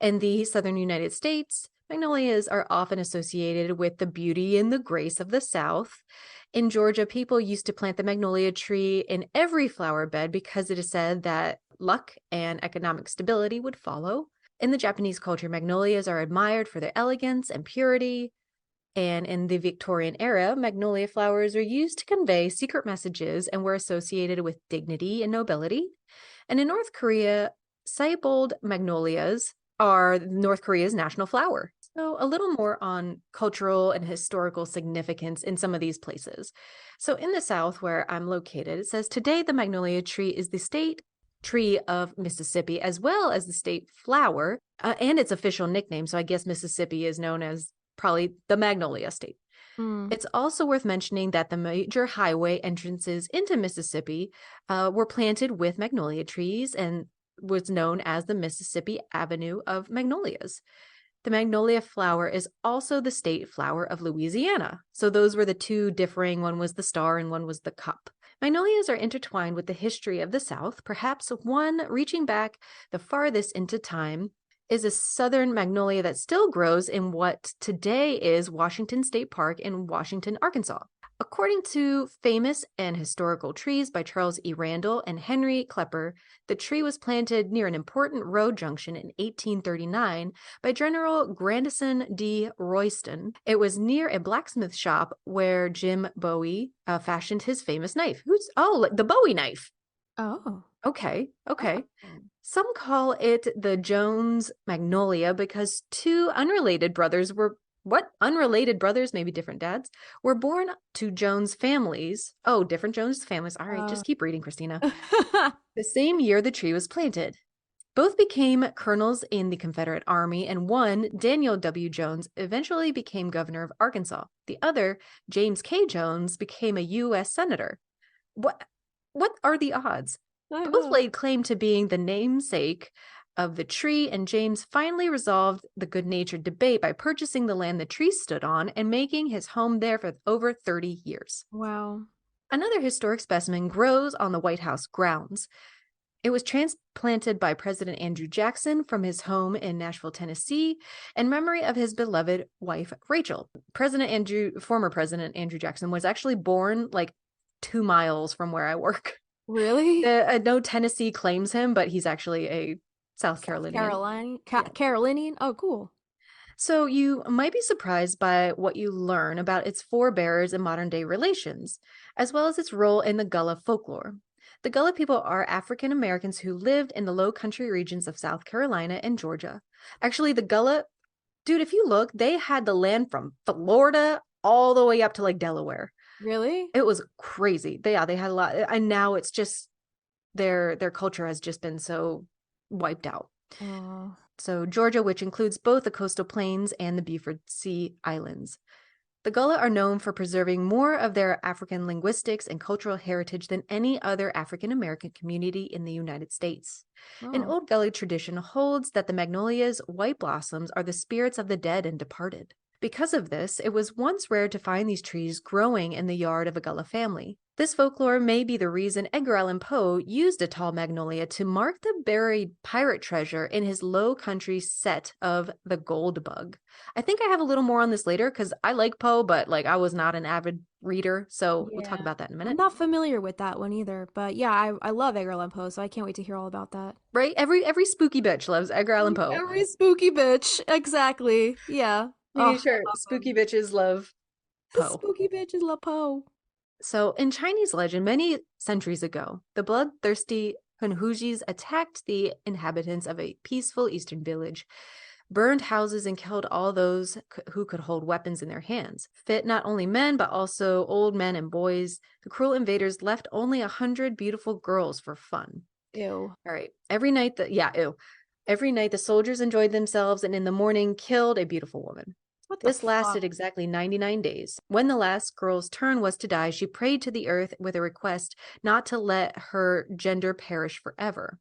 In the southern United States, magnolias are often associated with the beauty and the grace of the South. In Georgia, people used to plant the magnolia tree in every flower bed because it is said that luck and economic stability would follow. In the Japanese culture, magnolias are admired for their elegance and purity. And in the Victorian era, magnolia flowers were used to convey secret messages and were associated with dignity and nobility. And in North Korea, Saibold magnolias are North Korea's national flower. So a little more on cultural and historical significance in some of these places. So in the South, where I'm located, it says, today the magnolia tree is the state tree of Mississippi, as well as the state flower and its official nickname. So I guess Mississippi is known as probably the Magnolia State. It's also worth mentioning that the major highway entrances into Mississippi were planted with magnolia trees and was known as the Mississippi Avenue of Magnolias. The magnolia flower is also the state flower of Louisiana. So those were the two differing. One was the star and one was the cup. Magnolias are intertwined with the history of the South, perhaps one reaching back the farthest into time is a southern magnolia that still grows in what today is Washington State Park in Washington, Arkansas. According to Famous and Historical Trees by Charles E. Randall and Henry Klepper, the tree was planted near an important road junction in 1839 by General Grandison D. Royston. It was near a blacksmith shop where Jim Bowie fashioned his famous knife. The Bowie knife. Oh. Okay. Some call it the Jones Magnolia because two unrelated brothers unrelated brothers, maybe different dads, were born to Jones families. Oh, different Jones families. All right, just keep reading, Christina. The same year the tree was planted. Both became colonels in the Confederate Army, and one, Daniel W. Jones, eventually became governor of Arkansas. The other, James K. Jones, became a U.S. senator. What are the odds? Both laid claim to being the namesake of the tree, and James finally resolved the good-natured debate by purchasing the land the tree stood on and making his home there for over 30 years. Wow. Another historic specimen grows on the White House grounds. It was transplanted by President Andrew Jackson from his home in Nashville, Tennessee, in memory of his beloved wife, Rachel. Former President Andrew Jackson was actually born like 2 miles from where I work. Really? No Tennessee claims him, but he's actually a South Carolinian. Carolinian? Oh, cool. So you might be surprised by what you learn about its forebears and modern-day relations, as well as its role in the Gullah folklore. The Gullah people are African Americans who lived in the low country regions of South Carolina and Georgia. Actually, the Gullah, dude, if you look, they had the land from Florida all the way up to like Delaware. Really? It was crazy. They had a lot, and now it's just their culture has just been so wiped out. Oh. So Georgia, which includes both the coastal plains and the Beaufort Sea Islands. The Gullah are known for preserving more of their African linguistics and cultural heritage than any other African American community in the United States. An old Gullah tradition holds that the magnolia's white blossoms are the spirits of the dead and departed. Because of this, it was once rare to find these trees growing in the yard of a Gullah family. This folklore may be the reason Edgar Allan Poe used a tall magnolia to mark the buried pirate treasure in his Low Country set of The Gold Bug. I think I have a little more on this later because I like Poe, but like I was not an avid reader, so we'll talk about that in a minute. I'm not familiar with that one either, but yeah, I love Edgar Allan Poe, so I can't wait to hear all about that. Right? Every spooky bitch loves Edgar Allan Poe. Every spooky bitch, exactly. Yeah. Sure, spooky bitches love Poe. Spooky bitches love Poe. So, in Chinese legend, many centuries ago, the bloodthirsty Confucius attacked the inhabitants of a peaceful eastern village, burned houses, and killed all those who could hold weapons in their hands. Fit not only men, but also old men and boys. The cruel invaders left only 100 beautiful girls for fun. Ew. All right. Every night, the soldiers enjoyed themselves and in the morning killed a beautiful woman. This lasted exactly 99 days. When the last girl's turn was to die, she prayed to the earth with a request not to let her gender perish forever.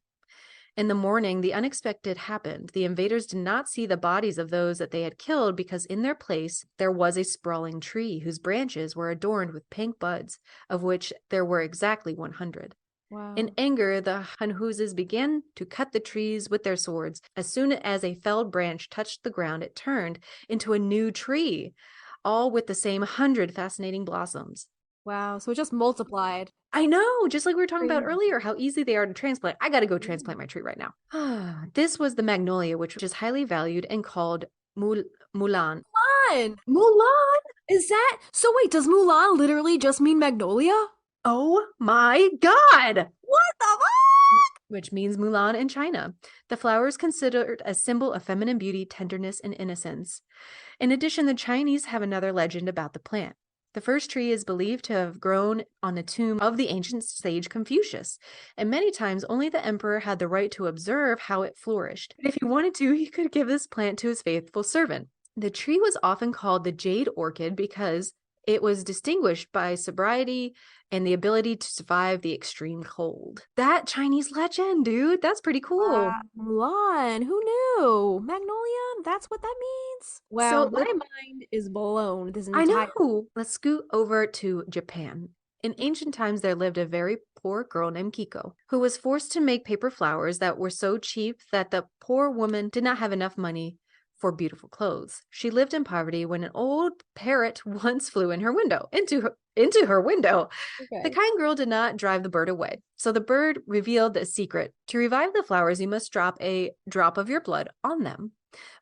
In the morning, the unexpected happened. The invaders did not see the bodies of those that they had killed because in their place there was a sprawling tree whose branches were adorned with pink buds, of which there were exactly 100. Wow. In anger, the Hanhuses began to cut the trees with their swords. As soon as a felled branch touched the ground, it turned into a new tree, all with the same 100 fascinating blossoms. Wow, so it just multiplied. I know, just like we were talking about earlier, how easy they are to transplant. I got to go transplant my tree right now. This was the magnolia, which is highly valued and called Mulan. Mulan! Mulan! Is that... So wait, does Mulan literally just mean magnolia? Oh my God! What the fuck? Which means Mulan in China. The flower is considered a symbol of feminine beauty, tenderness, and innocence. In addition, the Chinese have another legend about the plant. The first tree is believed to have grown on the tomb of the ancient sage Confucius, and many times only the emperor had the right to observe how it flourished. But if he wanted to, he could give this plant to his faithful servant. The tree was often called the jade orchid because it was distinguished by sobriety and the ability to survive the extreme cold. That Chinese legend, dude, that's pretty cool. Mulan, who knew? Magnolia, that's what that means? Wow, my mind is blown. I know. Let's scoot over to Japan. In ancient times, there lived a very poor girl named Kiko, who was forced to make paper flowers that were so cheap that the poor woman did not have enough money for beautiful clothes. She lived in poverty when an old parrot once flew in her window, into her window. Okay. The kind girl did not drive the bird away. So the bird revealed the secret. To revive the flowers, you must drop a drop of your blood on them.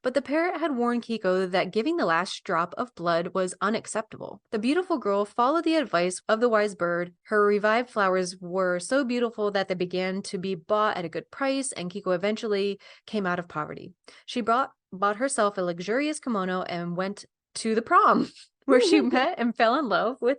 But the parrot had warned Kiko that giving the last drop of blood was unacceptable. The beautiful girl followed the advice of the wise bird. Her revived flowers were so beautiful that they began to be bought at a good price, and Kiko eventually came out of poverty. She bought herself a luxurious kimono and went to the prom, where she met and fell in love with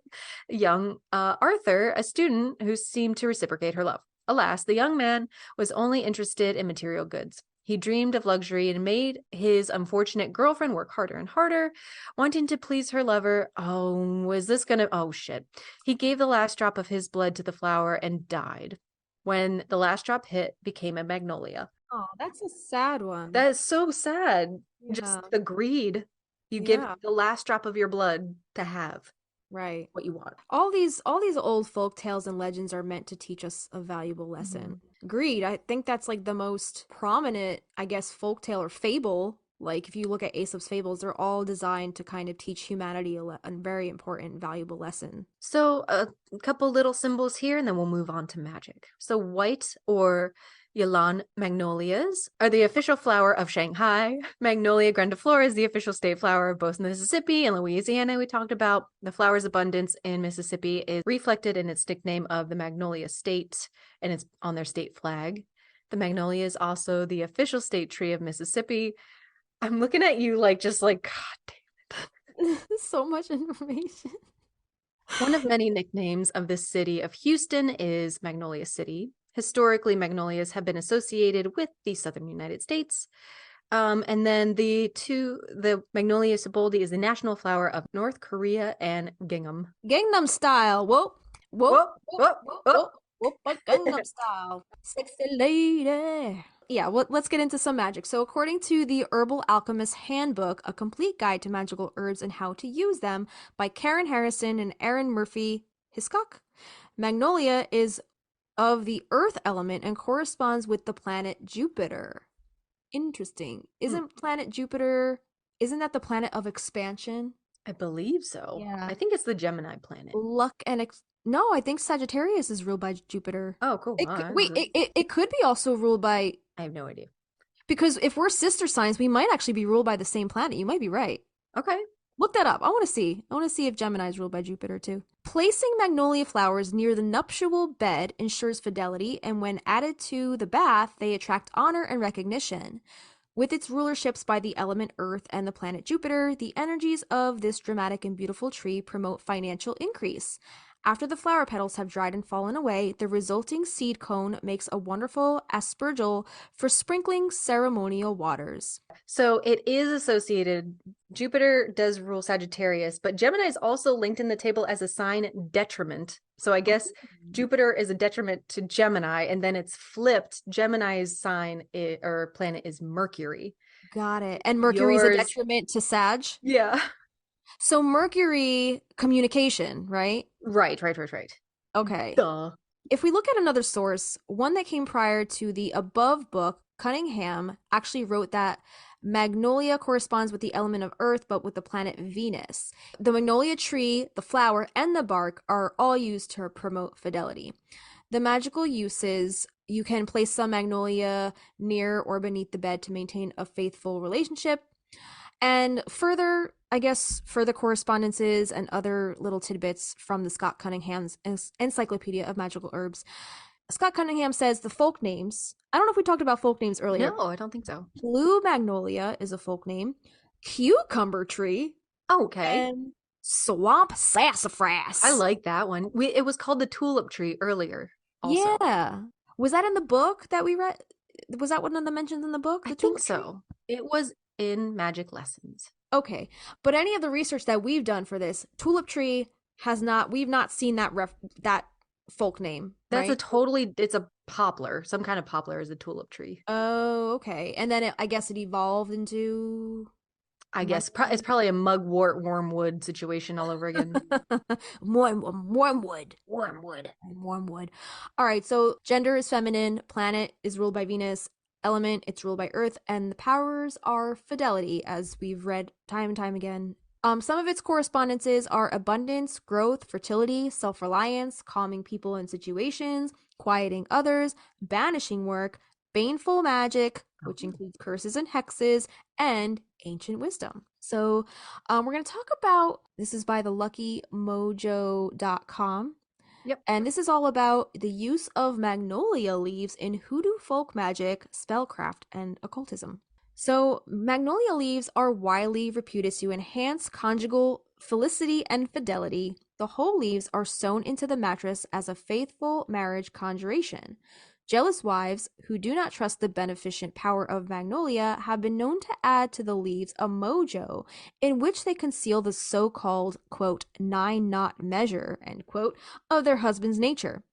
young Arthur, a student who seemed to reciprocate her love. Alas, the young man was only interested in material goods. He dreamed of luxury and made his unfortunate girlfriend work harder and harder, wanting to please her lover. Oh, shit. He gave the last drop of his blood to the flower and died. When the last drop hit, became a magnolia. Oh, that's a sad one. That is so sad. Yeah. Just the greed. You give Yeah. the last drop of your blood to have Right. what you want. All these old folk tales and legends are meant to teach us a valuable lesson. Mhm. Greed, I think that's like the most prominent, I guess, folk tale or fable. Like if you look at Aesop's fables, they're all designed to kind of teach humanity a very important, valuable lesson. So a couple little symbols here, and then we'll move on to magic. So white or Ylan magnolias are the official flower of Shanghai. Magnolia grandiflora is the official state flower of both Mississippi and Louisiana. We talked about the flower's abundance in Mississippi is reflected in its nickname of the Magnolia State, and it's on their state flag. The magnolia is also the official state tree of Mississippi. I'm looking at you like just like, God damn. So much information. One of many nicknames of the city of Houston is Magnolia City. Historically, magnolias have been associated with the southern United States. And then the Magnolia Siboldi is the national flower of North Korea and Gingham. Gangnam Style. Whoop, whoop, Whoop, whoop, whoop, whoop, whoop. whoop, whoop, Gangnam Style. Sexy lady. Yeah, well, let's get into some magic. So, according to the Herbal Alchemist Handbook, a complete guide to magical herbs and how to use them by Karen Harrison and Aaron Murphy Hiscock, Magnolia is of the earth element and corresponds with the planet Jupiter. Interesting. Isn't that the planet of expansion? I believe so. Yeah. I think it's the Gemini planet. Luck and no, I think Sagittarius is ruled by Jupiter. Oh, cool. Wait, it could be also ruled by, I have no idea. because if we're sister signs, we might actually be ruled by the same planet. You might be right. Okay. Look that up. I want to see. I want to see if Gemini is ruled by Jupiter too. Placing magnolia flowers near the nuptial bed ensures fidelity, and when added to the bath, they attract honor and recognition. With its rulerships by the element Earth and the planet Jupiter, the energies of this dramatic and beautiful tree promote financial increase. After the flower petals have dried and fallen away, the resulting seed cone makes a wonderful aspergil for sprinkling ceremonial waters. So it is associated. Jupiter does rule Sagittarius, but Gemini is also linked in the table as a sign detriment. So I guess Jupiter is a detriment to Gemini, and then it's flipped. Gemini's sign or planet is Mercury. Got it. And Mercury's a detriment to Sag? Yeah. So Mercury, communication, right? Right. Okay. Duh. If we look at another source, one that came prior to the above book, Cunningham actually wrote that Magnolia corresponds with the element of Earth, but with the planet Venus. The magnolia tree, the flower, and the bark are all used to promote fidelity. The magical uses: you can place some magnolia near or beneath the bed to maintain a faithful relationship. And further, I guess, further correspondences and other little tidbits from the Scott Cunningham's Encyclopedia of Magical Herbs. Scott Cunningham says the folk names. I don't know if we talked about folk names earlier. No, I don't think so. Blue magnolia is a folk name. Cucumber tree. Okay. And swamp sassafras. I like that one. It was called the tulip tree earlier. Also. Yeah. Was that in the book that we read? Was that one of the mentions in the book? I think so. It was in magic lessons. Okay. But any of the research that we've done for this, tulip tree we've not seen that folk name. That's right? It's a poplar. Some kind of poplar is a tulip tree. Oh, okay. And then I guess it evolved into... I guess it's probably a mugwort wormwood situation all over again. Wormwood. All right, so gender is feminine, planet is ruled by Venus, element, it's ruled by Earth, and the powers are fidelity, as we've read time and time again. Some of its correspondences are abundance, growth, fertility, self-reliance, calming people and situations, quieting others, banishing work, baneful magic, which includes curses and hexes, and ancient wisdom. So we're going to talk about, this is by the luckymojo.com. Yep. And this is all about the use of magnolia leaves in hoodoo folk magic, spellcraft, and occultism. So magnolia leaves are widely reputed to enhance conjugal felicity and fidelity. The whole leaves are sewn into the mattress as a faithful marriage conjuration. Jealous wives who do not trust the beneficent power of magnolia have been known to add to the leaves a mojo in which they conceal the so-called, quote, 9-knot measure, end quote, of their husband's nature.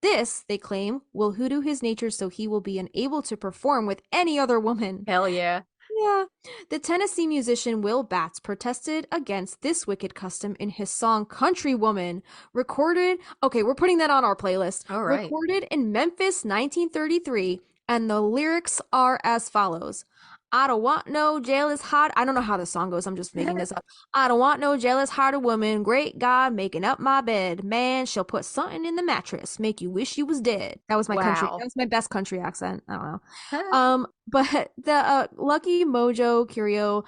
This, they claim, will hoodoo his nature so he will be unable to perform with any other woman. Hell yeah. Yeah. The Tennessee musician Will Batts protested against this wicked custom in his song Country Woman, recorded, okay, we're putting that on our playlist, All right. recorded in Memphis, 1933, and the lyrics are as follows. I don't want no jealous heart. I don't know how the song goes. I'm just making this up. I don't want no jealous hearted woman. Great God making up my bed. Man, she'll put something in the mattress, make you wish you was dead. That was my country. Wow. That was my best country accent. I don't know. But the Lucky Mojo Curio,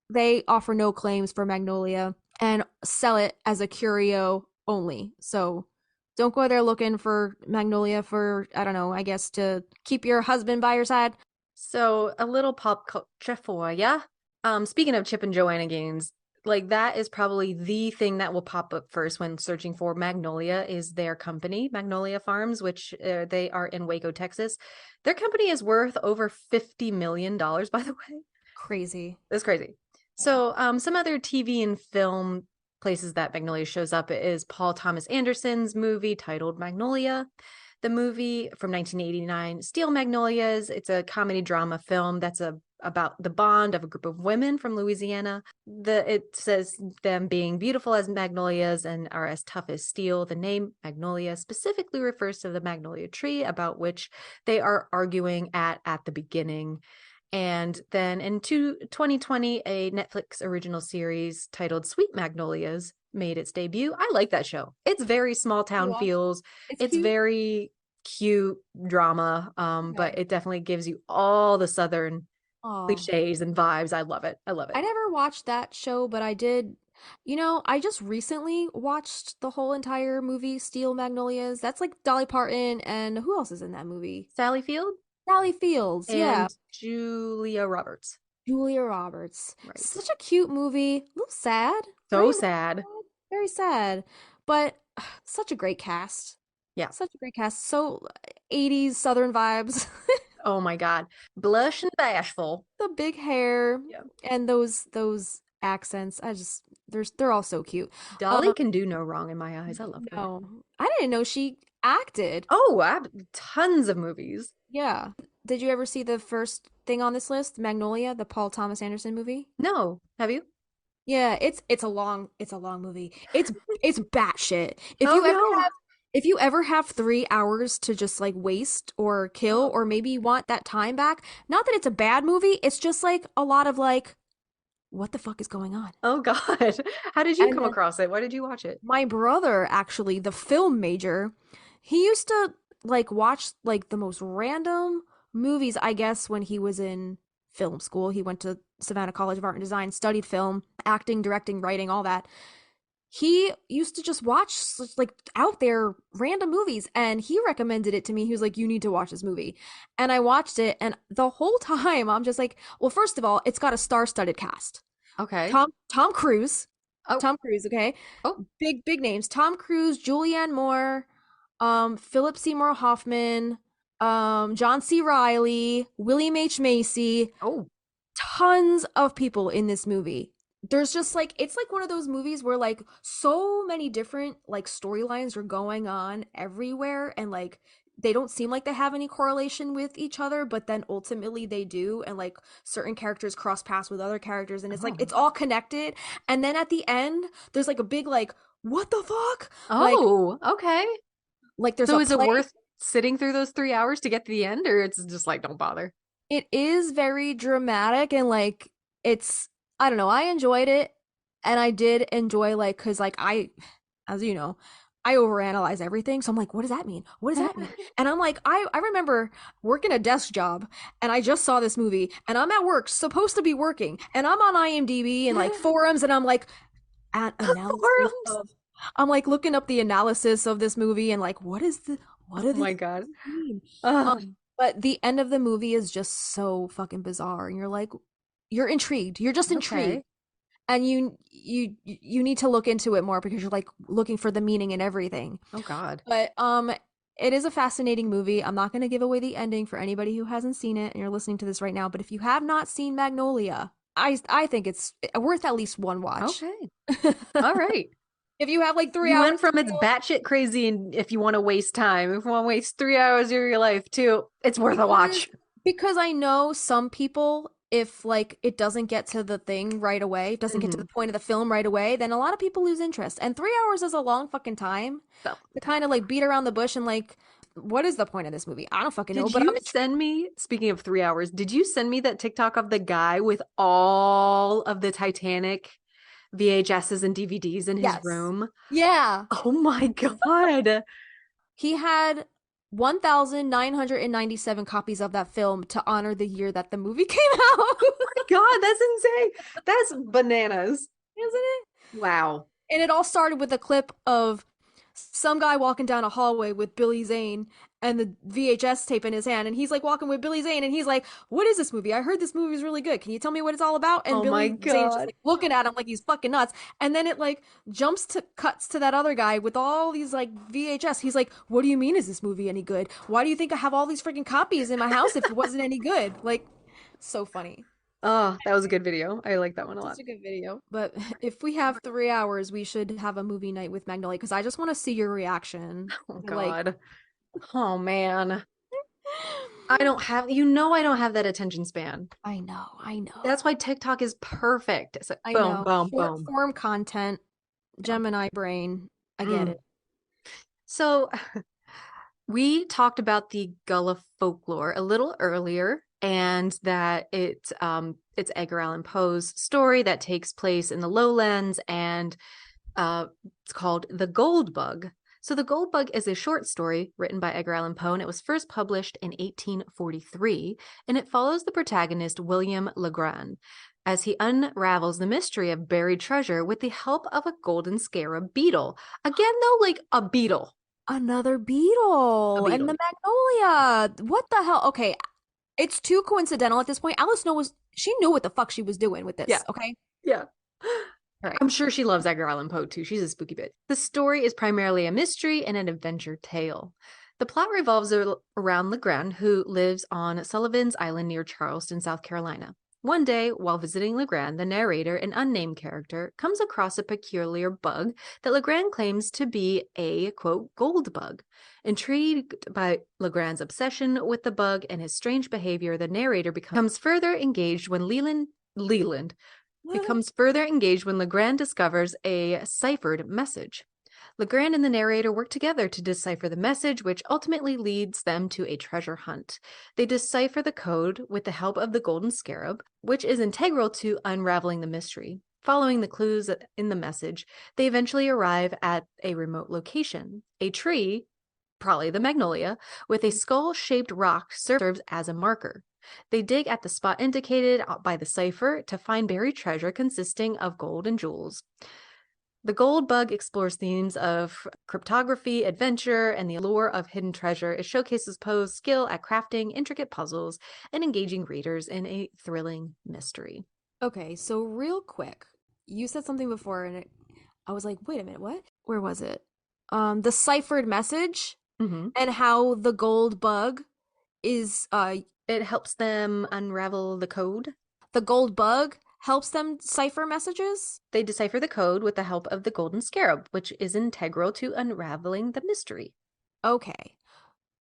they offer no claims for Magnolia and sell it as a curio only. So don't go there looking for Magnolia for, I don't know, I guess to keep your husband by your side. So a little pop culture for ya. Speaking of Chip and Joanna Gaines, like that is probably the thing that will pop up first when searching for Magnolia is their company, Magnolia Farms, which they are in Waco, Texas. Their company is worth over $50 million, by the way. Crazy. That's crazy. So some other TV and film places that Magnolia shows up is Paul Thomas Anderson's movie titled Magnolia. The movie from 1989, Steel Magnolias. It's a comedy drama film that's about the bond of a group of women from Louisiana. It says them being beautiful as magnolias and are as tough as steel. The name Magnolia specifically refers to the magnolia tree about which they are arguing at the beginning. And then in 2020, a Netflix original series titled Sweet Magnolias made its debut. I like that show. It's very small town feels. It's very cute drama, but it definitely gives you all the Southern cliches and vibes. I love it. I love it. I never watched that show, but I did. I just recently watched the whole entire movie, Steel Magnolias. That's like Dolly Parton, and who else is in that movie? Sally Field? Sally Fields, yeah. And Julia Roberts. Julia Roberts. Right. Such a cute movie. A little sad. So sad. Very sad. But such a great cast. Yeah. Such a great cast. So 80s Southern vibes. Oh my God. Blush and bashful. The big hair. Yeah. And those accents. They're all so cute. Dolly can do no wrong in my eyes. I love her. No. I didn't know she acted. Oh, tons of movies. Yeah. Did you ever see the first thing on this list, Magnolia, the Paul Thomas Anderson movie? No. Have you? Yeah, it's a long movie. It's batshit. If you ever have 3 hours to just like waste or kill, or maybe want that time back, not that it's a bad movie, it's just like a lot of like, what the fuck is going on? Oh God. How did you come across it? Why did you watch it? My brother, actually, the film major, he used to like watch like the most random movies, I guess, when he was in film school. He went to Savannah College of Art and Design, studied film, acting, directing, writing, all that. He used to just watch like out there random movies, and he recommended it to me. He was like, you need to watch this movie. And I watched it, and the whole time I'm just like, well, first of all, it's got a star-studded cast. Okay. Tom Cruise. Oh. Tom Cruise, okay? Oh. Big names. Tom Cruise, Julianne Moore, Philip Seymour Hoffman, John C. Reilly, William H. Macy. Oh. Tons of people in this movie. There's just like, it's like one of those movies where like so many different like storylines are going on everywhere, and like they don't seem like they have any correlation with each other, but then ultimately they do, and like certain characters cross paths with other characters, and it's like it's all connected. And then at the end there's like a big like, what the fuck? Oh, like, okay. Like there's so is it worth sitting through those 3 hours to get to the end, or it's just like, don't bother? It is very dramatic, and like it's, I don't know, I enjoyed it. And I did enjoy, like, because like as you know, I overanalyze everything. So I'm like, what does that mean? What does that mean? And I'm like, I remember working a desk job, and I just saw this movie, and I'm at work, supposed to be working, and I'm on IMDb and like forums, and I'm like, I'm like looking up the analysis of this movie, and like, what does oh my God. mean? But the end of the movie is just so fucking bizarre, and you're intrigued. You're just intrigued. And you need to look into it more, because you're like looking for the meaning in everything. Oh God. But it is a fascinating movie. I'm not going to give away the ending for anybody who hasn't seen it and you're listening to this right now, but if you have not seen Magnolia, I think it's worth at least one watch. Okay. All right. If you have like 3 You hours, went from it's batshit crazy, and if you want to waste time, if you want to waste 3 hours of your life too, it's worth a watch. because I know some people, if like it doesn't get to the thing right away, doesn't get to the point of the film right away, then a lot of people lose interest. And 3 hours is a long fucking time to kind of like beat around the bush and like, what is the point of this movie? I don't fucking know. Did But you send me, speaking of 3 hours, did you send me that TikTok of the guy with all of the Titanic VHSs and DVDs in his yes, room? yeah, Oh my God. he had 1,997 copies of that film to honor the year that the movie came out. God, that's insane. That's bananas. Isn't it? Wow. And it all started with a clip of some guy walking down a hallway with Billy Zane and the VHS tape in his hand. And he's like walking with Billy Zane and he's like, "What is this movie? I heard this movie is really good. Can you tell me what it's all about?" And Oh my Billy Zane's just God. like looking at him like he's fucking nuts. And then it like cuts to that other guy with all these like VHS. He's like, "What do you mean is this movie any good? Why do you think I have all these freaking copies in my house if it wasn't any good?" Like, so funny. Oh, that was a good video. I like that one a lot. Such a good video. But if we have 3 hours, we should have a movie night with Magnolia because I just want to see your reaction. Oh Like, God. Oh man. I don't have, I don't have that attention span. I know, I know. That's why TikTok is perfect. It's like I boom, know. boom, Short boom. form content, Gemini brain. I get it. So we talked about the Gullah folklore a little earlier, and that it's Edgar Allan Poe's story that takes place in the lowlands, and it's called The Gold Bug. So The Gold Bug is a short story written by Edgar Allan Poe, and it was first published in 1843, and it follows the protagonist William Legrand as he unravels the mystery of buried treasure with the help of a golden scarab beetle. Again, though, like a beetle. Another beetle and the Magnolia. What the hell? Okay, it's too coincidental at this point. Alice she knew what the fuck she was doing with this. Yeah. Okay. Yeah. All right. I'm sure she loves Edgar Allan Poe too. She's a spooky bitch. The story is primarily a mystery and an adventure tale. The plot revolves around Legrand, who lives on Sullivan's Island near Charleston, South Carolina. One day, while visiting Legrand, the narrator, an unnamed character, comes across a peculiar bug that Legrand claims to be a, quote, gold bug. Intrigued by Legrand's obsession with the bug and his strange behavior, the narrator becomes further engaged when Leland becomes further engaged when Legrand discovers a ciphered message. Legrand and the narrator work together to decipher the message, which ultimately leads them to a treasure hunt. They decipher the code with the help of the golden scarab, which is integral to unraveling the mystery. Following the clues in the message, they eventually arrive at a remote location. A tree, probably the magnolia, with a skull-shaped rock serves as a marker. They dig at the spot indicated by the cipher to find buried treasure consisting of gold and jewels. The Gold Bug explores themes of cryptography, adventure, and the allure of hidden treasure. It showcases Poe's skill at crafting intricate puzzles and engaging readers in a thrilling mystery. Okay, so real quick, you said something before, and I was like, wait a minute, what? Where was it? The ciphered message and how the gold bug is it helps them unravel the code. The gold bug helps them cipher messages? They decipher the code with the help of the golden scarab, which is integral to unraveling the mystery. Okay.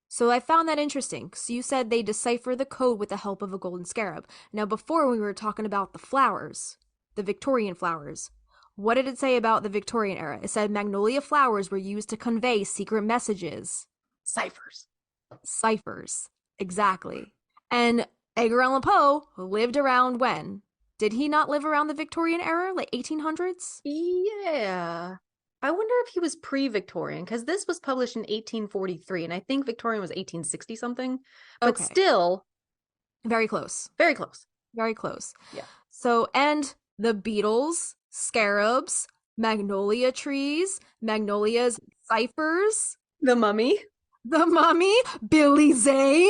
So I found that interesting. So you said they decipher the code with the help of a golden scarab. Now, before we were talking about the flowers, the Victorian flowers. What did it say about the Victorian era? It said magnolia flowers were used to convey secret messages. Ciphers. Ciphers. Exactly. And Edgar Allan Poe lived around when? Did he not live around the Victorian era, like 1800s? Yeah. I wonder if he was pre-Victorian, because this was published in 1843, and I think Victorian was 1860 something. But still, very close. Very close. Very close. Yeah. So, and the beetles, scarabs, magnolia trees, magnolias, ciphers. The Mummy. The Mummy, Billy Zane.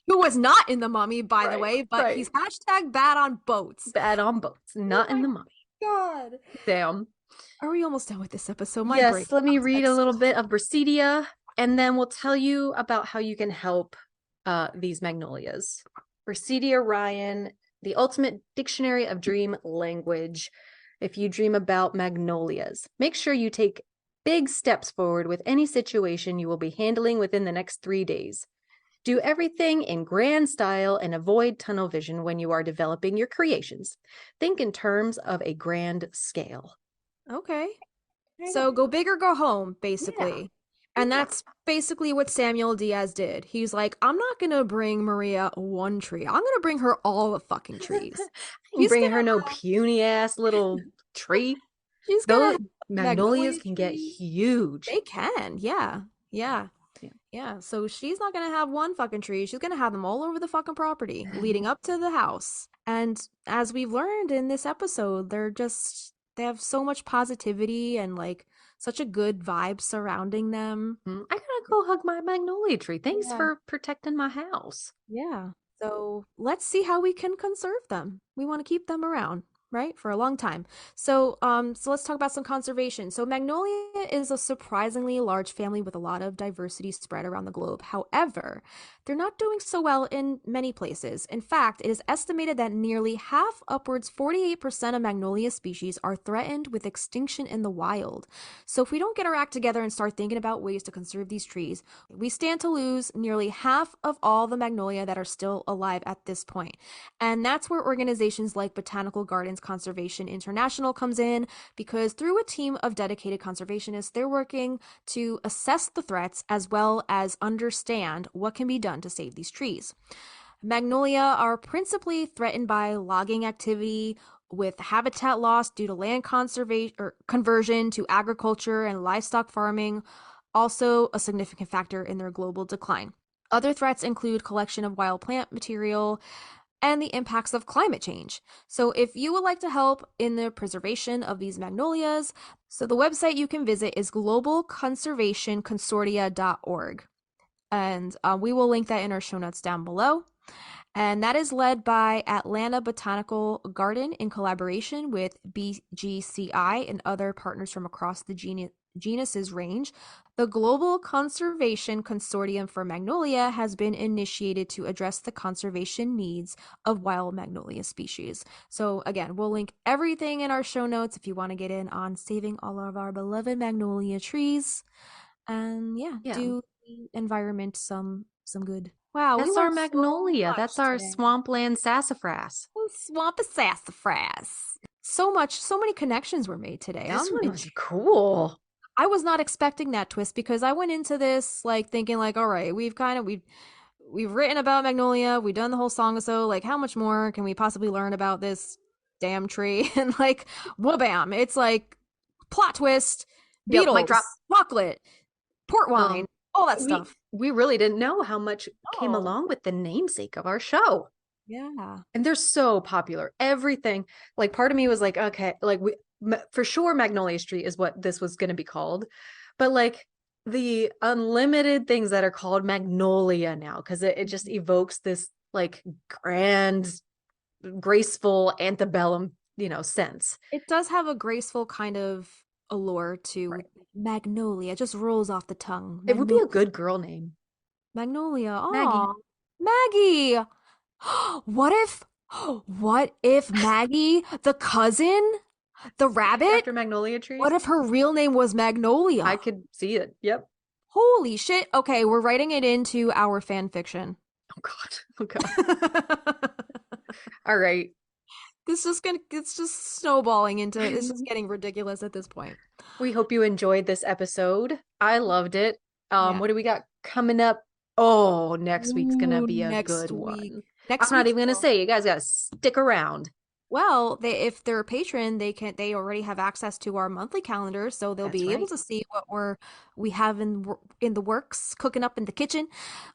Who was not in The Mummy, by the way, but he's hashtag bad on boats. Bad on boats, not in The Mummy. God. Damn. Are we almost done with this episode? Yes, let me read a little bit of Brasidia, and then we'll tell you about how you can help these magnolias. Brasidia Ryan, the Ultimate Dictionary of Dream Language. If you dream about magnolias, make sure you take big steps forward with any situation you will be handling within the next 3 days. Do everything in grand style and avoid tunnel vision when you are developing your creations. Think in terms of a grand scale. Okay. So go big or go home, basically. Yeah. And that's basically what Samuel Diaz did. He's like, I'm not gonna bring Maria one tree. I'm gonna bring her all the fucking trees. I ain't bringing her no puny ass little tree. She's gonna Those have magnolias can get tree. huge. They can, yeah. Yeah. Yeah. So she's not gonna have one fucking tree. She's gonna have them all over the fucking property leading up to the house. And as we've learned in this episode, they have so much positivity and like such a good vibe surrounding them. I gotta go hug my magnolia tree. Thanks Yeah. for protecting my house. Yeah. So let's see how we can conserve them. We want to keep them around, right? For a long time. So let's talk about some conservation. So Magnolia is a surprisingly large family with a lot of diversity spread around the globe. However, they're not doing so well in many places. In fact, it is estimated that nearly half, upwards 48% of Magnolia species are threatened with extinction in the wild. So if we don't get our act together and start thinking about ways to conserve these trees, we stand to lose nearly half of all the magnolia that are still alive at this point. And that's where organizations like Botanical Gardens Conservation International comes in, because through a team of dedicated conservationists, they're working to assess the threats as well as understand what can be done to save these trees. Magnolia are principally threatened by logging activity, with habitat loss due to land conservation or conversion to agriculture and livestock farming, also a significant factor in their global decline. Other threats include collection of wild plant material and the impacts of climate change. So if you would like to help in the preservation of these magnolias, so the website you can visit is globalconservationconsortia.org. And we will link that in our show notes down below. And that is led by Atlanta Botanical Garden in collaboration with BGCI and other partners from across the genus's range. The Global Conservation Consortium for Magnolia has been initiated to address the conservation needs of wild magnolia species. So again, we'll link everything in our show notes if you want to get in on saving all of our beloved magnolia trees. And do the environment some good. Wow, that's our magnolia. That's our today. swampland sassafras. Oh, swampy sassafras. So many connections were made today. This one was cool. I was not expecting that twist because I went into this like thinking like, all right, we've written about Magnolia, we've done the whole song, so like how much more can we possibly learn about this damn tree? And like, wha-bam, it's like plot twist, Beetles, chocolate, port wine, all that stuff. We really didn't know how much came along with the namesake of our show. Yeah. And they're so popular. Everything, like part of me was like, okay, like for sure Magnolia Street is what this was going to be called. But like the unlimited things that are called Magnolia now, because it just evokes this like grand, graceful antebellum, sense. It does have a graceful kind of allure to Magnolia. It just rolls off the tongue. It would be a good girl name. Magnolia. Oh, Maggie. What if Maggie, the cousin, the rabbit, after Magnolia trees? What if her real name was Magnolia? I could see it. Yep. Holy shit. Okay, we're writing it into our fan fiction. Oh God. All right. It's just snowballing into it's just getting ridiculous at this point. We hope you enjoyed this episode. I loved it. What do we got coming up? Oh, next week's gonna be a good one. I'm not even gonna say. You guys gotta stick around. Well, if they're a patron, they already have access to our monthly calendar, so they'll be able to see what we have in the works, cooking up in the kitchen.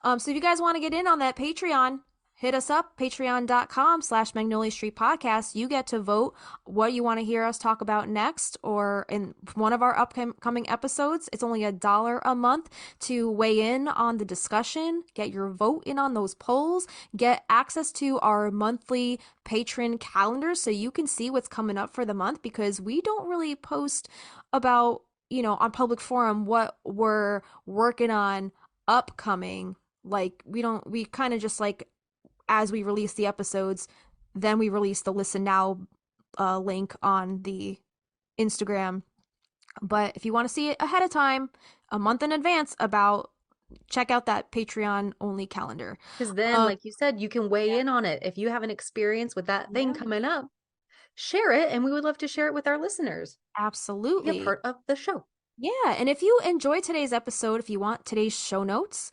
So if you guys want to get in on that Patreon, hit us up, patreon.com/Magnolia Street Podcast. You get to vote what you want to hear us talk about next, or in one of our upcoming episodes. It's only $1 a month to weigh in on the discussion, get your vote in on those polls, get access to our monthly patron calendar so you can see what's coming up for the month, because we don't really post about, on public forum what we're working on upcoming. Like we kind of just like, as we release the episodes, then we release the listen now link on the Instagram. But if you want to see it ahead of time, a month in advance, check out that Patreon only calendar. Because then, like you said, you can weigh in on it. If you have an experience with that thing coming up, share it, and we would love to share it with our listeners. Absolutely. Be a part of the show. Yeah, and if you enjoyed today's episode, if you want today's show notes,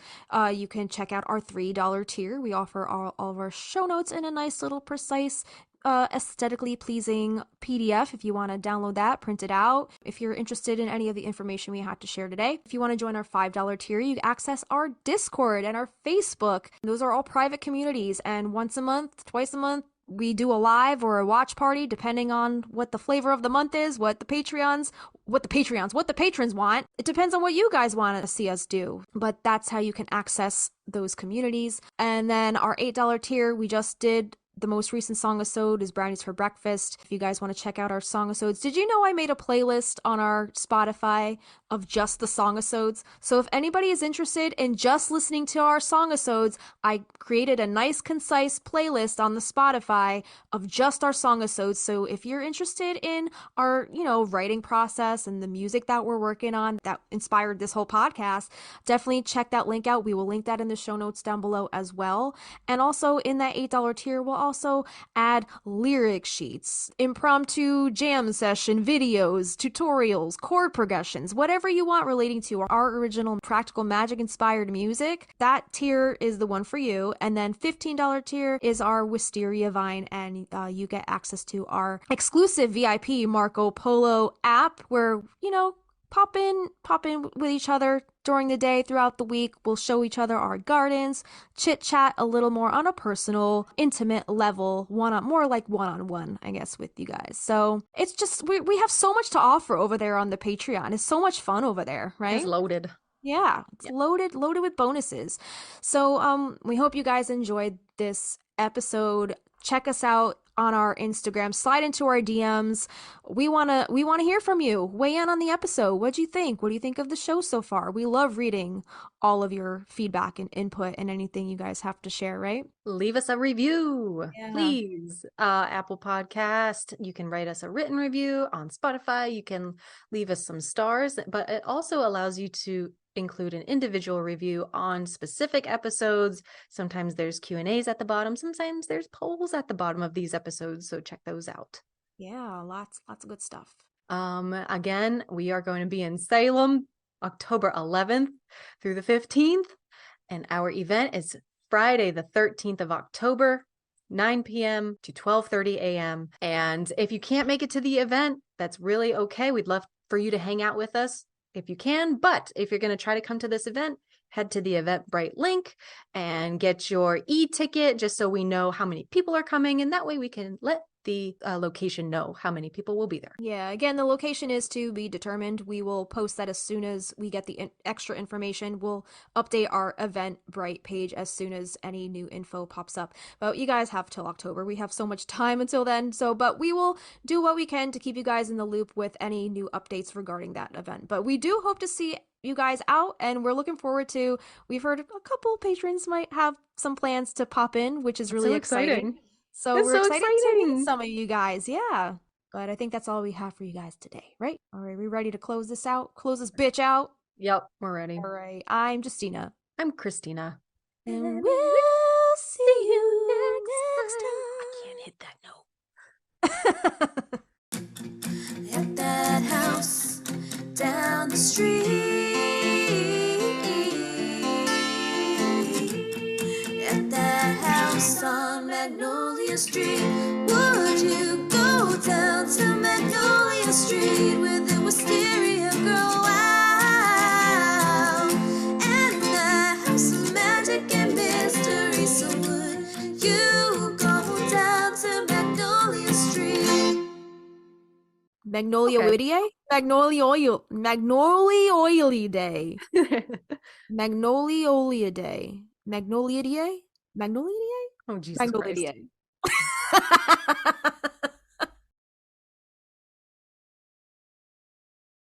you can check out our $3 tier. We offer all of our show notes in a nice little precise, aesthetically pleasing PDF if you want to download that, print it out. If you're interested in any of the information we had to share today, if you want to join our $5 tier, you access our Discord and our Facebook. Those are all private communities, and once a month, twice a month, we do a live or a watch party depending on what the flavor of the month is, what the patrons want. It depends on what you guys want to see us do. But that's how you can access those communities. And then our $8 tier, we just did the most recent song-a-sode is Brownies for Breakfast. If you guys want to check out our song-a-sodes, did you know I made a playlist on our Spotify of just the song-a-sodes? So if anybody is interested in just listening to our song-a-sodes, I created a nice, concise playlist on the Spotify of just our song-a-sodes. So if you're interested in our, writing process and the music that we're working on that inspired this whole podcast, definitely check that link out. We will link that in the show notes down below as well. And also in that $8 tier, we'll also add lyric sheets, impromptu jam session videos, tutorials, chord progressions, whatever you want relating to our original Practical Magic inspired music. That tier is the one for you. And then $15 tier is our Wisteria Vine, and you get access to our exclusive VIP Marco Polo app where, pop in with each other during the day, throughout the week. We'll show each other our gardens, chit chat a little more on a personal, intimate level, more like one-on-one, I guess, with you guys. So it's just, we have so much to offer over there on the Patreon. It's so much fun over there, right? It's loaded. Yeah, it's loaded with bonuses. So we hope you guys enjoyed this episode. Check us out on our Instagram. Slide into our DMs. We wanna hear from you. Weigh in on the episode. What'd you think? What do you think of the show so far? We love reading all of your feedback and input and anything you guys have to share, right? Leave us a review, please. Apple Podcast. You can write us a written review on Spotify. You can leave us some stars, but it also allows you to include an individual review on specific episodes. Sometimes there's Q&As at the bottom. Sometimes there's polls at the bottom of these episodes. So check those out. Yeah, lots of good stuff. Again, we are going to be in Salem, October 11th through the 15th. And our event is Friday, the 13th of October, 9 p.m. to 12:30 a.m. And if you can't make it to the event, that's really okay. We'd love for you to hang out with us if you can. But if you're going to try to come to this event, head to the Eventbrite link and get your e-ticket just so we know how many people are coming. And that way we can let the location know how many people will be there. Yeah, again, the location is to be determined. We will post that as soon as we get the extra information. We'll update our Eventbrite page as soon as any new info pops up. But you guys have till October. We have so much time until then. But we will do what we can to keep you guys in the loop with any new updates regarding that event. But we do hope to see you guys out, and we're looking forward to, we've heard a couple patrons might have some plans to pop in, which is really exciting. So we're excited to meet some of you guys. Yeah. But I think that's all we have for you guys today, right? All right. We ready to close this out? Close this bitch out? Yep. We're ready. All right. I'm Justina. I'm Christina. And we'll see you next time. I can't hit that note. At that house down the street. At that house on Magnolia Street. Would you go down to Magnolia Street with the wisteria girl? Wow. And the house of magic and mystery. So would you go down to Magnolia Street? Magnolia Whittier? Magnolia Oily Day. Magnolia Day. Magnolia Day? Magnolia Day? Oh, Jesus Magnolia Christ. Day.